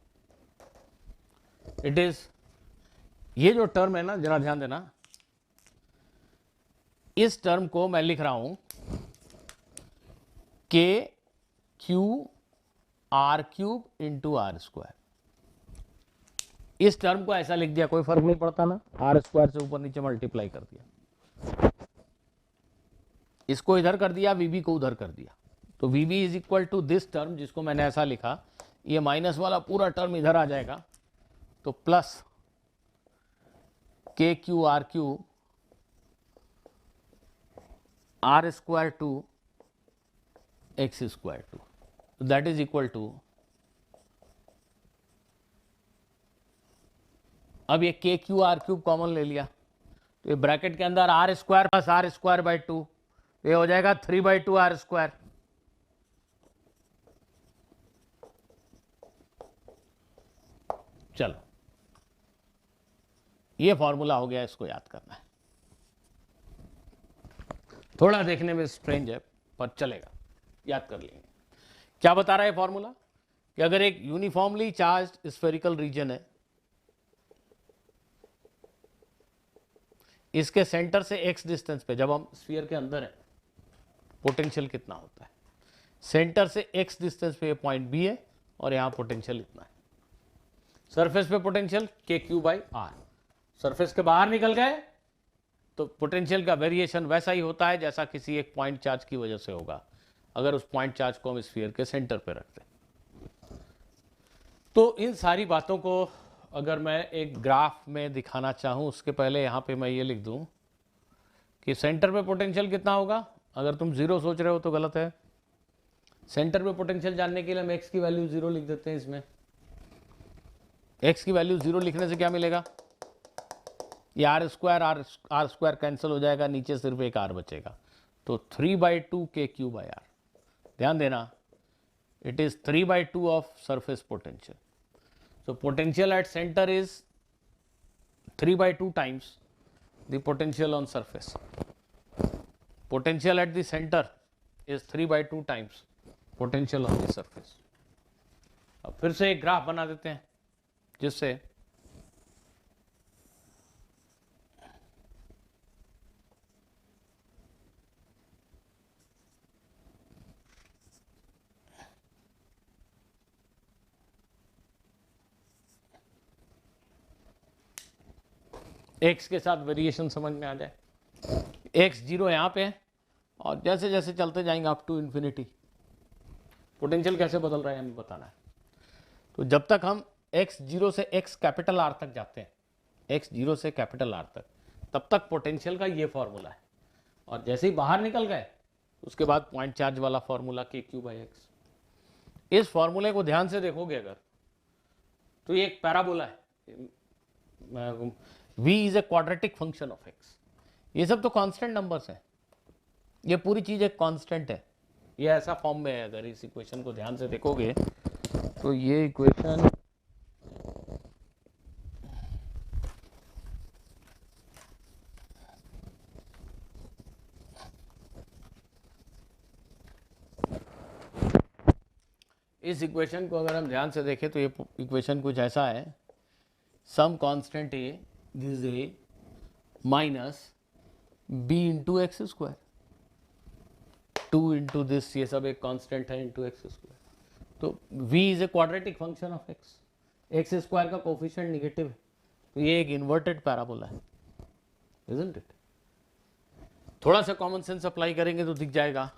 इट इज, ये जो टर्म है ना, जरा ध्यान देना, इस टर्म को मैं लिख रहा हूं k q r cube into r square. इस टर्म को ऐसा लिख दिया, कोई फर्क नहीं पड़ता ना, आर स्क्वायर से ऊपर नीचे मल्टीप्लाई कर दिया, इसको इधर कर दिया, वीबी को उधर कर दिया, तो V B is equal to this term जिसको मैंने ऐसा लिखा, ये माइनस वाला पूरा टर्म इधर आ जाएगा, तो plus k q r square two x square two, that is equal to, अब ये k q r cube common ले लिया, तो ये ब्रैकेट के अंदर r square plus r square by 2, ये हो जाएगा 3/2 आर स्क्वायर। चलो, ये फॉर्मूला हो गया, इसको याद करना है। थोड़ा देखने में स्ट्रेंज है पर चलेगा, याद कर लेंगे। क्या बता रहा है फॉर्मूला? कि अगर एक यूनिफॉर्मली चार्ज्ड स्फेरिकल रीजन है, इसके सेंटर से एक्स डिस्टेंस पे, जब हम स्फीयर के अंदर है, पोटेंशियल कितना होता है? सेंटर से एक्स डिस्टेंस पे पॉइंट बी है और यहां पोटेंशियल इतना है। सरफेस पे potential k q by are, surface के बाहर निकल गए तो पोटेंशियल का वेरिएशन वैसा ही होता है जैसा किसी एक पॉइंट चार्ज की वजह से होगा, अगर उस पॉइंट चार्ज को हम स्फीयर के सेंटर पे रखते हैं। तो इन सारी बातों को अगर मैं एक ग्राफ में दिखाना चाहूं, उसके पहले यहां पे मैं ये लिख दूं कि सेंटर पे पोटेंशियल कितना होगा, अगर तुम 0 सोच रहे हो तो गलत है। सेंटर पे पोटेंशियल जानने के लिए हम x की वैल्यू 0 लिख देते हैं। इसमें x की वैल्यू 0 लिखने से क्या मिलेगा, ये आर स्क्वायर कैंसिल हो जाएगा, नीचे सिर्फ एक r बचेगा, तो 3/2 k³ बाई r। ध्यान देना, it is 3/2 of surface potential. So potential at center is 3/2 times the potential on surface. Potential at the center is 3/2 times potential on the surface. अब फिर से एक ग्राफ बना देते हैं जिससे x के साथ वेरिएशन समझ में आ जाए। x 0 यहाँ पे है और जैसे जैसे चलते जाएंगे अप टू इन्फिनिटी, पोटेंशियल कैसे बदल रहा है हमें बताना है। तो जब तक हम x 0 से x कैपिटल R तक जाते हैं, x 0 से कैपिटल R तक, तब तक पोटेंशियल का ये फॉर्मूला है, और जैसे ही बाहर निकल गए उसके बाद पॉइंट चार्ज वाला फॉर्मूला k³/x। इस फॉर्मूले को ध्यान से देखोगे अगर तो ये एक पैराबोला है, v is a quadratic function of x। ये सब तो कांस्टेंट नंबर्स हैं, ये पूरी चीज एक कांस्टेंट है, ये ऐसा फॉर्म में है। अगर इस इक्वेशन को ध्यान से देखोगे तो ये इक्वेशन इस इक्वेशन को अगर हम ध्यान से देखें तो ये इक्वेशन कुछ ऐसा है, some constant a this a minus b into x square, 2 into this, ये सब एक कांस्टेंट है, इंटू एक्स स्क्वायर। तो v is a quadratic function of x, x square का कोफिशिएंट निगेटिव है, तो ये एक इन्वर्टेड पैराबोला है, इजंट इट। थोड़ा सा कॉमन सेंस अप्लाई करेंगे तो दिख जाएगा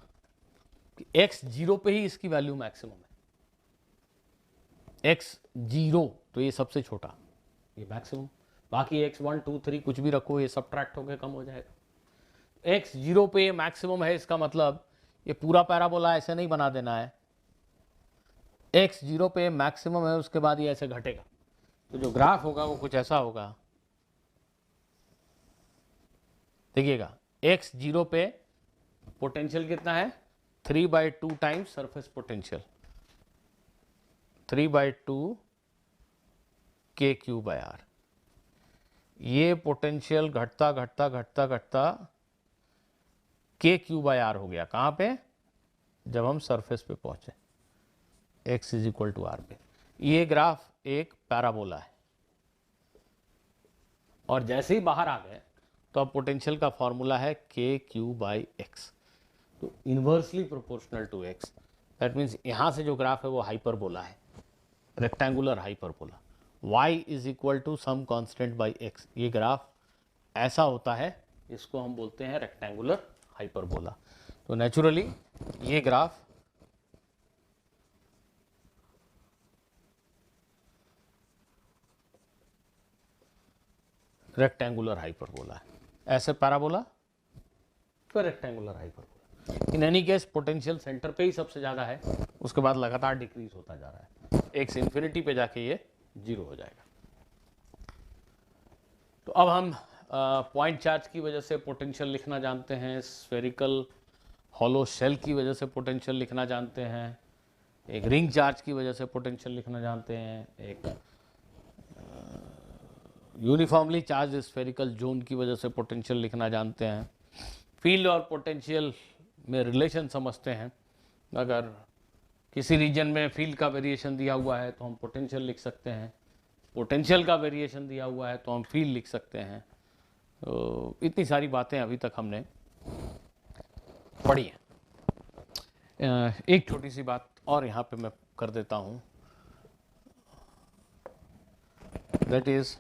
कि x 0 पे ही इसकी वैल्यू मैक्सिमम है, x 0 तो ये सबसे छोटा, ये मैक्सिमम, बाकी x 1 2 3 कुछ भी रखो ये सब्ट्रैक्ट होकर कम हो जाएगा। x 0 पे ये मैक्सिमम है, इसका मतलब ये पूरा पैराबोला ऐसे नहीं बना देना है, x 0 पे मैक्सिमम है, उसके बाद ये ऐसे घटेगा, तो जो ग्राफ होगा वो कुछ ऐसा होगा। देखिएगा x 0 पे पोटेंशियल कितना है, 3/2 टाइम्स सरफेस पोटेंशियल, 3/2 k³/r। ये पोटेंशियल घटता घटता घटता घटता k³/r हो गया, कहाँ पे, जब हम सरफेस पे पहुंचे x is equal to r पे। ये ग्राफ एक पैराबोला है, और जैसे ही बाहर आ गए तो अब पोटेंशियल का फॉर्मूला है k³/x, तो inversely proportional to x। That means यहाँ से जो ग्राफ है वो हाइपरबोला है, rectangular hyperbola, y is equal to some constant by x। ये ग्राफ ऐसा होता है, इसको हम बोलते हैं रेक्टेंगुलर हाइपरबोला। तो नेचुरली ये ग्राफ रेक्टेंगुलर हाइपरबोला है, ऐसे पैराबोला फिर rectangular hyperbola. In any case potential centre पे ही सबसे ज़्यादा है, उसके बाद लगातार डिक्रीज होता जा रहा है, x इन्फिनिटी पे जाके ये 0 हो जाएगा। तो अब हम पॉइंट चार्ज की वजह से पोटेंशियल लिखना जानते हैं, स्फेरिकल हॉलो शेल की वजह से पोटेंशियल लिखना जानते हैं, एक रिंग चार्ज की वजह से पोटेंशियल लिखना जानते हैं, एक यूनिफॉर्मली चार्ज स्फेरिकल जोन की वजह से पोटेंशियल लिखना जानते हैं, फील्ड और पोटेंशियल में रिलेशन समझते हैं। अगर किसी रीजन में फील्ड का वेरिएशन दिया हुआ है तो हम पोटेंशियल लिख सकते हैं, पोटेंशियल का वेरिएशन दिया हुआ है तो हम फील्ड लिख सकते हैं। तो इतनी सारी बातें अभी तक हमने पढ़ी हैं। एक छोटी सी बात और यहाँ पे मैं कर देता हूँ, दैट इज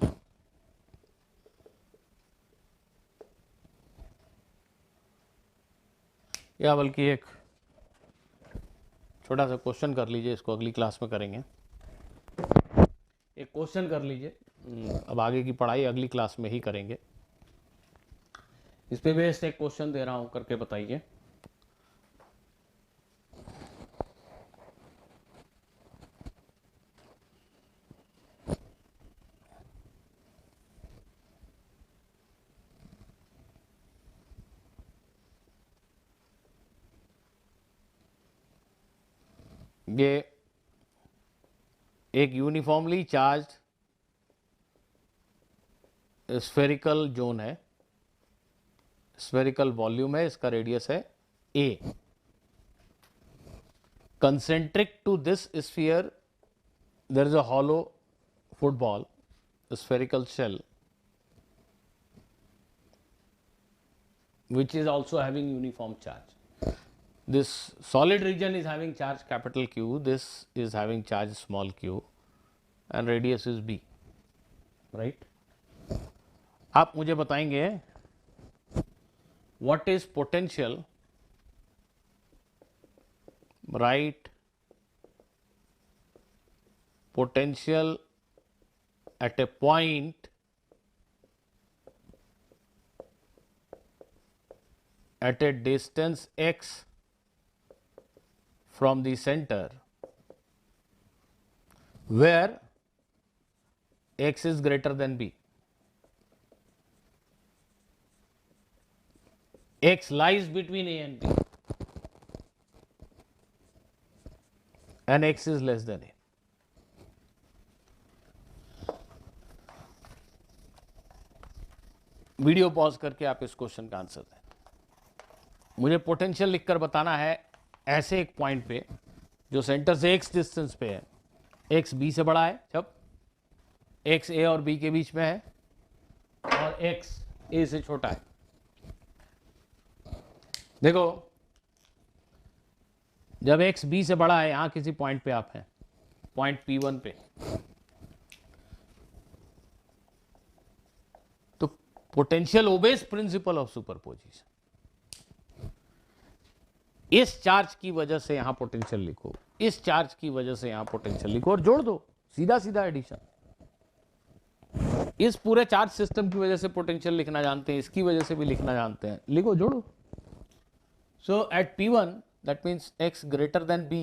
या बल्कि एक छोटा सा क्वेश्चन कर लीजिए, इसको अगली क्लास में करेंगे। एक क्वेश्चन कर लीजिए, अब आगे की पढ़ाई अगली क्लास में ही करेंगे। इस पे बेस्ड एक क्वेश्चन दे रहा हूँ, करके बताइए। ये एक यूनिफॉर्मली चार्ज स्फेरिकल जोन है, स्फेरिकल वॉल्यूम है, इसका रेडियस है a. Concentric to this sphere there is a hollow football, a spherical shell, which is also having uniform charge. This solid region is having charge capital Q, this is having charge small q, and radius is b, right? आप मुझे बताएंगे what is potential, right? Potential at a point at a distance x from the center where x is greater than b. X lies between a and b and x is less than a. Video pause करके आप इस question का answer दें. मुझे potential लिखकर बताना है ऐसे एक पॉइंट पे जो सेंटर से x डिस्टेंस पे है, x b से बड़ा है जब x a और b के बीच में है और x a से छोटा है. देखो जब x b से बड़ा है, यहां किसी पॉइंट पे आप हैं, पॉइंट p1 पे, तो potential obeys principal of superposition. इस चार्ज की वजह से यहां पोटेंशियल लिखो, इस चार्ज की वजह से यहां पोटेंशियल लिखो और जोड़ दो, सीधा सीधा एडिशन. इस पूरे चार्ज सिस्टम की वजह से पोटेंशियल लिखना जानते हैं, इसकी वजह से भी लिखना जानते हैं, लिखो जोड़ो. So at P1, that means x greater than b,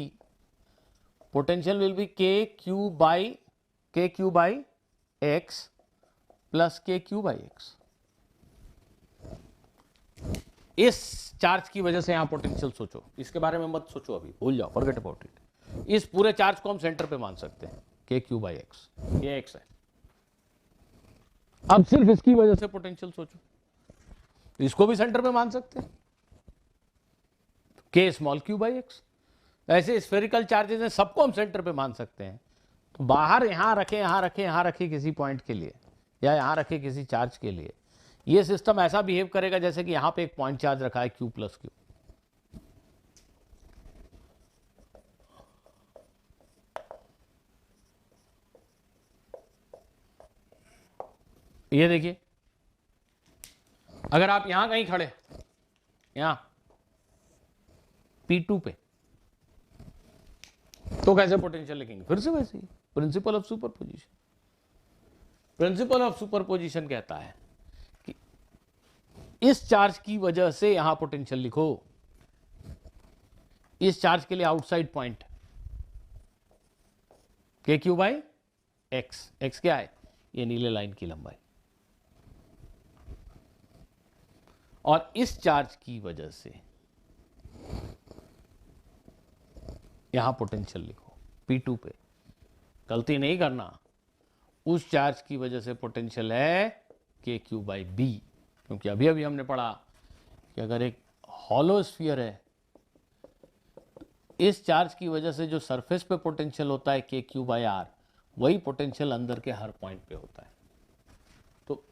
potential will be kq by x plus kq by x. इस चार्ज की वजह से यहां पोटेंशियल सोचो, इसके बारे में मत सोचो अभी, भूल जाओ, फॉरगेट अबाउट इट. इस पूरे चार्ज को हम सेंटर पे मान सकते हैं, kq by x, ये x है. अब सिर्फ इसकी वजह से पोटेंशियल सोचो, इसको भी सेंटर पे मान सकते हैं, k small q by x. ऐसे स्फेरिकल चार्जेस हैं, सबको हम सेंटर पे मान सकते हैं. तो बाहर यहां रखे, यहां रखे, यहां रखे किसी पॉइंट के लिए, या यहां रखे किसी चार्ज के लिए, ये सिस्टम ऐसा बिहेव करेगा जैसे कि यहां पे एक पॉइंट चार्ज रखा है q प्लस q. ये देखिए, अगर आप यहां कहीं खड़े, यहां P2 पे, तो कैसे पोटेंशियल लिखेंगे? फिर से वैसे ही, principle of superposition. Principle of superposition कहता है कि इस चार्ज की वजह से यहां पोटेंशियल लिखो, इस चार्ज के लिए outside point kq by x. x क्या है? ये नीले लाइन की लंबाई. और इस चार्ज की वजह से यहां पोटेंशियल लिखो P2 पे. गलती नहीं करना, उस चार्ज की वजह से पोटेंशियल है kq बाई b, क्योंकि अभी अभी हमने पढ़ा कि अगर एक हॉलो स्फीयर है, इस चार्ज की वजह से जो सरफेस पे पोटेंशियल होता है kq बाई r, वही पोटेंशियल अंदर के हर पॉइंट पे होता है. तो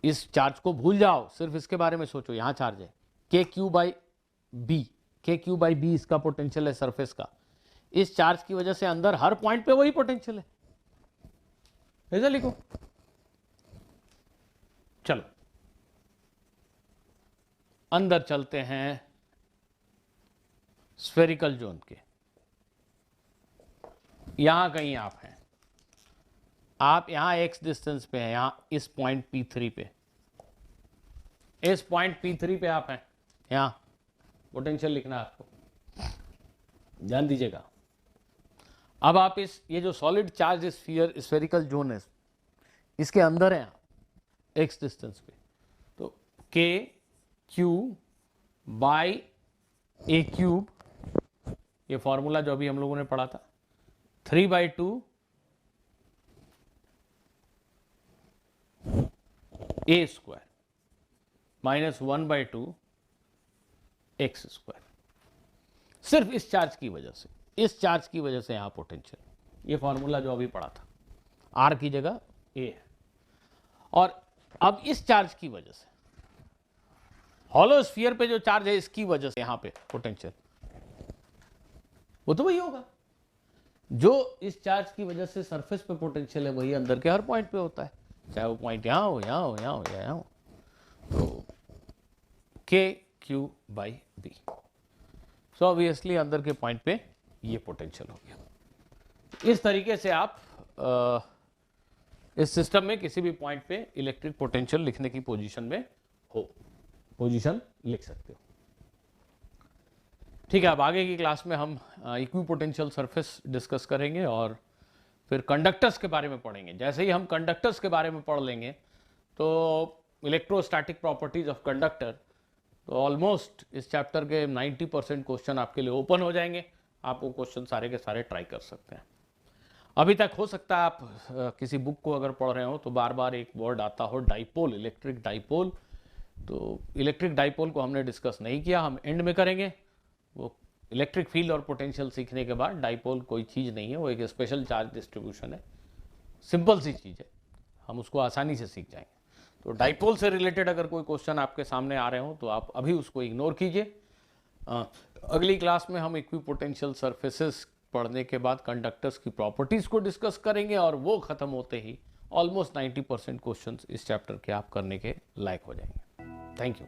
इस चार्ज को भूल जाओ, सिर्फ इसके बारे में सोचो. यहां चार्ज है kq by b, kq by b इसका पोटेंशियल है सरफेस का. इस चार्ज की वजह से अंदर हर पॉइंट पे वही पोटेंशियल है, ऐसा लिखो. चलो अंदर चलते हैं स्फेरिकल जोन के. यहां कहीं आप हैं, आप यहां x डिस्टेंस पे हैं, यहां इस पॉइंट P3 पे, इस पॉइंट P3 पे आप हैं. यहां पोटेंशियल लिखना है आपको, ध्यान दीजिएगा. अब आप ये जो सॉलिड चार्ज स्फेरिकल जोन है, इसके अंदर है x डिस्टेंस पे, तो kq बाई a क्यूब, ये फॉर्मूला जो अभी हम लोगों ने पढ़ा था, 3/2 a square minus 1/2 x square. सिर्फ इस चार्ज की वजह से, इस चार्ज की वजह से यहां पोटेंशियल, ये फॉर्मूला जो अभी पढ़ा था, r की जगह a है। और अब इस चार्ज की वजह से, हॉलो स्फीयर पे जो चार्ज है इसकी वजह से यहां पे पोटेंशियल, वो तो वही होगा जो इस चार्ज की वजह से सरफेस पे पोटेंशियल है, वही अंदर के हर पॉइंट पे होता है, चाहे वो पॉइंट यहां हो, यहां हो, यहां हो या यहां हो। तो KQ/B, सो ऑब्वियसली अंदर के पॉइंट पे ये पोटेंशियल हो गया। इस तरीके से आप इस सिस्टम में किसी भी पॉइंट पे इलेक्ट्रिक पोटेंशियल लिखने की पोजीशन में हो, पोजीशन लिख सकते हो। ठीक है, अब आगे की क्लास में हम इक्विपोटेंशियल सरफेस डिस्कस करेंगे और फिर कंडक्टर्स के बारे में पढ़ेंगे। जैसे ही हम कंडक्टर्स के बारे में पढ़ लेंगे तो इलेक्ट्रोस्टैटिक प्रॉपर्टीज ऑफ कंडक्टर, तो ऑलमोस्ट इस चैप्टर के 90% क्वेश्चन आपके लिए ओपन हो जाएंगे। आप वो क्वेश्चन सारे के सारे ट्राई कर सकते हैं। अभी तक हो सकता है आप किसी बुक को अगर पढ़ रहे हो तो बार बार एक वर्ड आता हो, डाइपोल, इलेक्ट्रिक डाइपोल। तो इलेक्ट्रिक डाइपोल को हमने डिस्कस नहीं किया, हम एंड में करेंगे। वो इलेक्ट्रिक फील्ड और पोटेंशियल सीखने के बाद, डाइपोल कोई चीज़ नहीं है, वो एक स्पेशल चार्ज डिस्ट्रीब्यूशन है, सिंपल सी चीज़ है, हम उसको आसानी से सीख जाएंगे। तो डाइपोल से रिलेटेड अगर कोई क्वेश्चन आपके सामने आ रहे हो तो आप अभी उसको इग्नोर कीजिए। अगली क्लास में हम इक्विपोटेंशियल सरफेसेस पढ़ने के बाद कंडक्टर्स की प्रॉपर्टीज़ को डिस्कस करेंगे और वो ख़त्म होते ही ऑलमोस्ट 90% क्वेश्चंस इस चैप्टर के आप करने के लायक हो जाएंगे। Thank you.